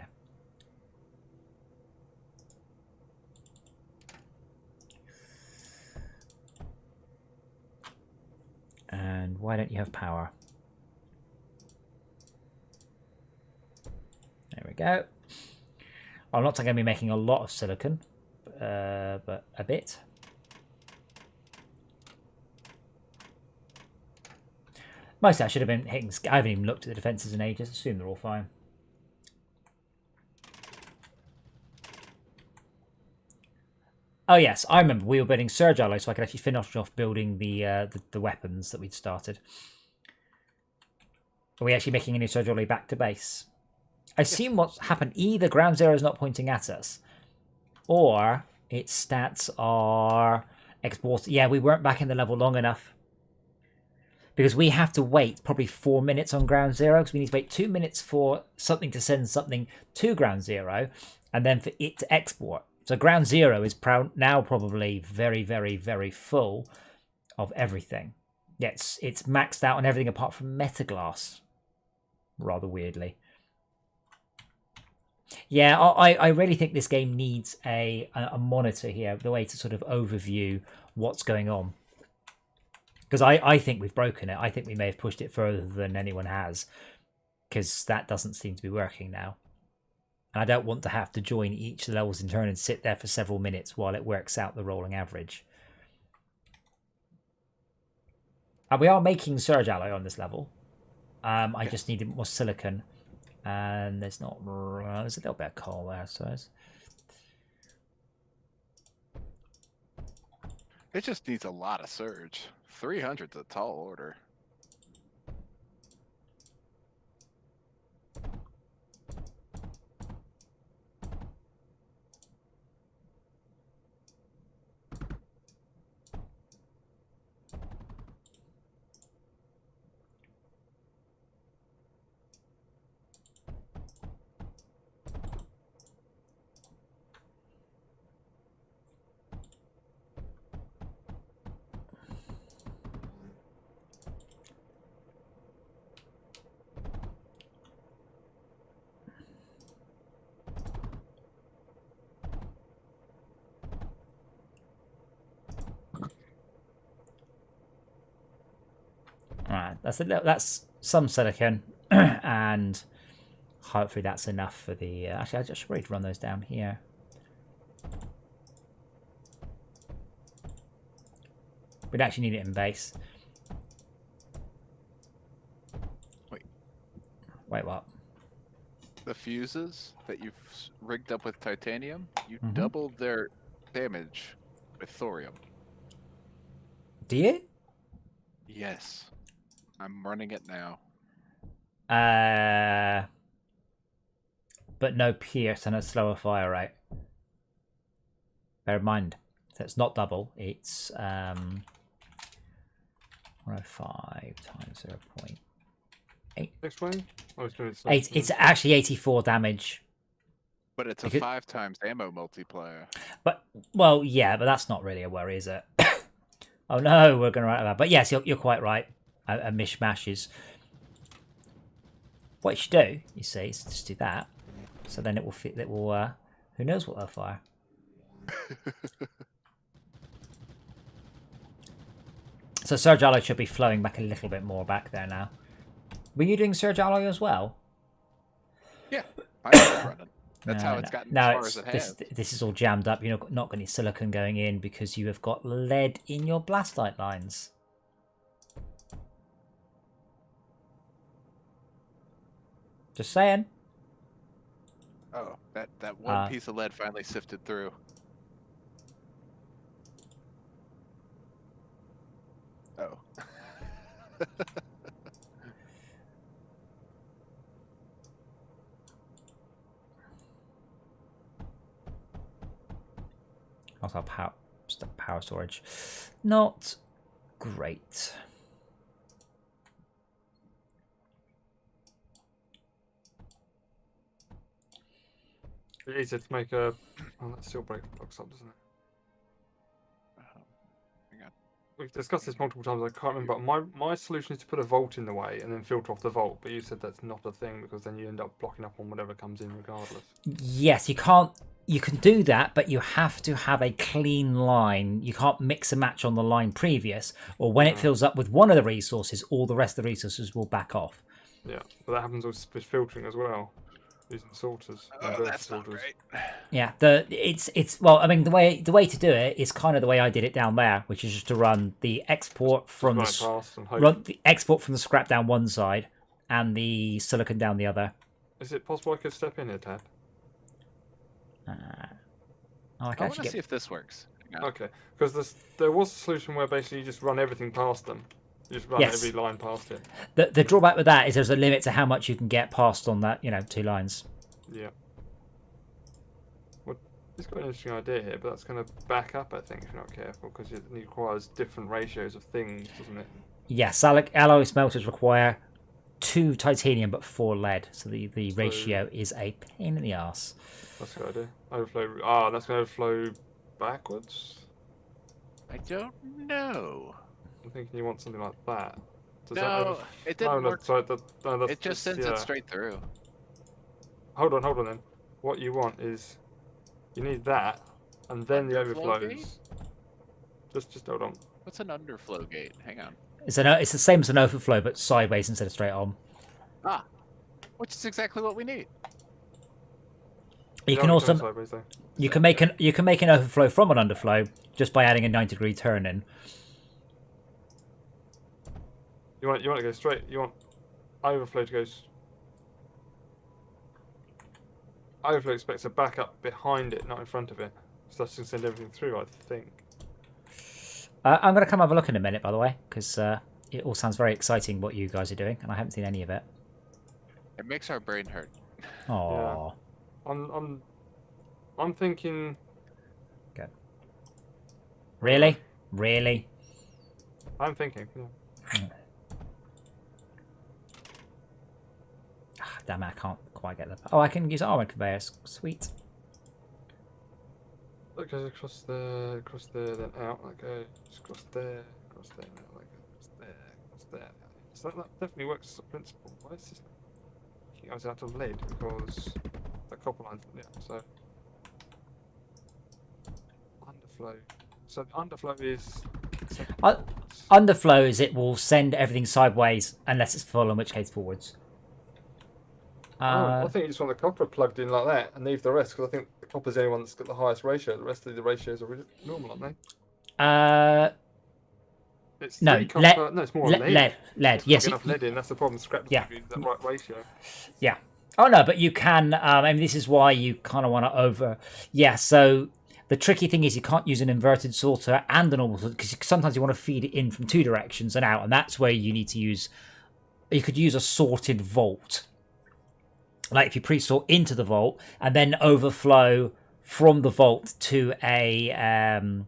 And why don't you have power? There we go. I'm not going to be making a lot of silicon, but a bit. Mostly I should have been hitting... I haven't even looked at the defences in ages. Assume they're all fine. Oh yes, I remember we were building Surge Alloy so I could actually finish off building the weapons that we'd started. Are we actually making any Surge Alloy back to base? I assume what's happened, either Ground Zero is not pointing at us, or its stats are exported. Yeah, we weren't back in the level long enough. Because we have to wait probably 4 minutes on Ground Zero, because we need to wait 2 minutes for something to send something to Ground Zero, and then for it to export. So Ground Zero is now probably very, very, very full of everything. Yeah, it's maxed out on everything apart from Metaglass, rather weirdly. Yeah, I really think this game needs a monitor here, the way to sort of overview what's going on. Because I think we've broken it. I think we may have pushed it further than anyone has. Because that doesn't seem to be working now. And I don't want to have to join each levels in turn and sit there for several minutes while it works out the rolling average. And we are making Surge Alloy on this level. I just needed more silicon. And there's not... There's a little bit of coal there, I suppose. It just needs a lot of surge. 300's a tall order. Alright, that's some silicon, and hopefully that's enough for the... actually, I just should probably run those down here. We'd actually need it in base. Wait, what? The fuses that you've rigged up with titanium, you doubled their damage with thorium. Do you? Yes. I'm running it now. But no pierce and a slower fire rate. Bear in mind, so it's not double. It's 105 times 0.8. Explain. I was doing It's actually 84 damage. But it's a 5 times ammo multiplier. But well, yeah, but that's not really a worry, is it? Oh no, we're going to run out of that. But yes, you're quite right. A mishmash is what you should do. You see, is just do that. So then it will fit. It will. Who knows what they'll fire? So Surge Alloy should be flowing back a little bit more back there now. Were you doing Surge Alloy as well? Yeah, I was running. That's how it's gotten no, as far as it has. This is all jammed up. You're not going to silicon going in because you have got lead in your blastite lines. Just saying. Oh, that one piece of lead finally sifted through. Oh. Also power storage. Not great. It's easier to make a. Oh, that steel break blocks up, doesn't it? Hang on. We've discussed this multiple times. I can't remember. My solution is to put a vault in the way and then filter off the vault. But you said that's not a thing because then you end up blocking up on whatever comes in regardless. Yes, you can't. You can do that, but you have to have a clean line. You can't mix and match on the line previous, or when it fills up with one of the resources, all the rest of the resources will back off. Yeah, but that happens with filtering as well, using sorters. Oh, that's not great. Yeah, it's well, I mean the way to do it is kind of the way I did it down there, which is just to run the export from the export from the scrap down one side and the silicon down the other. Is it possible I could step in here, Tab? I want to see if this works. No. Okay, because there was a solution where basically you just run everything past them. You just run every line past it. The drawback with that is there's a limit to how much you can get past on that, 2 lines. Yeah. Well, it's got an interesting idea here, but that's going to back up, I think, if you're not careful, because it requires different ratios of things, doesn't it? Yes, alloy smelters require 2 titanium but 4 lead, so the ratio is a pain in the arse. That's a good idea. Overflow. That's going to overflow backwards? I don't know. I'm thinking you want something like that. No, it didn't work. Sorry, it just sends it straight through. Hold on then. What you want is you need that, and then the overflows. Gate? Just hold on. What's an underflow gate? Hang on. It's the same as an overflow, but sideways instead of straight on. Which is exactly what we need. You can also you can make an overflow from an underflow just by adding a 90-degree turn in. You want to go straight. You want overflow to go. Overflow expects a backup behind it, not in front of it. So that's going to send everything through, I think. I'm going to come have a look in a minute, by the way, because it all sounds very exciting what you guys are doing, and I haven't seen any of it. It makes our brain hurt. Oh. Yeah. I'm thinking. Good. Really? Really? I'm thinking. Yeah. Damn it! I can't quite get that. Oh, I can use armor conveyors. Sweet. That goes across there, then out. That goes across there, across there, across there, across there. So that definitely works as a principle. Why is this? I was out of lead because the copper line. Yeah. So underflow. So underflow is. Underflow is it will send everything sideways unless it's full, in which case forwards. I think you just want the copper plugged in like that and leave the rest, because I think the copper's the only one that's got the highest ratio. The rest of the ratios are normal, aren't they? It's copper. No, it's more lead. Lead. Yes. Enough lead in. That's the problem. Scrap doesn't give you that right ratio. Yeah. Oh no, but you can. I mean, this is why you kind of want to over. Yeah. So The tricky thing is you can't use an inverted sorter and a normal sorter, because sometimes you want to feed it in from 2 directions and out, and that's where you need to use... You could use a sorted vault. Like if you pre-sort into the vault and then overflow from the vault to a... Hang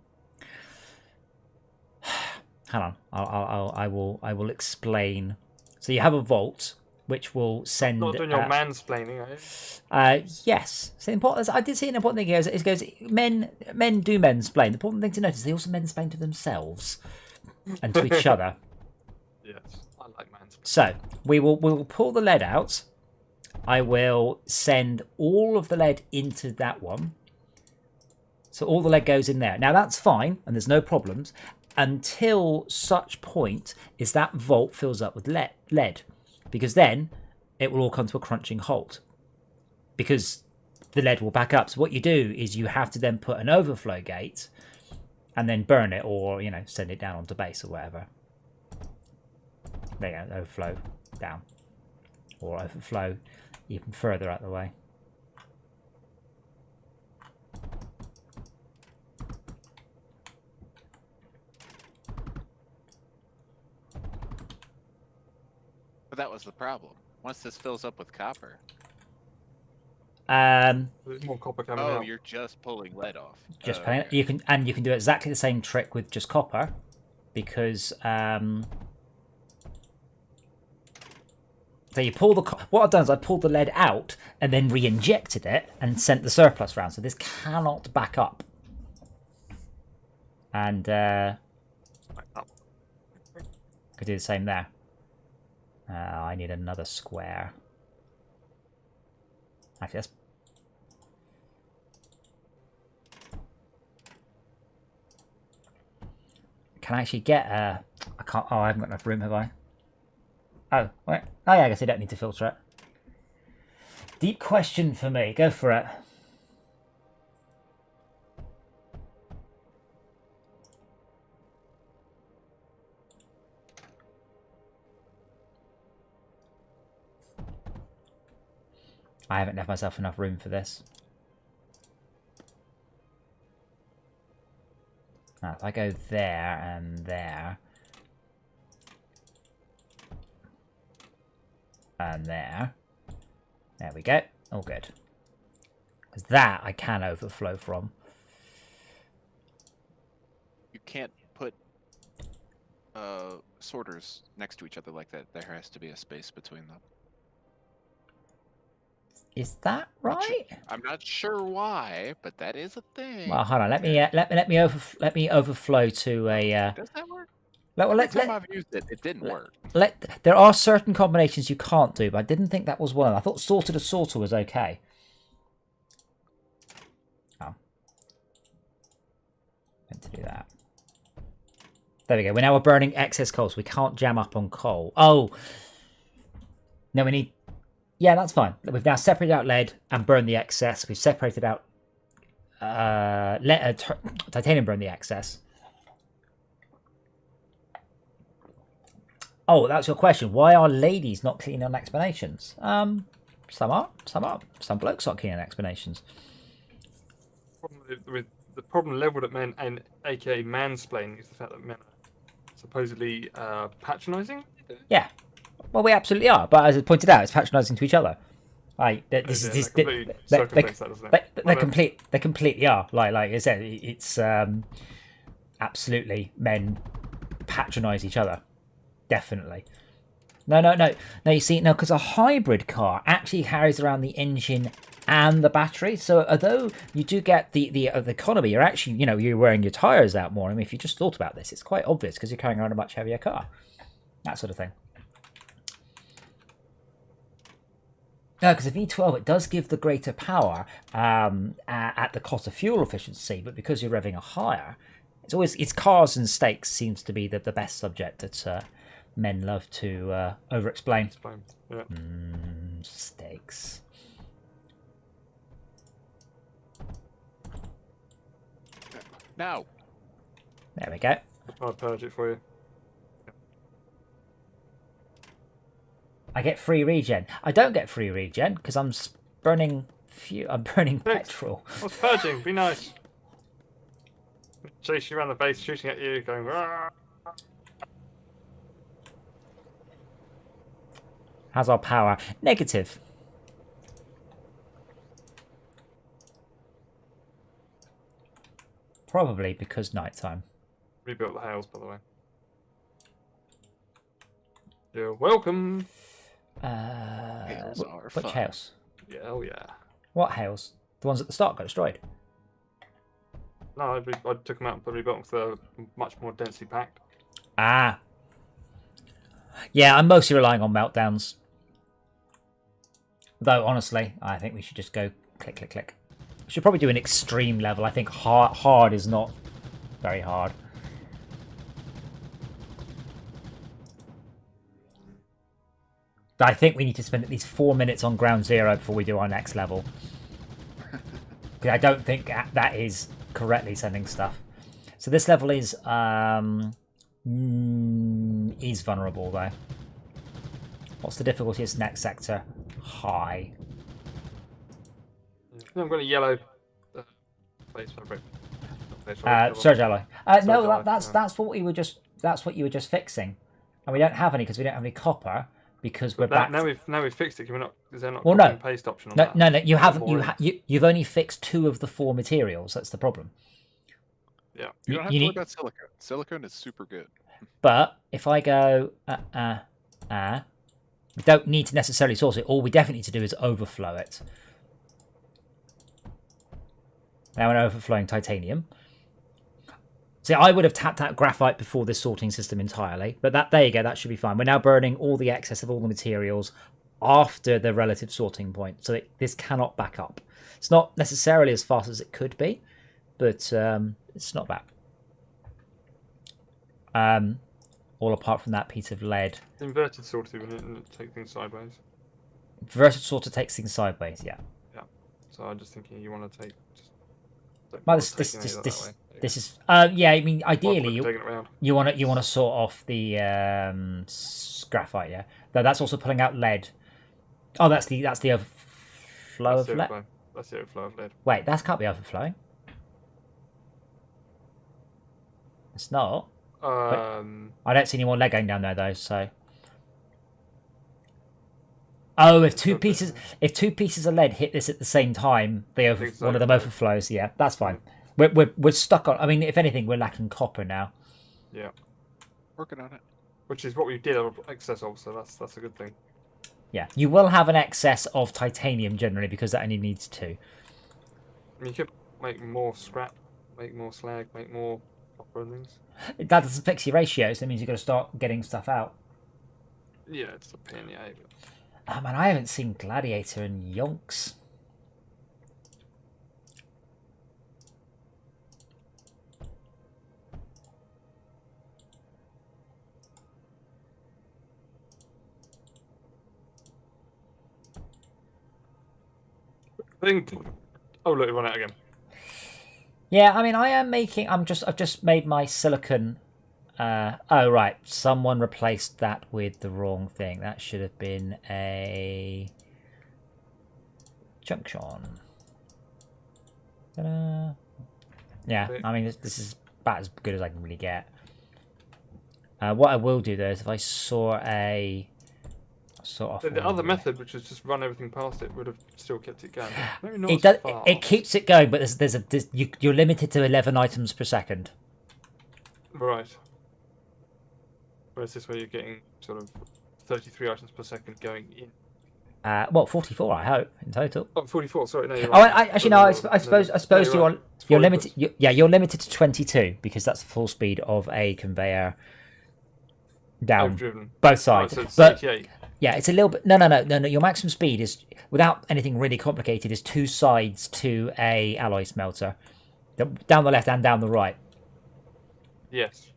on, I will explain. So you have a vault which will send... Not doing your mansplaining, are you? Yes. So important. I did see an important thing here. It goes, men do mensplain. The important thing to notice, they also mensplain to themselves and to each other. Yes, I like mansplaining. So we will pull the lead out. I will send all of the lead into that one. So all the lead goes in there. Now that's fine, and there's no problems, until such point is that vault fills up with lead. Because then it will all come to a crunching halt. Because the lead will back up. So what you do is you have to then put an overflow gate and then burn it, or, you know, send it down onto base or whatever. There you go, overflow down. Or overflow even further out the way. But that was the problem. Once this fills up with copper. There's more copper coming out. Oh, you're just pulling lead off. Just Oh, pulling it. okay. You can do exactly the same trick with just copper, because so you pull the what I've done is I pulled the lead out and then re-injected it and sent the surplus round. So this cannot back up. And could do the same there. I need another square. Actually, that's... Can I actually get a... I can't... Oh, I haven't got enough room, have I? Oh, wait. Oh, yeah, I guess I don't need to filter it. Deep question for me. Go for it. I haven't left myself enough room for this. Now, if I go there and there, and there we go. All good. Because that I can overflow from. You can't put sorters next to each other like that. There has to be a space between them. Is that right? I'm not sure why, but that is a thing. Well, hold on. Let me overflow to a. Does that work? Well, Every time I've used it, it didn't work. There are certain combinations you can't do, but I didn't think that was one of them. I thought sorted to sorter was okay. Oh, meant to do that. There we go. We're burning excess coal, so we can't jam up on coal. Oh, no, we need. Yeah, that's fine. We've now separated out lead and burned the excess. We've separated out titanium, burned the excess. Oh, that's your question. Why are ladies not keen on explanations? Some are. Some blokes aren't keen on explanations. The problem levelled at men, and aka mansplaining, is the fact that men are supposedly patronising. Yeah. Well, we absolutely are. But as I pointed out, it's patronising to each other. Like they completely are. Like I said, it's absolutely men patronise each other. Definitely. No. You see, no, because a hybrid car actually carries around the engine and the battery. So although you do get the economy, you're actually, you're wearing your tyres out more. I mean, if you just thought about this, it's quite obvious because you're carrying around a much heavier car. That sort of thing. No, because a V12, it does give the greater power at the cost of fuel efficiency, but because you're revving a higher, it's cars and stakes seems to be the best subject that men love to over-explain. Yeah. Stakes. No. There we go. I'll purge it for you. I get free regen. I don't get free regen because I'm burning petrol. What's purging? Be nice. Chase you around the base, shooting at you, going. "Rah!" How's our power? Negative. Probably because nighttime. Rebuilt the house, by the way. You're welcome. Hails are Which fun. house? Yeah, oh yeah. What house? The ones at the start got destroyed. No, I took them out and put rebuilt them because they're much more densely packed. Ah. Yeah, I'm mostly relying on meltdowns. Though, honestly, I think we should just go click, click, click. We should probably do an extreme level. I think hard is not very hard. I think we need to spend at least 4 minutes on ground zero before we do our next level. Because I don't think that is correctly sending stuff. So this level is vulnerable though. What's the difficulty of next sector? High. I'm going to yellow face fabric. Face fabric, Surge alloy. No, alloy, that's what we were just. That's what you were just fixing, and we don't have any because we don't have any copper because we're back. Now we've fixed it. Can we not? Is there not Well, copy no. and paste option on No, that? no, no. You haven't. Boring. You've only fixed 2 of the 4 materials. That's the problem. Yeah. You don't have to worry about silicone. Silicone is super good. But if I go, we don't need to necessarily source it. All we definitely need to do is overflow it. Now we're overflowing titanium. See, I would have tapped out graphite before this sorting system entirely, but there you go, that should be fine. We're now burning all the excess of all the materials after the relative sorting point, so this cannot back up. It's not necessarily as fast as it could be, but it's not bad. All apart from that piece of lead. Inverted sorter and take things sideways. Inverted sorter takes things sideways, yeah. Yeah. So I'm just thinking you want to take. Well, this is yeah. I mean, ideally you want to sort off the graphite, yeah. Though that's also pulling out lead. Oh, that's the overflow of lead. That's the overflow of lead. Wait, that can't be overflowing. It's not. I don't see any more lead going down there though. So. Oh, if two pieces of lead hit this at the same time, one of them overflows. Yeah, that's fine. We're stuck on. I mean, if anything, we're lacking copper now. Yeah, working on it. Which is what we did have excess of, so that's a good thing. Yeah, you will have an excess of titanium generally because that only needs 2. I mean, you could make more scrap, make more slag, make more copper and things. That doesn't fix your ratios. That means you've got to start getting stuff out. Yeah, it's a pain in the eye. Oh man, I haven't seen Gladiator and Yonks. Oh look, it run out again. Yeah, I mean, I've just made my silicon. Oh right, someone replaced that with the wrong thing. That should have been a junction. Ta-da. Yeah, I mean this is about as good as I can really get. What I will do though is if I saw a sort of the other method, which is just run everything past it, would have still kept it going. Maybe not it as does. fast. It keeps it going, but you're limited to 11 items per second. Right. Whereas this way you're getting sort of 33 items per second going in. Well, 44, I hope, in total. Oh, 44. Sorry, no, you're Oh, right. actually, no. I suppose you're right. you're limited. You're limited to 22 because that's the full speed of a conveyor down Driven. both sides. Right, so it's but 88. yeah, it's a little bit. No. Your maximum speed is, without anything really complicated, is 2 sides to a alloy smelter, down the left and down the right. Yes.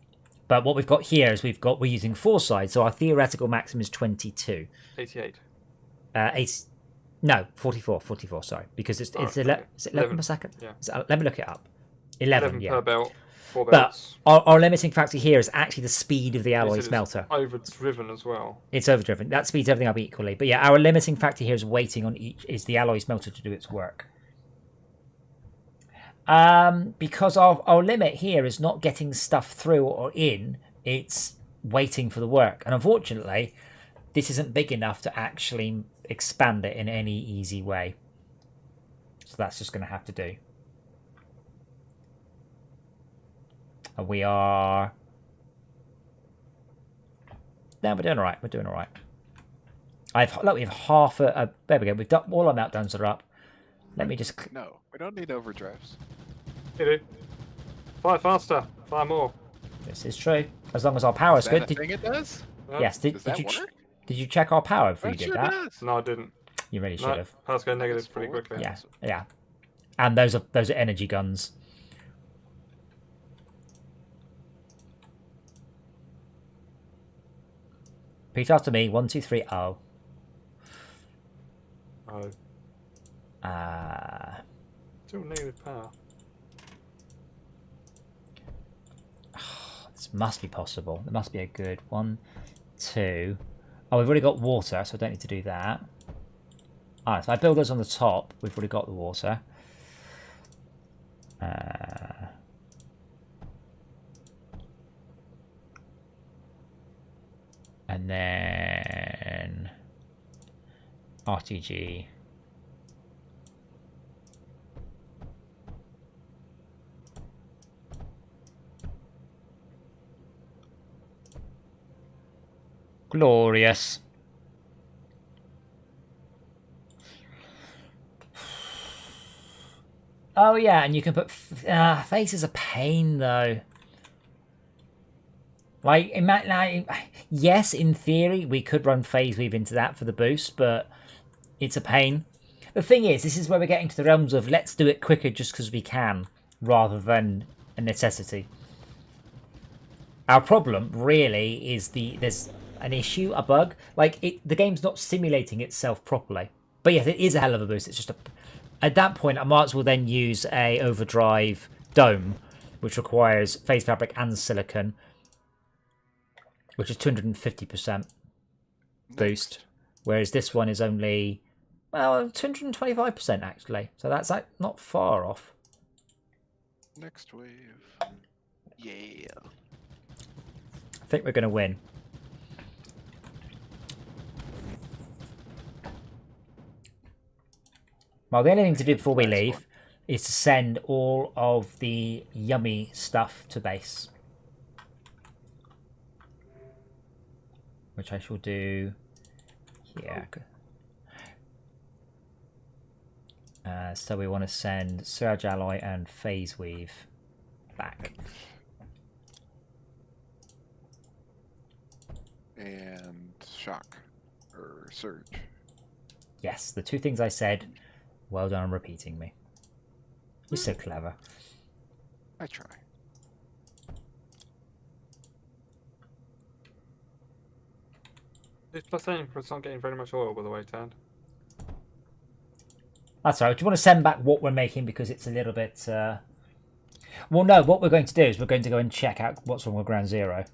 But what we've got here is we're using 4 sides, so our theoretical maximum is 22. 88. No, 44, sorry. Because it's 11 per second? Yeah. Let me look it up. 11 yeah. per belt, 4 But belts. our limiting factor here is actually the speed of the alloy smelter. It's overdriven as well. It's overdriven. That speeds everything up equally. But yeah, our limiting factor here is waiting on is the alloy smelter to do its work. Because our limit here is not getting stuff through or in, it's waiting for the work. And unfortunately, this isn't big enough to actually expand it in any easy way. So that's just going to have to do. And we are... No, we're doing all right. We're doing all right. Look, we have half a... There we go. We've done all our meltdowns are up. Let me just... No, we don't need overdrives. You do. Fire faster. Fire more. This is true. As long as our power's Is that good. a thing it does? Yes. Does that work? Did you check our power before you That did sure that? does. No, I didn't. You really should No, have. power's going negative pretty forward. quickly. Yeah, yeah. And those are energy guns. Repeat after me. 1, 2, 3. Oh. Oh, still negative power. This must be possible. There must be a good 1, 2. Oh, we've already got water, so I don't need to do that. Alright, so I build those on the top. We've already got the water. And then RTG. Glorious. Oh yeah, and you can put face is a pain though. Like, yes, in theory we could run phase weave into that for the boost, but it's a pain. The thing is, this is where we're getting to the realms of let's do it quicker just because we can, rather than a necessity. Our problem really is there's an issue, a bug. Like the game's not simulating itself properly. But yes, it is a hell of a boost. It's just at that point I might as well then use a overdrive dome, which requires phase fabric and silicon, which is 250% boost. Whereas this one is only, well, 225% actually. So that's like not far off. Next wave. Yeah. I think we're going to win. Well, the only thing to do before we leave is to send all of the yummy stuff to base. Which I shall do here. So we want to send Surge Alloy and Phase Weave back. And shock. Or surge. Yes, the two things I said. Well done on repeating me. You're so clever. I try. This plus aim, it's not getting very much oil, by the way, Tad. That's all right. Do you want to send back what we're making because it's a little bit... Well, no, what we're going to do is we're going to go and check out what's wrong with Ground Zero.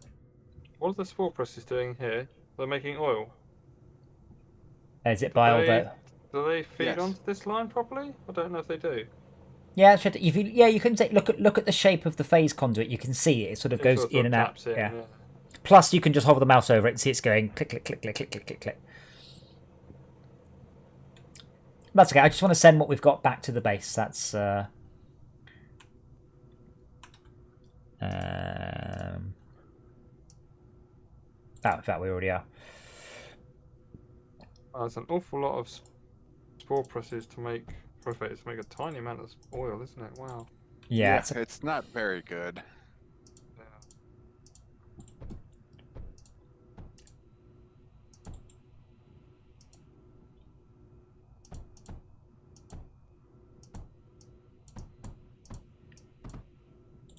What are the spore presses doing here? They're making oil. Is it by all the... Do they feed Yes. onto this line properly? I don't know if they do. Yeah, you can take look at the shape of the phase conduit. You can see it sort of goes in and out. taps in, Yeah. Plus, you can just hover the mouse over it and see it's going click, click, click, click, click, click, click, click. That's okay. I just want to send what we've got back to the base. That's oh, in fact, we already are. There's an awful lot of spore presses to make a tiny amount of oil, isn't it? Wow. Yeah, It's not very good. Yeah.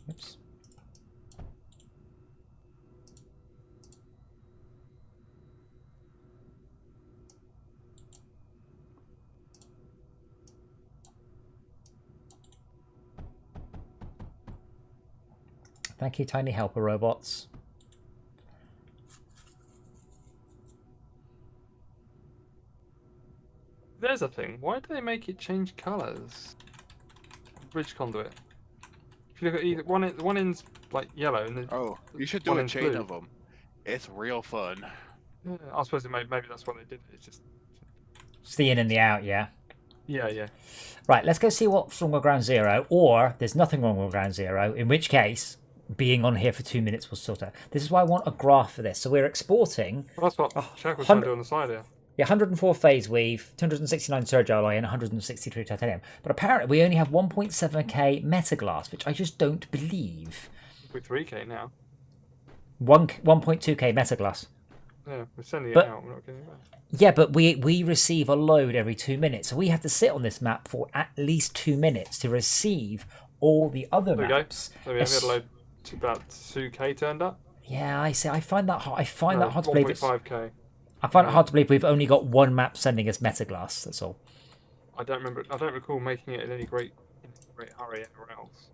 oops. Thank you, tiny helper robots. There's a thing. Why do they make it change colours? Bridge conduit. If you look at either one end's like yellow and the Oh, you should do one a end's chain blue. of them. It's real fun. Yeah, I suppose maybe that's what they did. It's just It's the in and the out, yeah. yeah. Right, let's go see what's wrong with ground zero, or there's nothing wrong with ground zero, in which case, being on here for 2 minutes will sort out. This is why I want a graph for this. So we're exporting Well, that's what Shack was trying to do on the side here. 104 phase weave, 269 surge alloy, and 163 titanium. But apparently we only have 1.7k metaglass, which I just don't believe. With 3k now. 1.2k metaglass. Yeah, we're sending But- it out. We're not getting it back. Yeah, but we receive a load every 2 minutes, so we have to sit on this map for at least 2 minutes to receive all the other There we go. maps. So we have had a load to about 2k turned up. Yeah, I see. I find that hard. I find No, that hard to believe. It's, 1.5k. I find it hard to believe we've only got one map sending us metaglass. That's all. I don't recall making it in any great hurry anywhere else.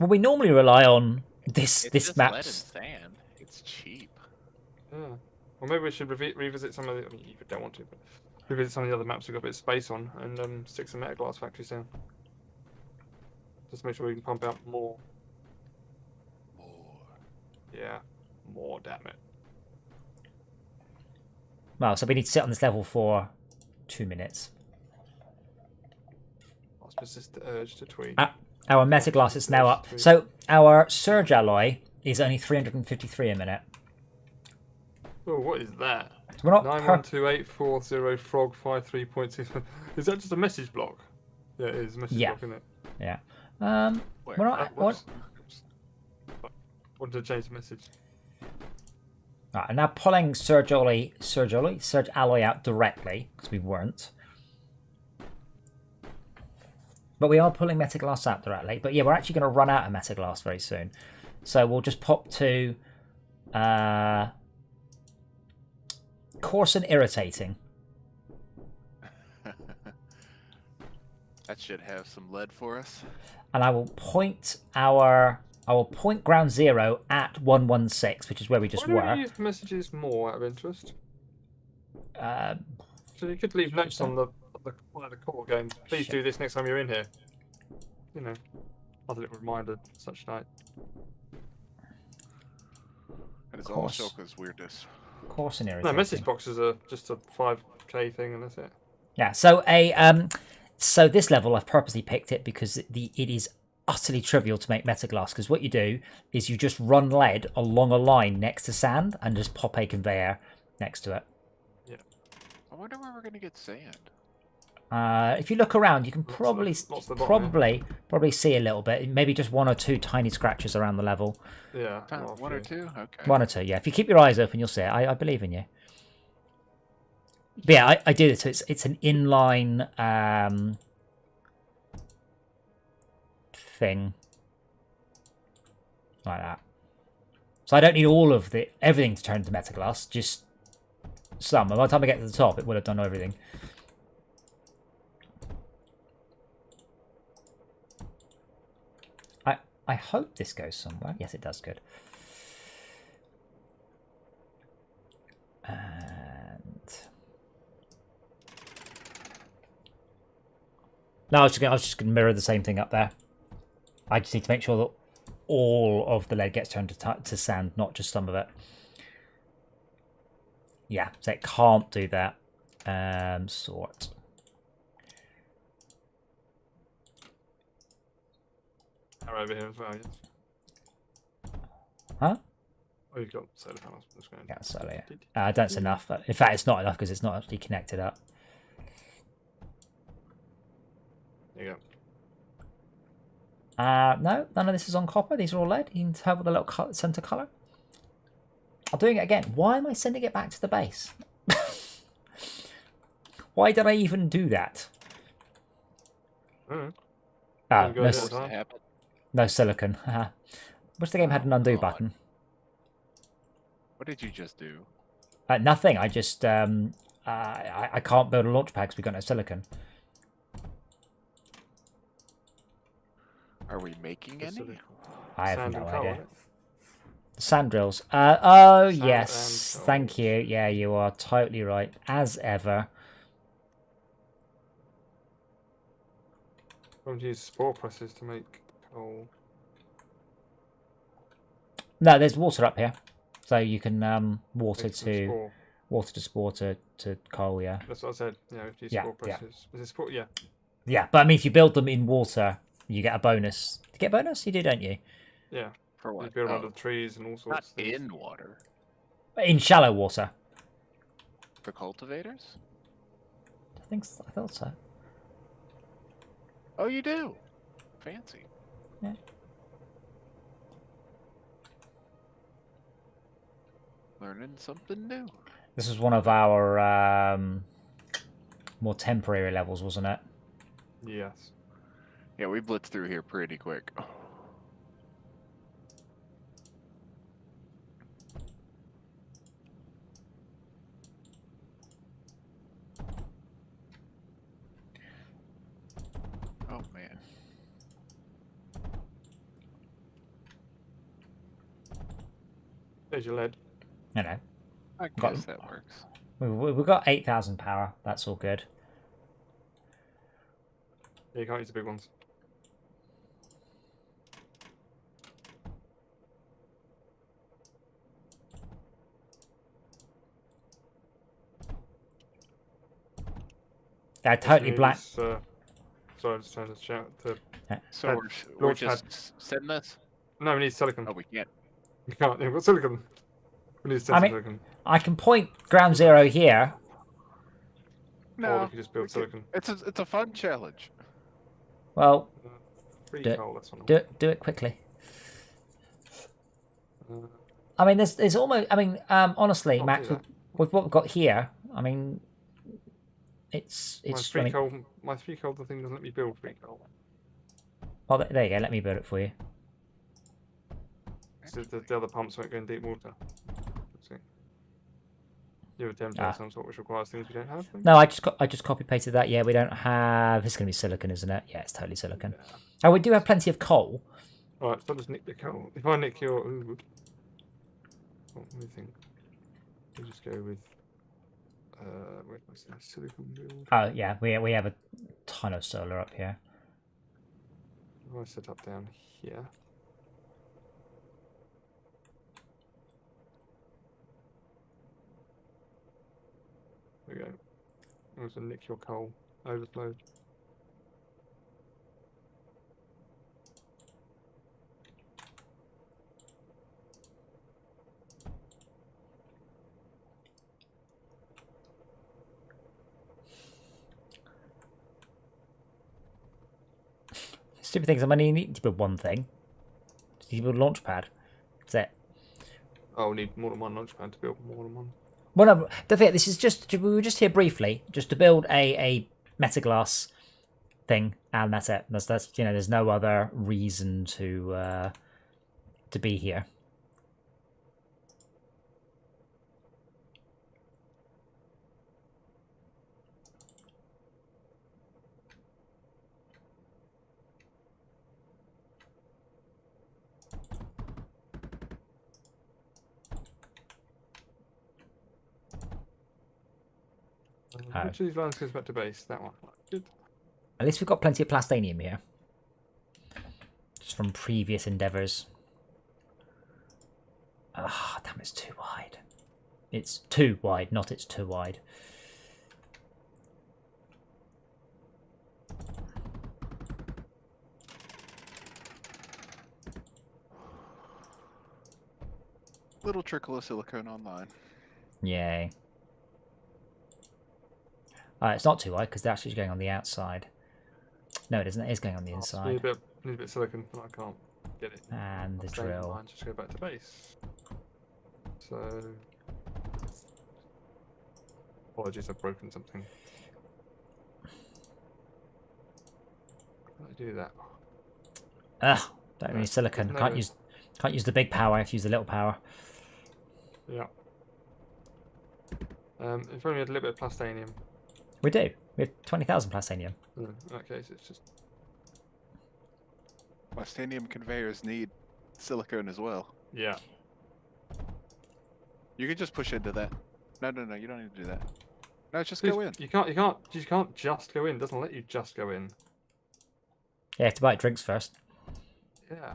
Well, we normally rely on this It's this just lead and map's. sand. It's cheap. Yeah. Well, maybe we should revisit some of the. I mean, you don't want to, but revisit some of the other maps we've got a bit of space on, and stick some metaglass factories down. Just to make sure we can pump out more. Yeah, more. Damn it. Well, so we need to sit on this level for 2 minutes. I'll persist the urge to tweet. Our metaglass is now up. So our surge alloy is only 353 a minute. Oh, what is that? So we're not 912840 frog 53.6. Is that just a message block? Yeah, it is a message Yeah. block, isn't it? Yeah. Where? We're not. Whoops. Wanted to change the message. Right, I'm now pulling surge alloy out directly because we weren't. But we are pulling metaglass out directly. But yeah, we're actually going to run out of metaglass very soon. So we'll just pop to coarse and irritating. That should have some lead for us. And I will point ground zero at 116, which is where we just Why were. don't we use messages more out of interest? Uh, So you could leave notes on one of the core games. Please Shit. do this next time you're in here. You know, other little reminder such night. And it's Of all course. Shoka's weirdness. coarse and No, irritating. message boxes are just a 5k thing and that's it. Yeah. So so this level I've purposely picked it because it is utterly trivial to make metaglass, because what you do is you just run lead along a line next to sand and just pop a conveyor next to it. I wonder where we're gonna get sand. If you look around, you can Lots probably at the bottom, probably see a little bit. Maybe just one or two tiny scratches around the level. Yeah. One or two? Okay. One or two, yeah. If you keep your eyes open, you'll see it. I believe in you. But yeah, I did it. So it's an inline thing like that. So I don't need all of everything to turn into metaglass. Just some. And by the time I get to the top, it will have done everything. I hope this goes somewhere. Yes, it does. Good. And no, I was just going to mirror the same thing up there. I just need to make sure that all of the lead gets turned to sand, not just some of it. Yeah, so it can't do that. Sort. They're over here as well, yes. Huh? Oh, you've got solar panels. That's going Yeah, so yeah. That's enough. In fact, it's not enough because it's not actually connected up. There you go. No, none of this is on copper. These are all lead. You can tell with the little center color. I'm doing it again. Why am I sending it back to the base? Why did I even do that? Mm. Oh, Go no, ahead. Forced to happen. no silicon. Wish the game had an undo God. button. What did you just do? Nothing. I just I can't build a launch pad because we got no silicon. Are we making any? I have Sand no and coal, idea. isn't it? Sand drills. Oh Sand yes, and thank you. Yeah, you are totally right, as ever. I'm going to use spore presses to make coal. No, there's water up here, so you can water Makes them to spore. spore to coal. Yeah, That's what I said. Yeah, if you Yeah, spore yeah. process. Is it spore? Yeah. yeah. But I mean, if you build them in water, you get a bonus. You get a bonus, you do, don't you? Yeah. For You what? build them Oh, under the trees and all not sorts of things. in water. In shallow water. For cultivators? I thought so. Oh, you do. Fancy. Yeah. Learning something new. This was one of our more temporary levels, wasn't it? Yes. Yeah, we blitzed through here pretty quick. Oh man. There's your lead. You know, I Got guess them. that works. we've got 8,000 power. That's all good. Yeah, you can't use the big ones. They're totally Maybe black. Sorry, I just turned the chat to. So Had- we're Lord had- just sending this? No, we need silicon. Oh, we can't. You can't. We've got silicon. We need I mean- silicon. I can point ground zero here. Or No. we can just build silicon. It's a fun challenge. Well, Free Do- coal, that's one. do it quickly. Uh, I mean, there's almost. I mean, honestly, I'll Max, do with what we've got here, I mean, it's. my I free mean, coal, my free coal, the thing doesn't let me build free coal. oh, there you go. Let me build it for you. So the other pumps won't go in deep water. Let's see. You have a template of some sort which requires things we don't have. Then? No, I just copy pasted that. Yeah, we don't have. It's going to be silicon, isn't it? Yeah, it's totally silicon. Oh, we do have plenty of coal. Alright, so I'll just nick the coal. If I nick your. Ooh, what do you think? We'll just go with. Where's my silicon build? Oh yeah, we have a ton of solar up here. If I set up down here. There we go. I'm going to nick your coal. Overflow. Stupid things. I mean, you need to build one thing. You build a launch pad. That's it. Oh, we need more than one launch pad to build more than one. Well, no, don't forget, this is just. We were just here briefly, just to build a metaglass thing, and that's it. That's you know, there's no other reason to be here. Oh. Which of these lines goes back to base? That one. Good. At least we've got plenty of plastanium here, just from previous endeavours. Ah, damn! It's too wide. It's too wide, not it's too wide. Little trickle of silicone online. Yay. It's not too wide because they're actually going on the outside. No, it isn't. It is going on the Need a inside. bit of silicon, but I can't get it. And the Stay in drill. line, just go back to base. So. Apologies, I've broken something. How do I do that? Ugh, don't No, use silicon. no, Can't no. use the big power. I have to use the little power. Yeah. If only we had a little bit of plastanium. We do. We have 20,000 plastanium. In that case, it's just. Plastanium conveyors need silicone as well. Yeah. You can just push into that. No, you don't need to do that. No, just Please, go in. You can't just go in. It doesn't let you just go in. Yeah, you have to buy drinks first. Yeah.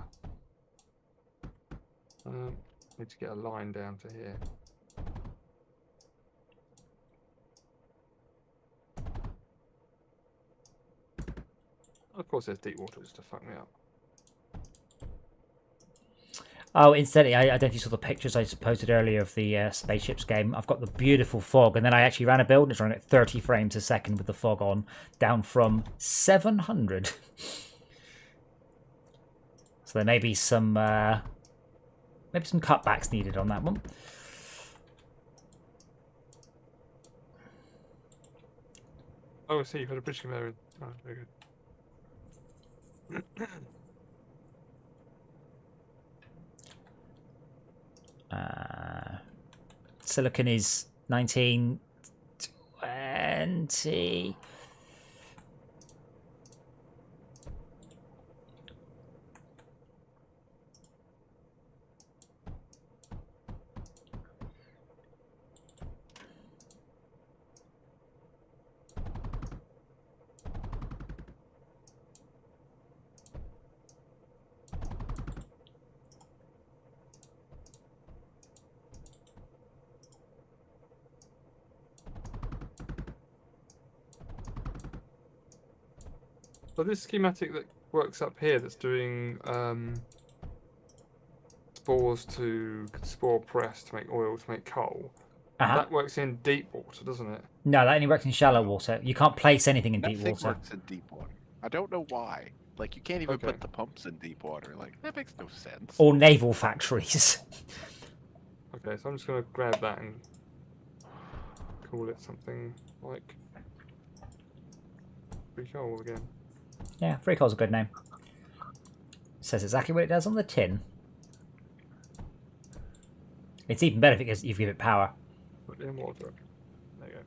Need to get a line down to here. Of course, there's deep water just to fuck me up. Oh, incidentally, I don't know if you saw the pictures I posted earlier of the spaceships game. I've got the beautiful fog, and then I actually ran a build and it's running at 30 frames a second with the fog on, down from 700. So there may be some cutbacks needed on that one. Oh, I see. You've got a bridge conveyor in. Oh, very good. Silicon is 1920. So this schematic that works up here, that's doing spores to spore press to make oil to make coal. That works in deep water, doesn't it? No, that only works in shallow water. You can't place anything in deep Nothing water. works in deep water. I don't know why. Like, you can't even put the pumps in deep water. Like, that makes no sense. Or naval factories. Okay, so I'm just going to grab that and call it something like free coal again. Yeah, free coal's a good name. Says exactly what it does on the tin. It's even better if you give it power. Put it in water. There you go.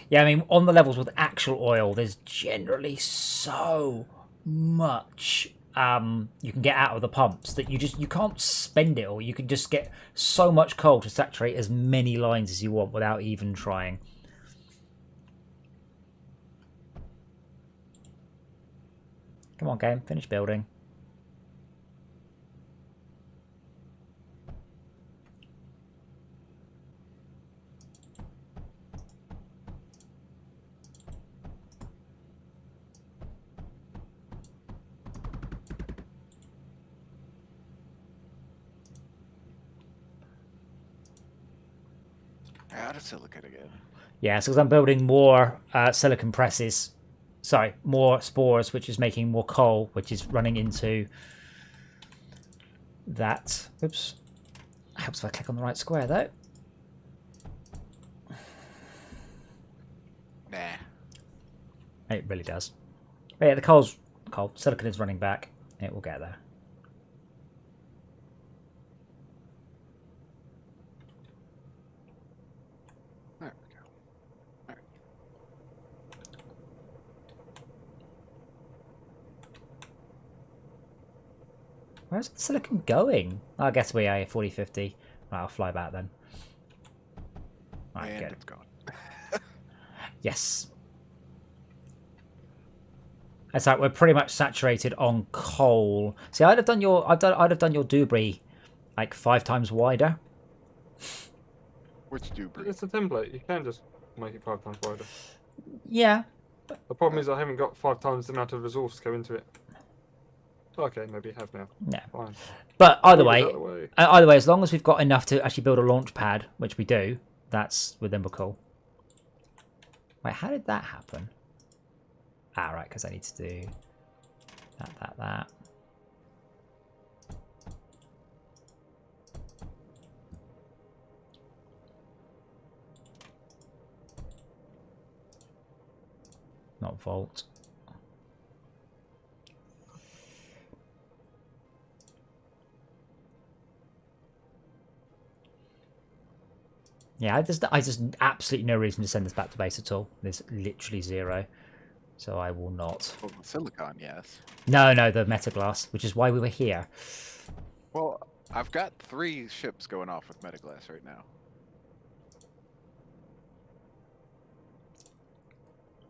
Yeah, I mean, on the levels with actual oil, there's generally so much you can get out of the pumps that you can't spend it all. You can just get so much coal to saturate as many lines as you want without even trying. Come on, game, finish building. Out of silicon again. Yeah, so because I'm building more silicon presses. Sorry, more spores, which is making more coal, which is running into that. Oops. Helps if I click on the right square, though. Nah. It really does. But yeah, the coal. Silicon is running back. It will get there. There we go. All right. Where's the silicon going? I guess we are 40-50. Right, I'll fly back then. Right, And good. it's gone. Yes. That's right. We're pretty much saturated on coal. See, I'd have done your Dubry like 5 times wider. Which Dubry? It's a template. You can just make it 5 times wider. Yeah. The problem is I haven't got 5 times the amount of resource to go into it. Okay, maybe you have now. Yeah. Fine. But either Move it way, out of the way. as long as we've got enough to actually build a launch pad, which we do, that's within we're cool. Wait, how did that happen? Ah, right, because I need to do that. Not vault. Yeah, I just absolutely no reason to send this back to base at all. There's literally 0. So I will not. Well, the silicon, yes. No, the metaglass, which is why we were here. Well, I've got 3 ships going off with metaglass right now.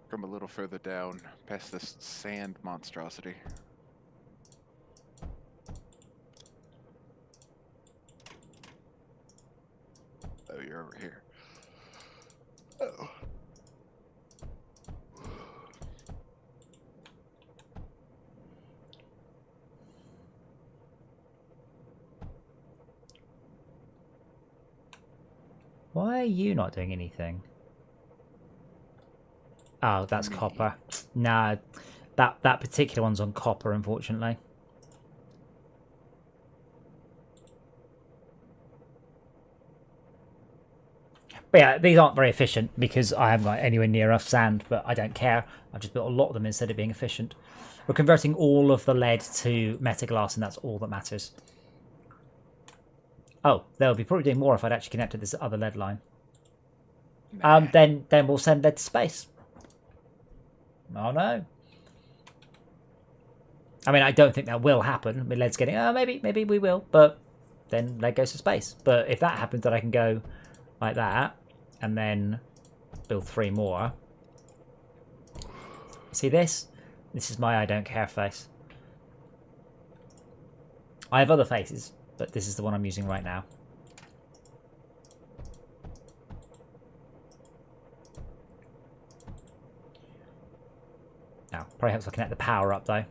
From a little further down, past this sand monstrosity. over here. Oh. Why are you not doing anything? Oh, that's Me. copper. Nah, that particular one's on copper, unfortunately. But yeah, these aren't very efficient because I haven't got anywhere near enough sand, but I don't care. I've just built a lot of them instead of being efficient. We're converting all of the lead to metaglass, and that's all that matters. Oh, they'll be probably doing more if I'd actually connected this other lead line. Nah. Then we'll send lead to space. Oh no. I mean, I don't think that will happen. I mean, lead's getting, maybe we will, but then lead goes to space. But if that happens, then I can go like that and then build 3 more. See this? This is my I don't care face. I have other faces, but this is the one I'm using right now. Now, probably helps if I connect the power up though.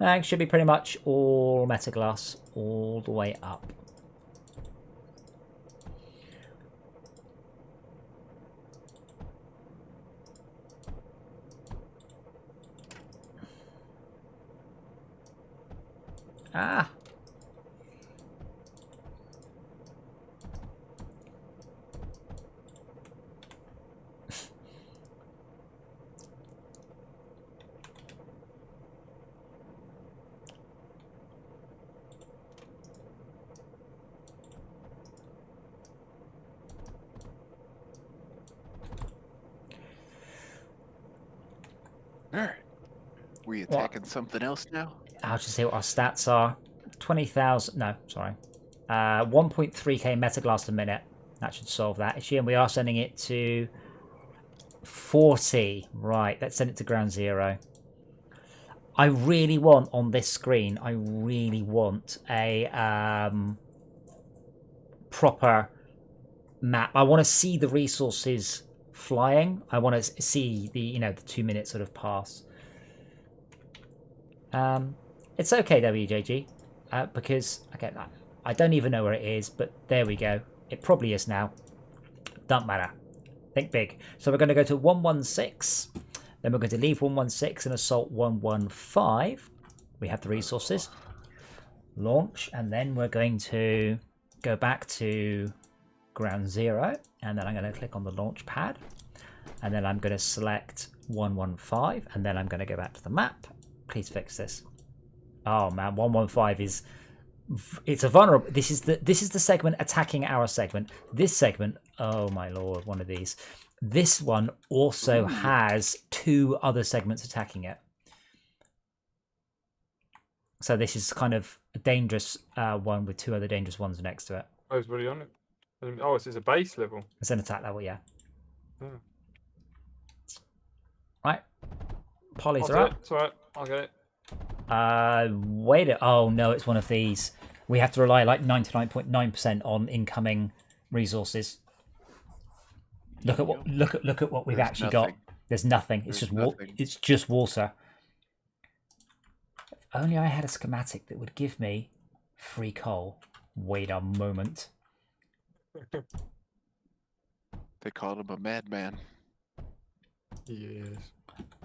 It should be pretty much all metaglass all the way up. Ah! Alright. We attacking something else now? I'll just see what our stats are. 20,000. No, sorry. 1.3k metaglass a minute. That should solve that issue. And we are sending it to 40. Right, let's send it to ground zero. I really want on this screen, I really want a proper map. I want to see the resources flying. I want to see the, the 2 minute sort of pass. It's okay, WJG, because okay, I don't even know where it is, but there we go. It probably is now. Don't matter. Think big. So we're going to go to 116. Then we're going to leave 116 and assault 115. We have the resources. Launch, and then we're going to go back to ground zero, and then I'm going to click on the launch pad, and then I'm going to select 115, and then I'm going to go back to the map. Please fix this. Oh man, 115 is, it's a vulnerable. This is the segment attacking our segment. This segment, oh my lord, one of these. This one also has 2 other segments attacking it. So this is kind of a dangerous one with 2 other dangerous ones next to it. Oh, it's already on it. Oh, it's a base level. It's an attack level, yeah. Yeah. Right. Polys are up. It's alright, I'll get it. Wait. Oh no, it's one of these. We have to rely like 99.9% on incoming resources. Look at what we've actually got. There's nothing. It's it's just water. If only I had a schematic that would give me free coal. Wait a moment. They called him a madman. Yes.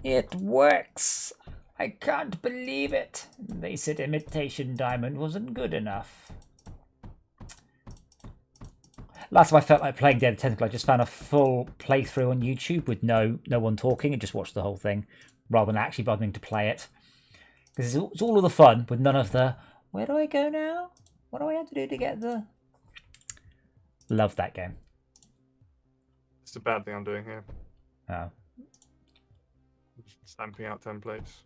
It works. I can't believe it. They said imitation diamond wasn't good enough. Last time I felt like playing Dead Tentacle, I just found a full playthrough on YouTube with no one talking and just watched the whole thing rather than actually bothering to play it. Because it's all of the fun with none of the, where do I go now? What do I have to do to get the... Love that game. It's a bad thing I'm doing here. Oh. Stamping out templates.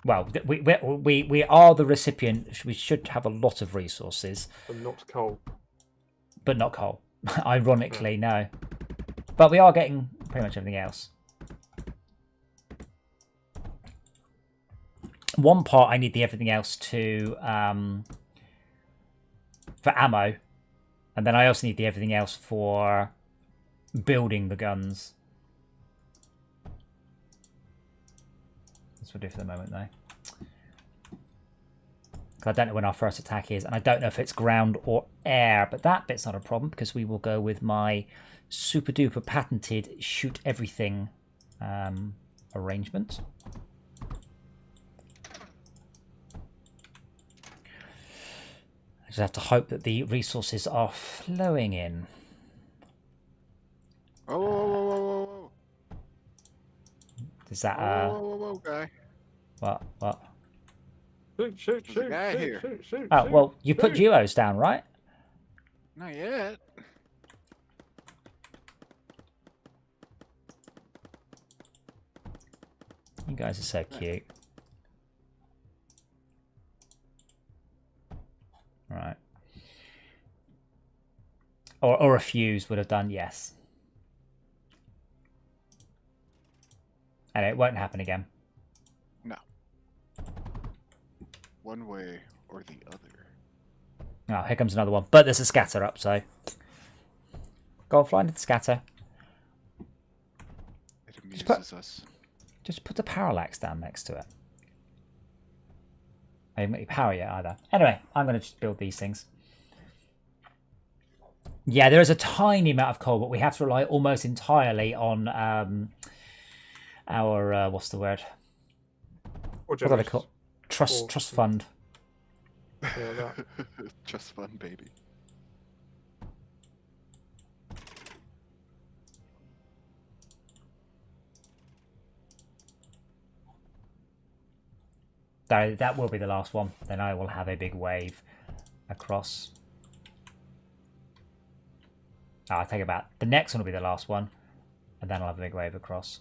Well, we are the recipient. We should have a lot of resources. But not coal. But not coal. Ironically, no. But we are getting pretty much everything else. One part I need the everything else to for ammo. And then I also need everything else for building the guns. That's what we'll do for the moment, though. Because I don't know when our first attack is, and I don't know if it's ground or air, but that bit's not a problem, because we will go with my super-duper patented shoot everything arrangement. I just have to hope that the resources are flowing in. Oh, whoa, whoa, whoa, whoa, whoa. Is that Whoa, whoa, whoa, whoa, guy. what? Shoot, There's a guy here. shoot. Oh, well, you put duos down, right? Not yet. You guys are so cute. Right. Or a fuse would have done, yes. And it won't happen again. No. One way or the other. Oh, here comes another one. But there's a scatter up, so... Go on, fly into the scatter. It amuses us. Just put the parallax down next to it. I haven't got your power yet either. Anyway, I'm going to just build these things. Yeah, there is a tiny amount of coal, but we have to rely almost entirely on our what's the word? What do they call? Trust fund. Yeah, that. Trust fund, baby. That will be the last one. Then I will have a big wave across. Oh, I take it back. The next one will be the last one, and then I'll have a big wave across.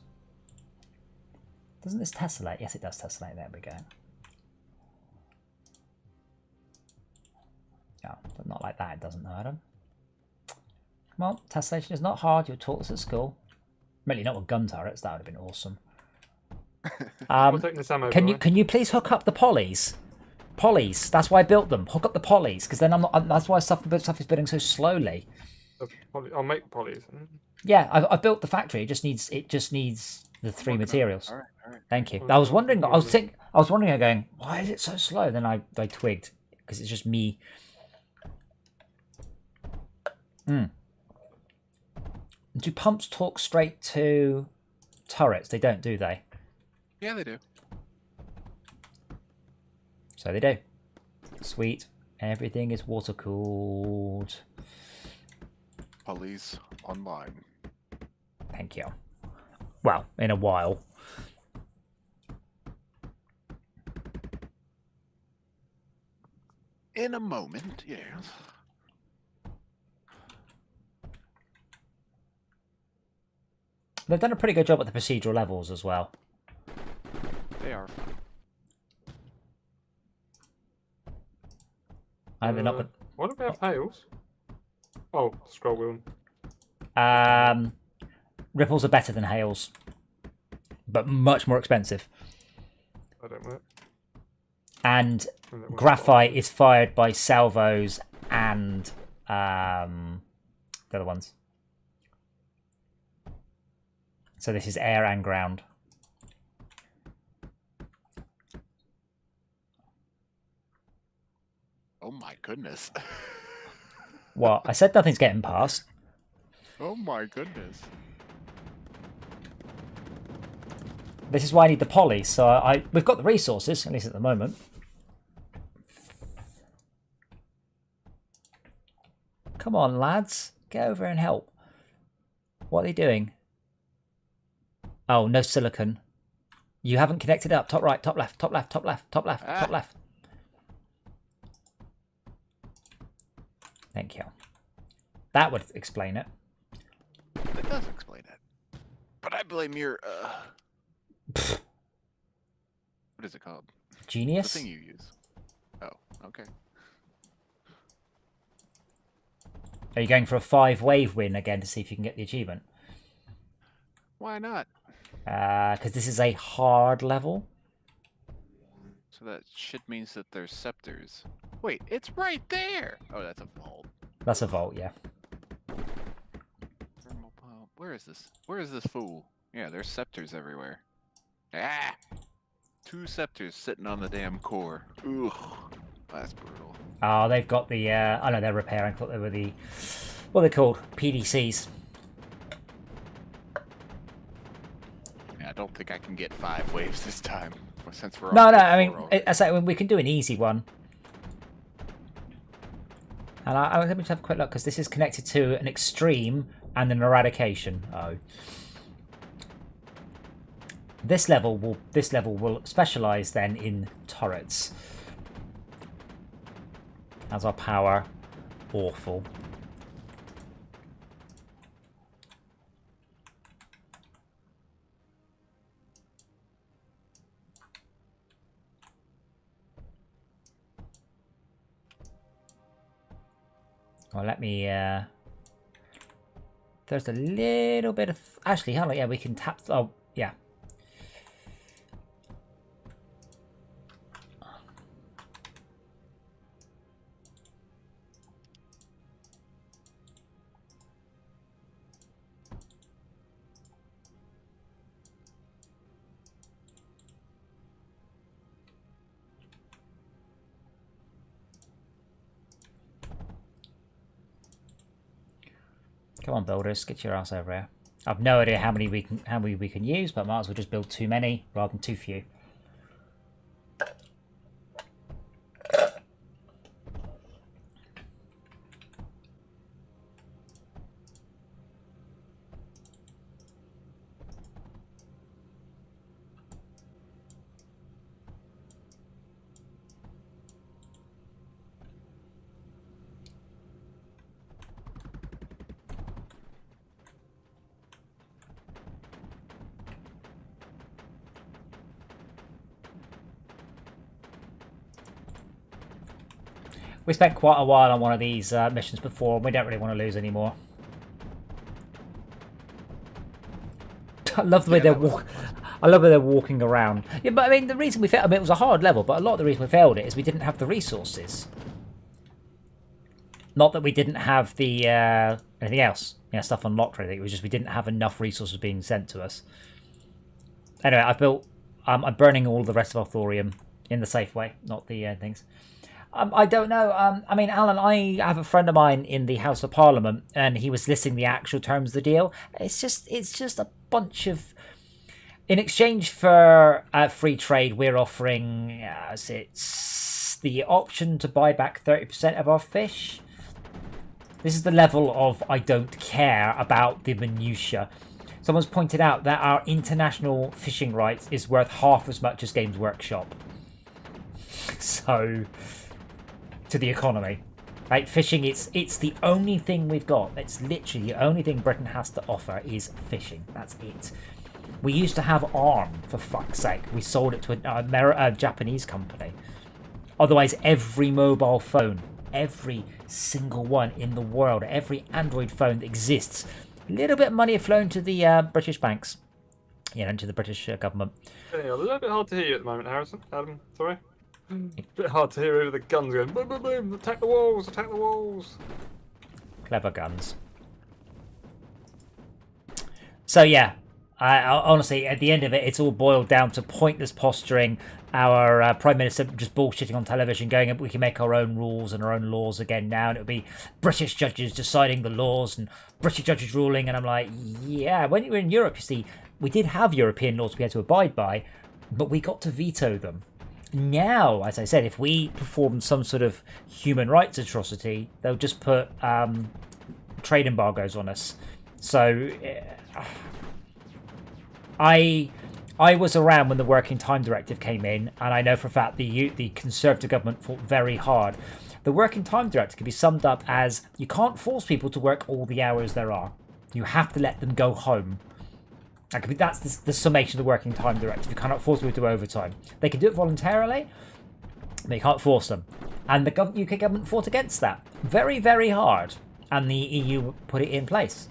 Doesn't this tessellate? Yes, it does tessellate. There we go. Oh, but not like that. It doesn't, though, Adam. Come on, tessellation is not hard. You're taught this at school. Really, not with gun turrets. That would have been awesome. Can you please hook up the polys? Polys. That's why I built them. Hook up the polys, because then I'm not. That's why stuff is building so slowly. I'll make polys. Yeah, I've built the factory. It just needs the three materials. All right. Thank you. I was wondering. I was wondering. Going, why is it so slow? Then I twigged because it's just me. Do pumps talk straight to turrets? They don't, do they? Yeah, they do. So they do. Sweet. Everything is water cooled. Police online. Thank you. Well, in a while. In a moment, yes. They've done a pretty good job at the procedural levels as well. They are. And they're not. What about hails? Oh, scroll wheel. Ripples are better than hails, but much more expensive. I don't know. And graphite is fired by salvos and the other ones. So this is air and ground. Oh my goodness. What? I said nothing's getting past. Oh my goodness. This is why I need the poly. So we've got the resources, at least at the moment. Come on, lads. Get over and help. What are they doing? Oh, no silicon. You haven't connected up. Top right, top left, top left, top left, top left, top left. Thank you. That would explain it. It does explain it. But I blame your, what is it called? Genius? The thing you use. Oh, okay. Are you going for a 5-wave win again to see if you can get the achievement? Why not? Because this is a hard level. So that shit means that there's scepters. Wait, it's right there! Oh, that's a vault. That's a vault, yeah. Where is this? Where is this fool? Yeah, there's scepters everywhere. Ah! 2 scepters sitting on the damn core. Ugh. That's brutal. Oh, they've got the, oh no, they're repairing. I thought they were the, what are they called? PDCs. Yeah, I don't think I can get 5 waves this time. Since we're No, on no, day I mean, 4 already. I say we can do an easy one. And let me just have a quick look, because this is connected to an extreme and an eradication. Oh. This level will specialize then in turrets. As our power awful. Well, let me there's a little bit of actually, how about, yeah, we can tap, oh yeah. Come on, builders, get your ass over here. I've no idea how many we can use, but might as well just build too many rather than too few. We spent quite a while on one of these missions before, and we don't really want to lose anymore. I love the way I love the way they're walking around. Yeah, but I mean, the reason we failed, I mean, it was a hard level, but a lot of the reason we failed it is we didn't have the resources. Not that we didn't have the anything else, you know, stuff unlocked or anything. It was just we didn't have enough resources being sent to us. Anyway, I've built. I'm burning all the rest of our thorium in the safe way, not the things. I don't know. I mean, Alan, I have a friend of mine in the House of Parliament, and he was listing the actual terms of the deal. It's just a bunch of. In exchange for free trade, we're offering it's the option to buy back 30% of our fish. This is the level of I don't care about the minutiae. Someone's pointed out that our international fishing rights is worth half as much as Games Workshop. So. To the economy, right? Fishing, it's the only thing we've got. It's literally the only thing Britain has to offer is fishing. That's it. We used to have ARM, for fuck's sake. We sold it to a Japanese company. Otherwise, every mobile phone, every single one in the world, every Android phone that exists, a little bit of money have flown to the British banks, you know, to the British government. Yeah, a little bit hard to hear you at the moment, Harrison. Adam, sorry. A bit hard to hear over the guns going boom, boom, boom, attack the walls, attack the walls. Clever guns. So yeah, I honestly, at the end of it, it's all boiled down to pointless posturing. Our Prime Minister just bullshitting on television, going, we can make our own rules and our own laws again now, and it'll be British judges deciding the laws and British judges ruling. And I'm like, yeah, when you were in Europe, you see, we did have European laws we had to abide by, but we got to veto them. Now, as I said, if we perform some sort of human rights atrocity, they'll just put trade embargoes on us. So, I was around when the Working Time Directive came in, and I know for a fact the Conservative government fought very hard. The Working Time Directive can be summed up as you can't force people to work all the hours there are. You have to let them go home. That's the summation of the Working Time Directive. You cannot force people to do overtime. They can do it voluntarily, but you can't force them. And the UK government fought against that very, very hard. And the EU put it in place.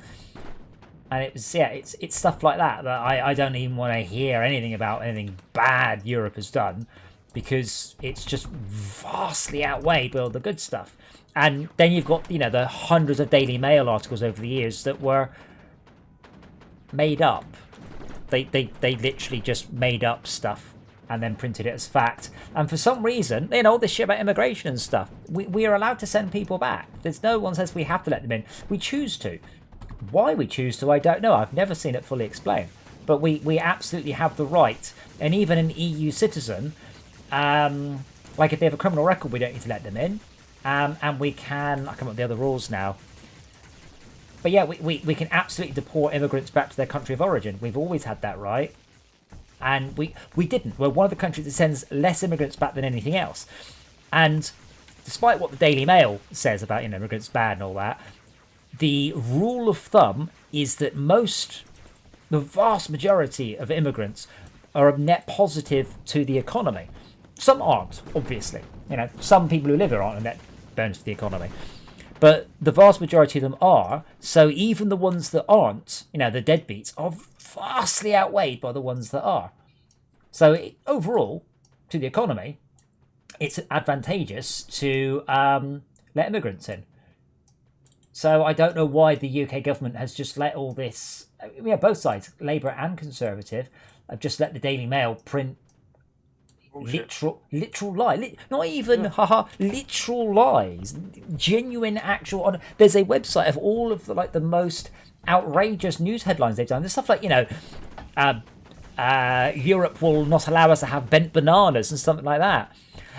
And it was, yeah, it's stuff like that I don't even want to hear anything about anything bad Europe has done. because it's just vastly outweighed by all the good stuff. And then you've got, you know, the hundreds of Daily Mail articles over the years that were made up. They literally just made up stuff and then printed it as fact. And for some reason, you know, all this shit about immigration and stuff, we are allowed to send people back. There's no one says we have to let them in. We choose to. Why we choose to, I don't know. I've never seen it fully explained. But we absolutely have the right. And even an EU citizen, like if they have a criminal record, we don't need to let them in. And we can, I can't remember the other rules now. But yeah, we can absolutely deport immigrants back to their country of origin. We've always had that right. And we didn't. We're one of the countries that sends less immigrants back than anything else. And despite what the Daily Mail says about, you know, immigrants bad and all that, the rule of thumb is that the vast majority of immigrants are a net positive to the economy. Some aren't, obviously. You know, some people who live here aren't a net bonus to the economy. But the vast majority of them are. So even the ones that aren't, you know, the deadbeats, are vastly outweighed by the ones that are. So overall, to the economy, it's advantageous to let immigrants in. So I don't know why the UK government has just let all this, yeah, both sides, Labour and Conservative, have just let the Daily Mail print literal lie. Not even, haha, literal lies. Genuine, actual. There's a website of all of the most outrageous news headlines they've done. There's stuff like, you know, Europe will not allow us to have bent bananas and something like that.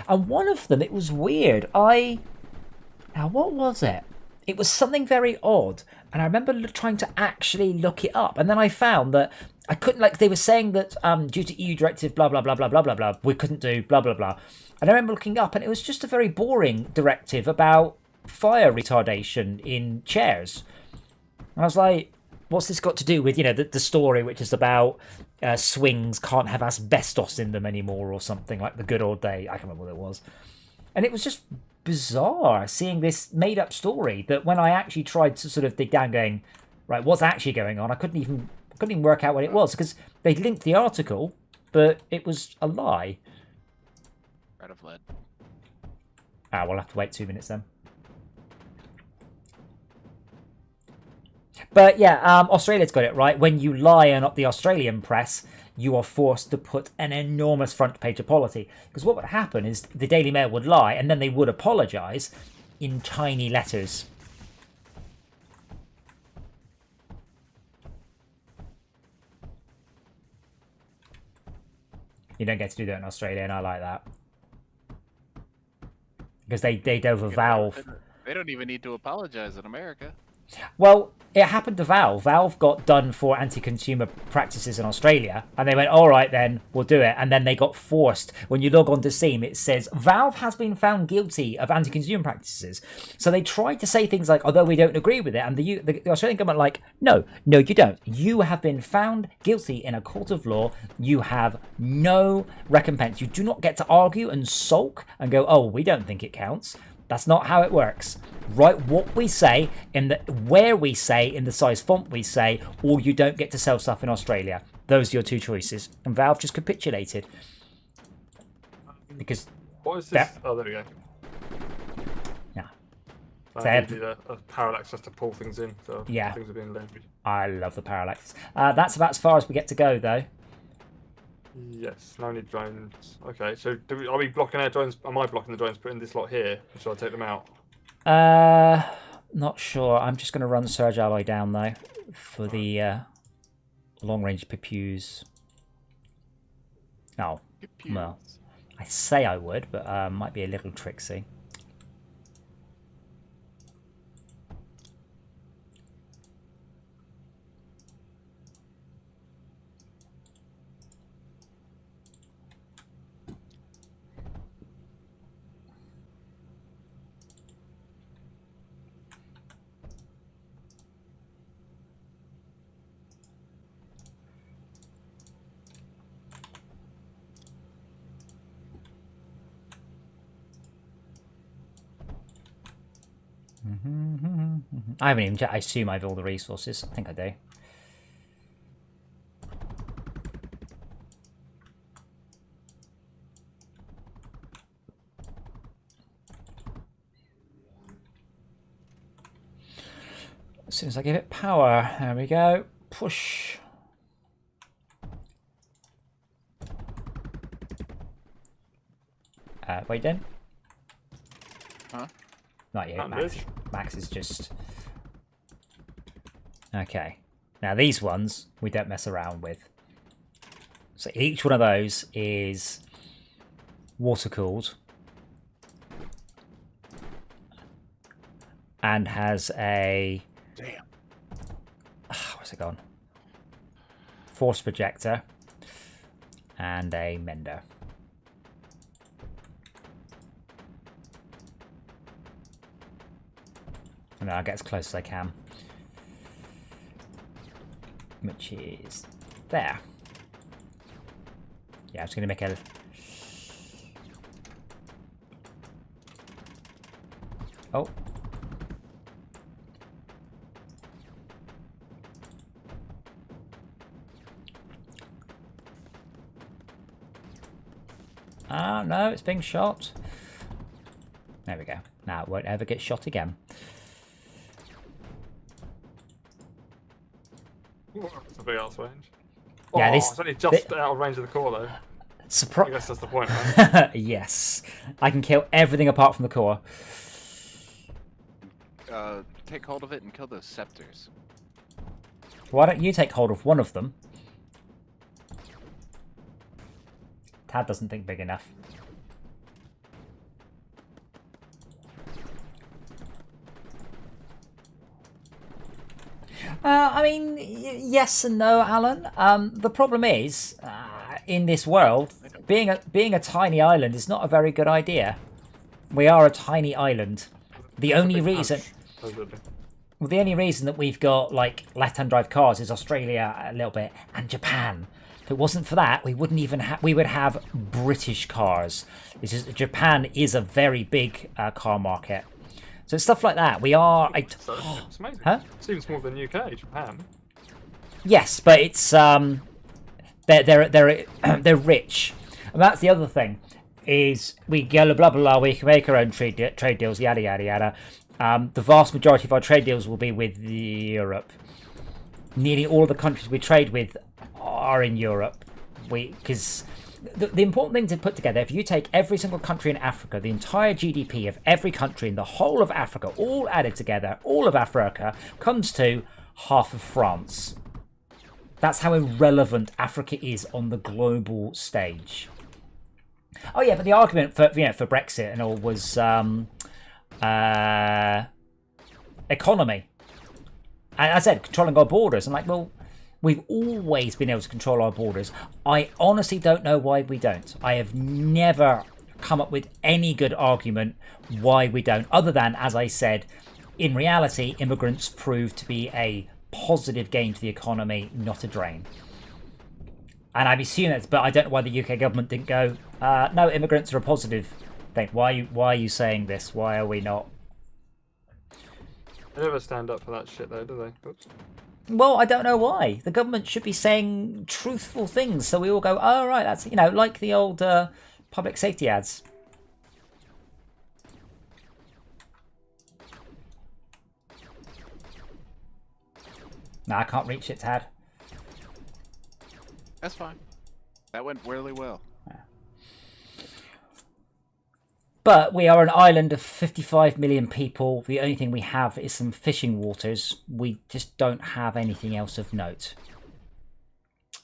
And one of them, it was weird. Now, what was it? It was something very odd. And I remember trying to actually look it up. And then I found that I couldn't, like, they were saying that due to EU directive, blah, blah, blah, blah, blah, blah, blah, we couldn't do blah, blah, blah. And I remember looking up, and it was just a very boring directive about fire retardation in chairs. And I was like, what's this got to do with, you know, the story, which is about swings can't have asbestos in them anymore or something, like the good old day. I can't remember what it was. And it was just bizarre seeing this made-up story that when I actually tried to sort of dig down going, right, what's actually going on, I couldn't even work out what it was, because they linked the article, but it was a lie. Right of lead. We'll have to wait 2 minutes then. But yeah, Australia's got it right. When you lie on the Australian press, you are forced to put an enormous front page apology. Because what would happen is the Daily Mail would lie, and then they would apologise in tiny letters. You don't get to do that in Australia, and I like that. Because they dove a Valve. They don't even need to apologize in America. Well, it happened to Valve. Valve got done for anti-consumer practices in Australia, and they went, all right, then, we'll do it. And then they got forced. When you log on to Steam, it says, Valve has been found guilty of anti-consumer practices. So they tried to say things like, although we don't agree with it, and the Australian government like, no, you don't. You have been found guilty in a court of law. You have no recompense. You do not get to argue and sulk and go, oh, we don't think it counts. That's not how it works. Write what we say, where we say, in the size font we say, or you don't get to sell stuff in Australia. Those are your two choices. And Valve just capitulated. Because... What is this? Oh, there we go. Yeah. I need a parallax just to pull things in, so yeah. Things are being leveraged. I love the parallax. That's about as far as we get to go, though. Yes, no need drones. Okay, so are we blocking our drones? Am I blocking the drones putting this lot here? Or should I take them out? Not sure. I'm just going to run Surge Alloy down, though, for the long-range pews. Oh, well, I say I would, but might be a little tricksy. I haven't even checked. I assume I have all the resources. I think I do. As soon as I give it power, there we go. Push. Wait then. Huh? Not yet, Not Max. this. Max is just... Okay. Now these ones, we don't mess around with. So each one of those is water-cooled. And has a... Damn. Where's it gone? Force projector. And a mender. And I'll get as close as I can. Which is there. Yeah, I'm just going to make a... Oh. Ah, no, it's being shot. There we go. Now it won't ever get shot again. It's a big ass range. Yeah, Oh, this- it's only just out of range of the core, though. I Surprise! guess that's the point, right? Yes. I can kill everything apart from the core. Take hold of it and kill those scepters. Why don't you take hold of one of them? Tad doesn't think big enough. I mean, yes and no, Alan. The problem is, in this world, being a tiny island is not a very good idea. We are a tiny island. The It's a only big reason, punch, supposedly. well, the only reason that we've got like left-hand drive cars is Australia a little bit and Japan. If it wasn't for that, we wouldn't even we would have British cars. It's just Japan is a very big car market. So it's stuff like that. We are a So, it's amazing. Huh? It's even smaller than UK, Japan. yes, but it's they're rich, and that's the other thing. Is we go blah blah blah. We can make our own trade deals, yada yada yada. The vast majority of our trade deals will be with Europe. Nearly all of the countries we trade with are in Europe. Because the important thing to put together, if you take every single country in Africa, the entire GDP of every country in the whole of Africa, all added together, all of Africa, comes to half of France. That's how irrelevant Africa is on the global stage. Oh yeah, but the argument for for Brexit and all was economy. And I said controlling our borders. I'm like, well, we've always been able to control our borders. I honestly don't know why we don't. I have never come up with any good argument why we don't, other than, as I said, in reality, immigrants prove to be a positive gain to the economy, not a drain. And I'm assuming that's, but I don't know why the UK government didn't go, no, immigrants are a positive thing. Why are you saying this? Why are we not? They never stand up for that shit, though, do they? Oops. Well, I don't know why. The government should be saying truthful things, so we all go, oh, right, that's, like the old public safety ads. No, I can't reach it, Tad. That's fine. That went really well. But we are an island of 55 million people. The only thing we have is some fishing waters. We just don't have anything else of note.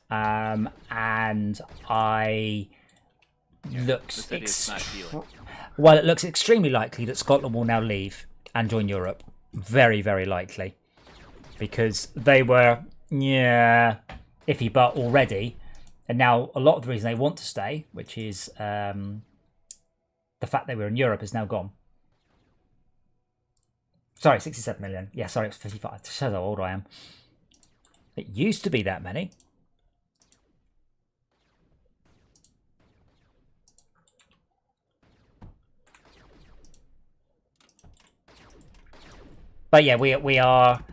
And looks This idiot's not healing. well, it looks extremely likely that Scotland will now leave and join Europe. Very, very likely, because they were iffy but already, and now a lot of the reason they want to stay, which is the fact they were in Europe, is now gone. Sorry, 67 million. Yeah, sorry, it's 55. It shows how old I am. It used to be that many. But yeah, we are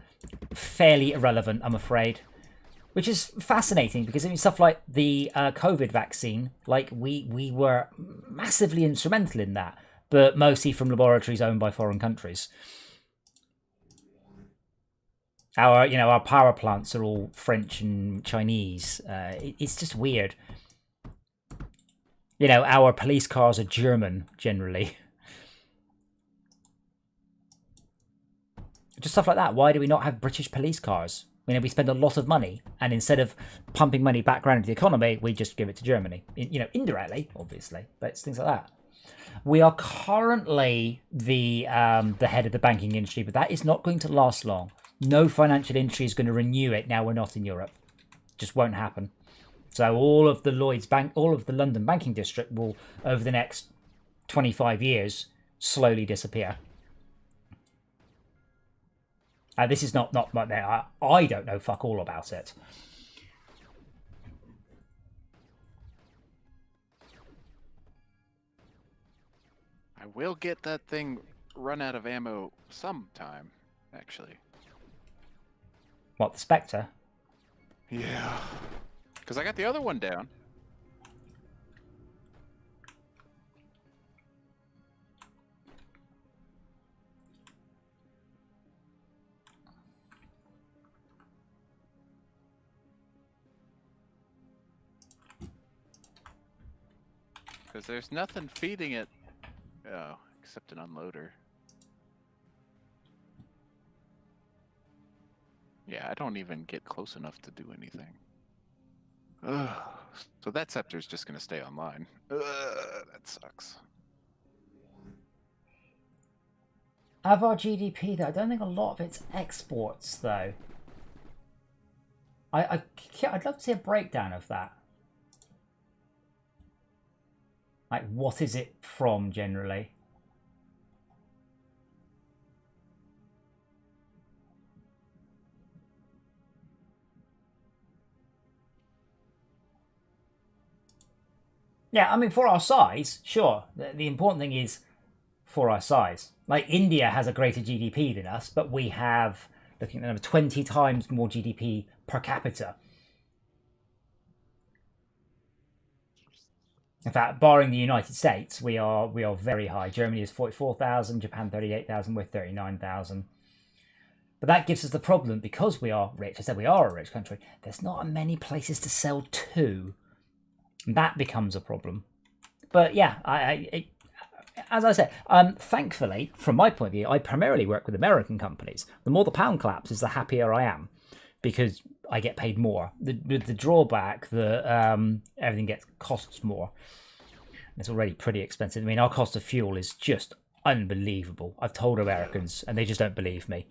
fairly irrelevant, I'm afraid. Which is fascinating, because I mean, stuff like the COVID vaccine, like we were massively instrumental in that, but mostly from laboratories owned by foreign countries. Our power plants are all French and Chinese. It's just weird. Our police cars are German generally. Just stuff like that. Why do we not have British police cars? We spend a lot of money, and instead of pumping money back around into the economy, we just give it to Germany. Indirectly, obviously, but it's things like that. We are currently the head of the banking industry, but that is not going to last long. No financial industry is going to renew it now we're not in Europe. Just won't happen. So all of the London banking district will, over the next 25 years, slowly disappear. This is not there. I don't know fuck all about it. I will get that thing run out of ammo sometime, actually. What, the Spectre? Yeah. Because I got the other one down. Because there's nothing feeding it, except an unloader. Yeah, I don't even get close enough to do anything. Ugh. So that scepter's just gonna stay online. That sucks. Of our GDP, though, I don't think a lot of it's exports, though. I'd love to see a breakdown of that. Like, what is it from, generally? Yeah, I mean, for our size, sure. The important thing is for our size. Like, India has a greater GDP than us, but we have, looking at the number, 20 times more GDP per capita. In fact, barring the United States, we are very high. Germany is 44,000, Japan 38,000, we're 39,000. But that gives us the problem, because we are rich. I said we are a rich country. There's not many places to sell to. And that becomes a problem. But yeah, as I said, thankfully, from my point of view, I primarily work with American companies. The more the pound collapses, the happier I am, because I get paid more. The drawback that everything costs more. It's already pretty expensive. I mean, our cost of fuel is just unbelievable. I've told Americans, and they just don't believe me.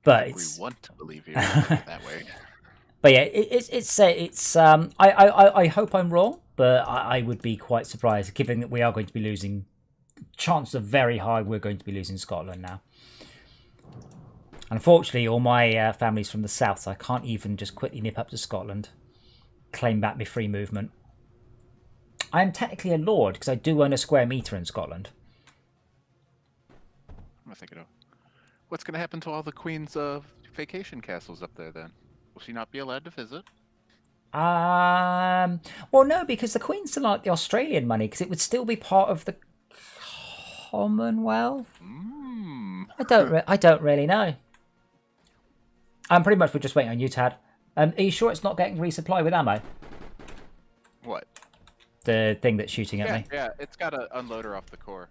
But we want to believe you that way. But yeah, I hope I'm wrong, but I would be quite surprised, given that we are going to be losing. Chances are very high we're going to be losing Scotland now. Unfortunately, all my family's from the south, so I can't even just quickly nip up to Scotland, claim back my free movement. I am technically a lord because I do own a square metre in Scotland. I'm thinking of what's going to happen to all the Queen's vacation castles up there then? Will she not be allowed to visit? Well, no, because the Queen's still like the Australian money, because it would still be part of the Commonwealth. I don't really know. Pretty much we're just waiting on you, Tad. Are you sure it's not getting resupplied with ammo? What? The thing that's shooting at me. Yeah, it's got an unloader off the core.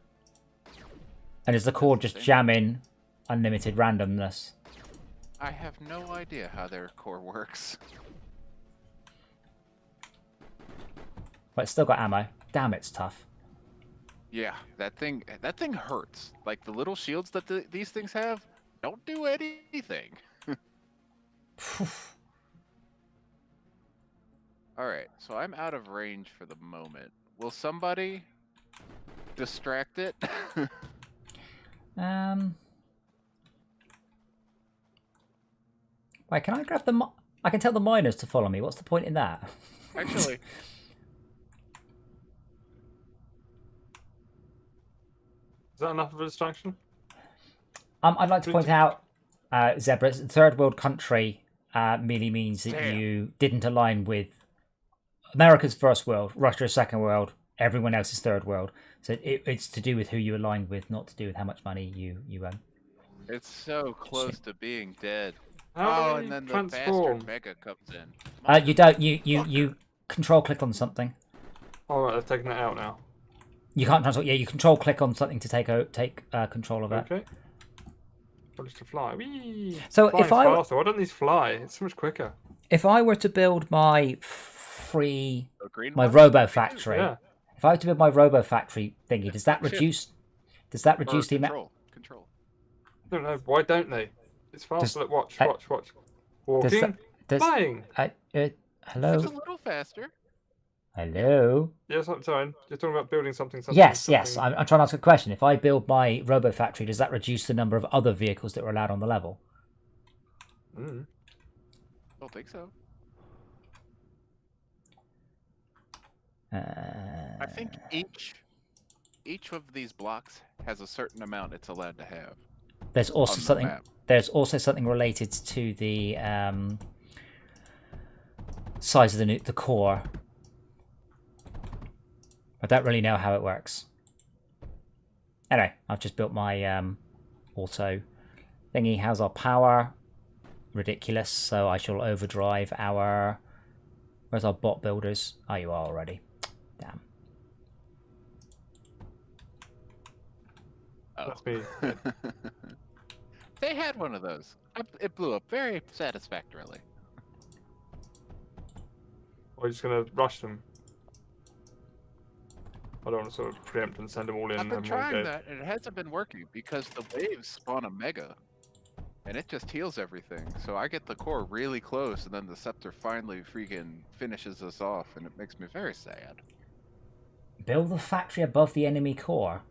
And is the core just jamming unlimited randomness? I have no idea how their core works. But it's still got ammo. Damn, it's tough. Yeah, that thing hurts. Like the little shields that these things have don't do anything. Alright, so I'm out of range for the moment. Will somebody distract it? Wait, can I grab the... I can tell the miners to follow me. What's the point in that? Actually... Is that enough of a distraction? I'd like to point out, Zebra, third world country merely means that you didn't align with America's first world, Russia's second world, everyone else is third world. So it's to do with who you aligned with, not to do with how much money you earn. It's so close to being dead. How do And we then the transform? bastard Mega comes in. You don't. You control click on something. All right, I've taken that out now. You can't transform. Yeah, you control click on something to take control of it. Okay. Or just to fly. Whee! So Flying's if I faster. Why don't these fly? It's so much quicker. if I were to build my free The green my one? robo factory, Yeah. if I were to build my robo factory thingy, does that Ship. reduce? Does that Or reduce the amount? control. I don't know. Why don't they? It's faster. Look, watch. Does Walking. does Flying. hello? It's a little faster. Hello? Yes, I'm sorry. You're talking about building something. Yes. I'm trying to ask a question. If I build my robo factory, does that reduce the number of other vehicles that are allowed on the level? Mm. Don't think so. I think each of these blocks has a certain amount it's allowed to have. There's also on the something. map. There's also something related to the size of the core. I don't really know how it works. Anyway, I've just built my auto thingy. How's our power? Ridiculous. So I shall overdrive our. Where's our bot builders? Oh, you are already. Damn. Oh. That's me. They had one of those. It blew up very satisfactorily. We're just gonna rush them. I don't want to sort of preempt and send them all in. I've been and one trying go. that, and it hasn't been working because the waves spawn a mega, and it just heals everything. So I get the core really close, and then the scepter finally freaking finishes us off, and it makes me very sad. Build the factory above the enemy core.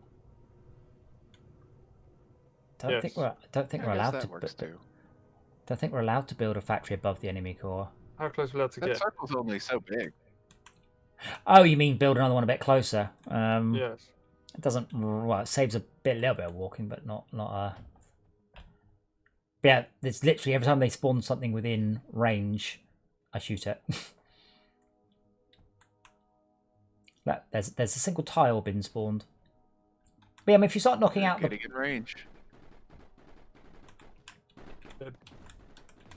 Don't think we're I guess allowed that to. works too. Don't think we're allowed to build a factory above the enemy core. How close are we allowed to That get? circle's only so big. Oh, you mean build another one a bit closer? Yes. It doesn't. Well, it saves little bit of walking, but not. But yeah, it's literally every time they spawn something within range, I shoot it. There's a single tile been spawned. But yeah, I mean, if you start knocking out Getting in range.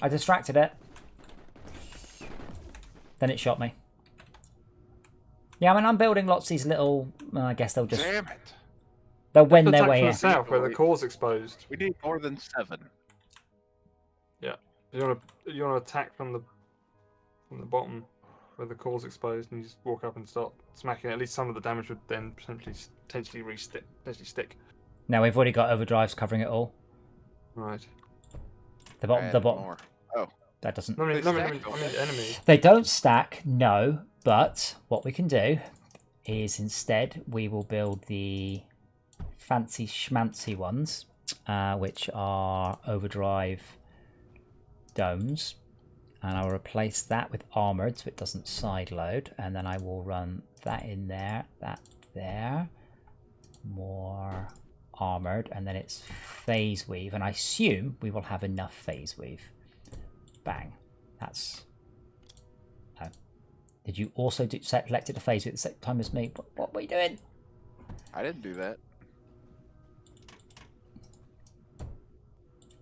I distracted it. Then it shot me. Yeah, I mean, I'm building lots of these little. I guess they'll just. Damn it! They'll wend their Attack way from in. the south where the core's exposed. We need more than 7. Yeah. You want to attack from the bottom where the core's exposed, and you just walk up and start smacking. At least some of the damage would then potentially stick. Now we've already got overdrives covering it all. Right. The bottom. More. Oh, That doesn't. I mean, They I stack, mean don't they? enemy. They don't stack, no. But what we can do is instead we will build the fancy schmancy ones, which are overdrive domes, and I'll replace that with armored so it doesn't side load, and then I will run that in there, that there, more armored, and then it's phase weave, and I assume we will have enough phase weave. Bang. That's. Did you also select it to phase weave at the same time as me? What were you doing? I didn't do that.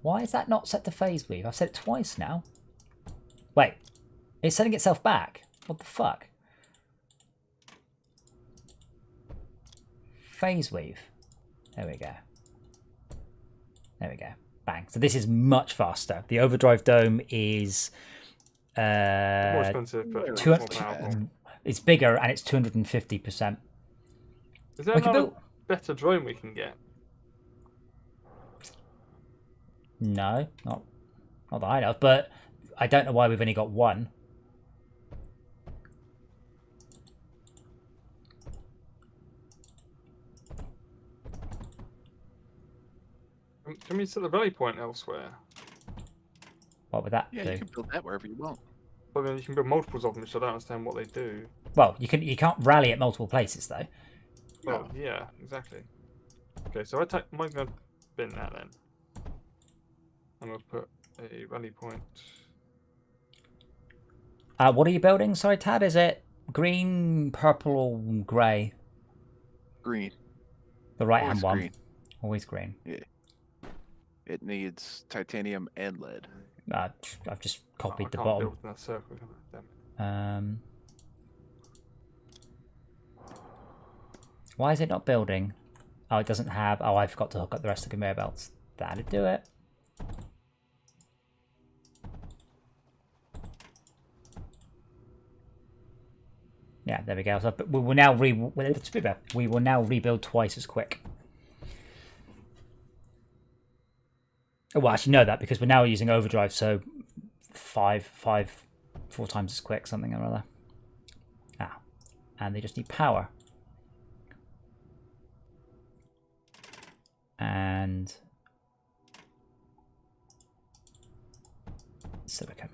Why is that not set to phase weave? I've said it twice now. Wait, it's setting itself back. What the fuck? Phase weave. There we go. There we go. Bang. So this is much faster. The overdrive dome is More expensive, but two- more powerful. it's bigger and it's 250%. Is there We can another build. better drone we can get? No, not that I know of, but I don't know why we've only got one. Can we set the rally point elsewhere? What would that Yeah, do? you can build that wherever you want. Well, then you can build multiples of them, which I don't understand what they do. Well, you can't rally at multiple places though. Well, yeah, exactly. Okay, so I'm going to bin that then. I'm going to put a rally point. What are you building? Sorry, Tad. Is it green, purple, or grey? Green. The right-hand Always one. green. Always green. Yeah. It needs titanium and lead. I've just copied the I can't bottom. build in that circle. Can I? Damn it. Why is it not building? Oh, it doesn't have... Oh, I forgot to hook up the rest of the conveyor belts. That'd do it. Yeah, there we go. So we will now rebuild twice as quick. Oh, well, actually, no, that because we're now using overdrive, so 4 times as quick, something or other. Ah, and they just need power. And silicon.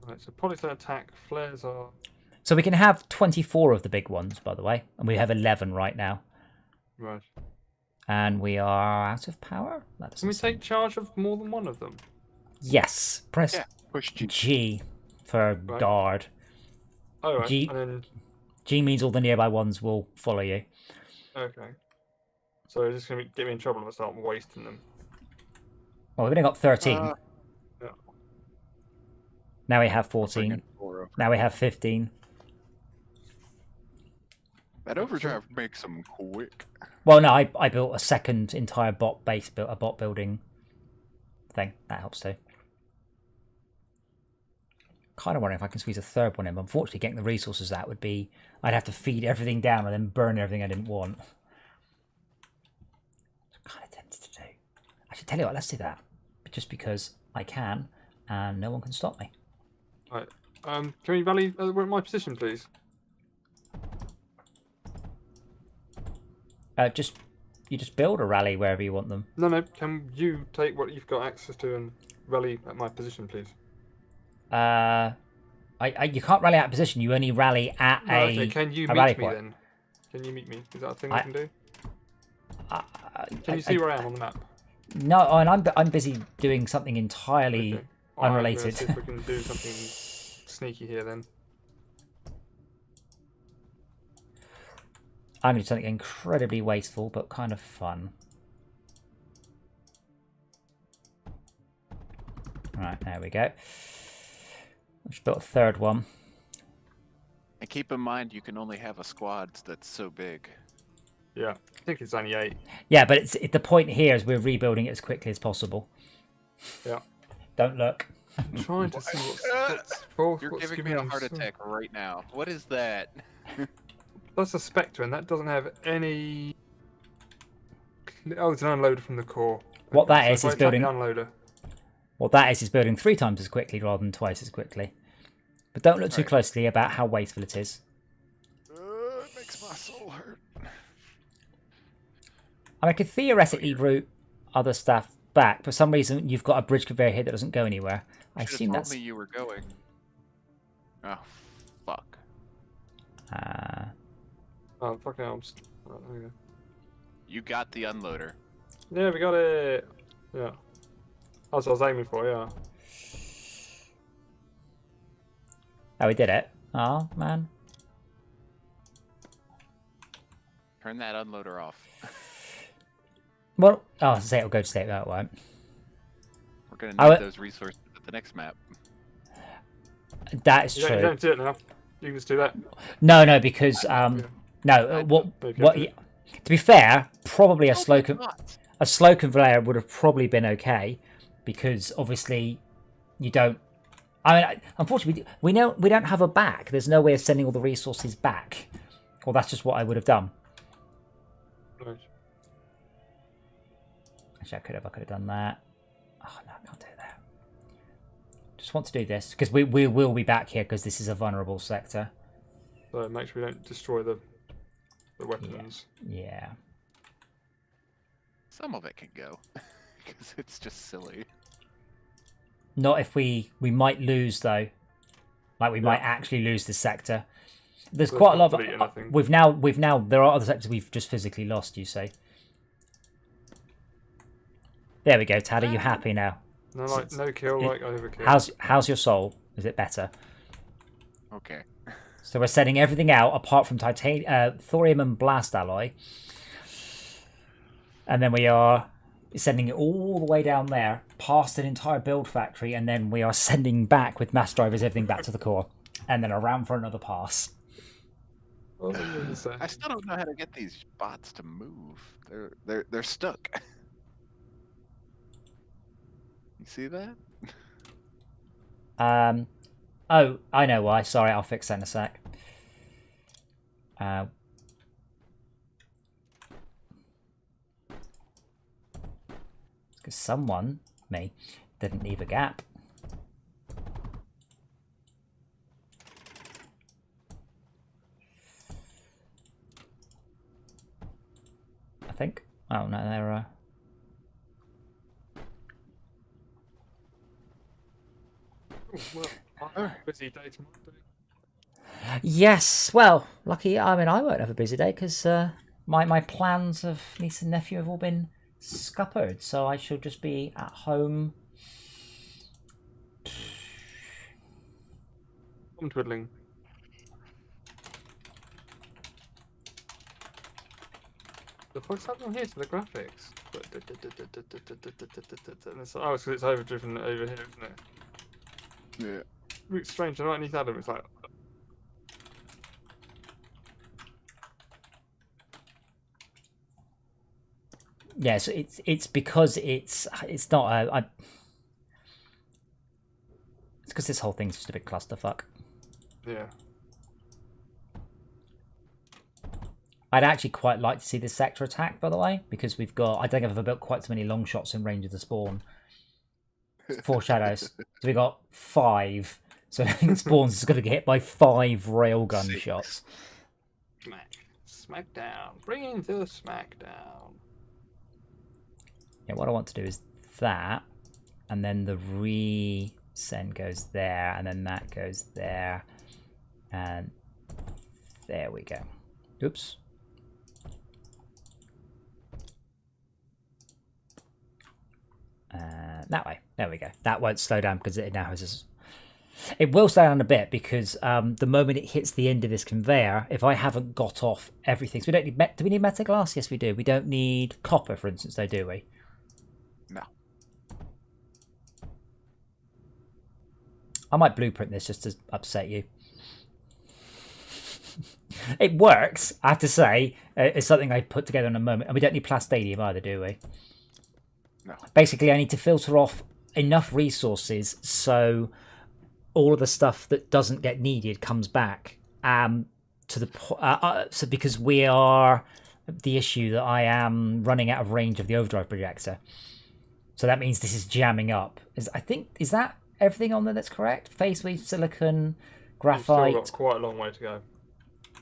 Right, so polystone attack flares are. So we can have 24 of the big ones, by the way, and we have 11 right now. Right. And we are out of power. That Can we take charge of more than one of them? Yes. Press Push G. G for guard. Oh, right. G. And then. G means all the nearby ones will follow you. Okay. So it's just going to get me in trouble if I start wasting them. Well, we've only got 13. Yeah. Now we have 14. Now we have 15. That overdrive makes them quick. Well, no, I built a second entire bot base, built a bot building thing. That helps too. Kind of wondering if I can squeeze a third one in, but unfortunately getting the resources out would be... I'd have to feed everything down and then burn everything I didn't want. I'm kind of tempted to do. I should tell you what, let's do that. Just because I can, and no one can stop me. Right. Can we rally at my position, please? You just build a rally wherever you want them. No. Can you take what you've got access to and rally at my position, please? You can't rally out of position. You only rally at Okay, can you meet me then? Can you meet me? Is that a thing I can do? Can you see where I am on the map? No, and I'm busy doing something entirely unrelated. Let's see if we can do something sneaky here then. I'm going to do something incredibly wasteful, but kind of fun. Right, there we go. I've just built a third one. And keep in mind, you can only have a squad that's so big. Yeah, I think it's only 8. Yeah, but the point here is we're rebuilding it as quickly as possible. Yeah. Don't look. I'm trying to see You're giving me a heart attack right now. What is that? That's a Spectre, and that doesn't have any... Oh, it's an unloader from the core. What that So is if I building... attack the unloader. What that is building 3 times as quickly rather than twice as quickly. But don't look too closely about how wasteful it is. It makes my soul hurt. I could theoretically route other stuff back. For some reason, you've got a bridge conveyor here that doesn't go anywhere. I assume that's... me you were going. Oh, fuck. Oh, fucking hell. Right, there we go. You got the unloader. Yeah, we got it. Yeah. That's what I was aiming for, yeah. Oh, we did it. Oh, man. Turn that unloader off. Well, oh, I say it'll go to sleep. No, it won't. We're going to need those resources at the next map. That is true. You don't do it now. You can just do that. No, because to be fair, probably a slow conveyor would have probably been okay, because obviously you don't. I mean, unfortunately, we don't have a back. There's no way of sending all the resources back. Well, that's just what I would have done. Right. Actually, I could have done that. Oh no, I can't do that. Just want to do this because we will be back here because this is a vulnerable sector. So make sure we don't destroy the weapons. Yeah. Some of it can go because it's just silly. Not if we might lose though. Like we might actually lose this sector. There's quite a lot of we've now there are other sectors we've just physically lost, you say. There we go, Tad, are you happy now? No, like no kill, like overkill. How's your soul? Is it better? Okay. So we're sending everything out apart from thorium and blast alloy. And then we are sending it all the way down there, past an entire build factory, and then we are sending back with mass drivers everything back to the core. And then around for another pass. What was I gonna say? I still don't know how to get these bots to move. They're stuck. You see that? Oh, I know why. Sorry, I'll fix that in a sec. Because someone, me, didn't leave a gap. I think. Oh no, they're. Well, busy day tomorrow. Yes, well, lucky. I mean, I won't have a busy day because my plans of niece and nephew have all been scuppered, so I shall just be at home. I'm twiddling. The fuck's happening here to the graphics? And it's, oh, it's 'cause it's overdriven over here, isn't it? Yeah. It looks strange. Right underneath Adam, it's like. Yeah, so it's because it's not a. It's because this whole thing's just a big clusterfuck. Yeah. I'd actually quite like to see this sector attack, by the way, because we've got. I don't think I've ever built quite so many long shots in range of the spawn. 4 shadows. So we got 5. So I think spawns is going to get hit by 5 railgun 6. shots. Smackdown. Bring in the Smackdown. Yeah, what I want to do is that, and then the resend goes there, and then that goes there, and there we go. Oops. That way. There we go. That won't slow down because it now has this. It will slow down a bit because the moment it hits the end of this conveyor, if I haven't got off everything, so we don't need. Do we need metal glass? Yes, we do. We don't need copper, for instance, though, do we? No. I might blueprint this just to upset you. It works, I have to say. It's something I put together in a moment. And we don't need plastadium either, do we? No. Basically, I need to filter off enough resources so all of the stuff that doesn't get needed comes back. To the so because we are the issue that I am running out of range of the overdrive projector. So that means this is jamming up. Is that everything on there that's correct? Phase weave, silicon, graphite. You've still got quite a long way to go.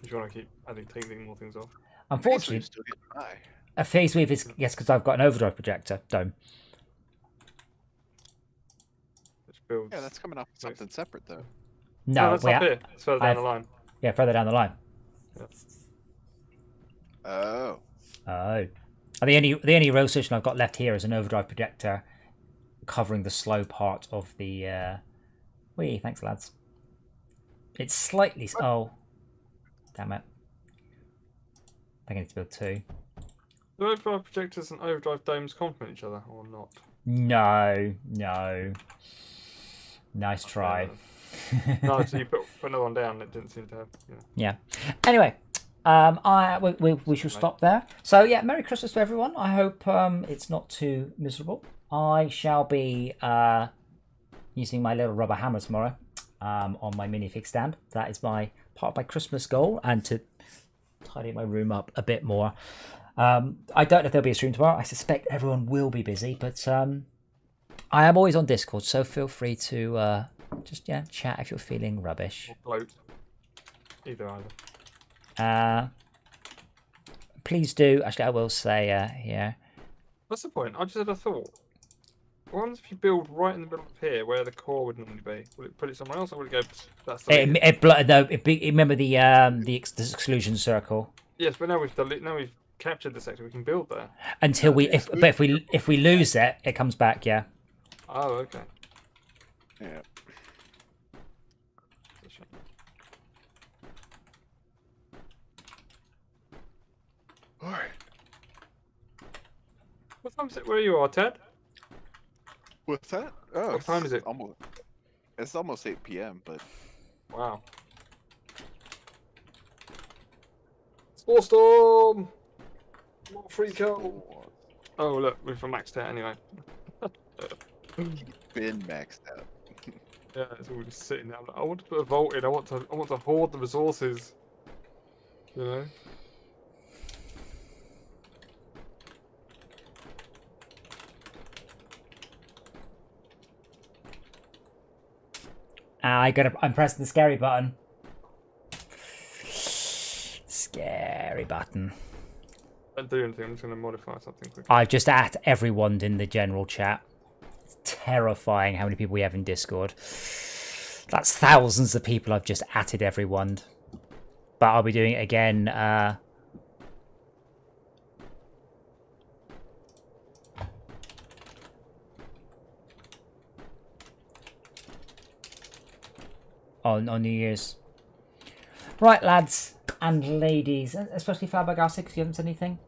If you want to keep taking more things off. Unfortunately, Still getting by. a phase weave is yes, because I've got an overdrive projector dome. Which builds. Yeah, that's coming off something separate though. No, that's up here. It's further down the line. Yeah, further down the line. Yeah. Oh. Oh. And the only row station I've got left here is an overdrive projector covering the slow part of the. Wee, thanks lads. It's slightly. Oh, damn it! I think I need to build 2. Do overdrive projectors and overdrive domes complement each other or not? No. Nice try. No, so you put another one down. It didn't seem to have. Yeah. Anyway, we shall stop there. So yeah, Merry Christmas to everyone. I hope it's not too miserable. I shall be using my little rubber hammer tomorrow on my minifig stand. That is my part of my Christmas goal, and to tidy my room up a bit more. I don't know if there'll be a stream tomorrow. I suspect everyone will be busy, but I am always on Discord, so feel free to just chat if you're feeling rubbish. Or float. Either. Please do. Actually, I will say here. What's the point? I just had a thought. What happens if you build right in the middle of here, where the core would normally be? Will it put it somewhere else, or will it go? That's the Remember the exclusion circle. Yes, but now we've captured the sector. We can build there. Until if we lose it, it comes back. Yeah. Oh, okay. Yeah. time is it where you are, Ted? What's that? Oh, What time is it? It's almost 8 p.m. But Wow. Spore storm! More free kill! Oh, look, we're for maxed out anyway. been maxed out. Yeah, it's all just sitting there. I want to put a vault in. I want to hoard the resources. You know. I'm pressing the scary button. Scary button. Don't do anything. I'm just going to modify something quickly. I've just at everyone in the general chat. It's terrifying how many people we have in Discord. That's thousands of people I've just atted everyone. But I'll be doing it again. On New Year's. Right, lads and ladies, especially Fabergassi, because you haven't said anything.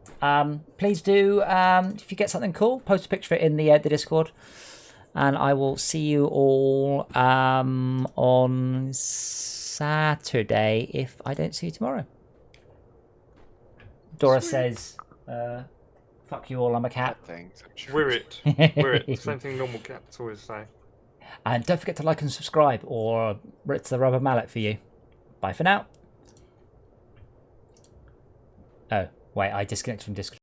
Please do, if you get something cool, post a picture of it in the Discord. And I will see you all on Saturday if I don't see you tomorrow. Dora says, fuck you all, I'm a cat. Things, I'm sure. We're it. We're it. Same thing normal cats always say. And don't forget to like and subscribe, or it's the rubber mallet for you. Bye for now. Oh, wait, I disconnected from Discord.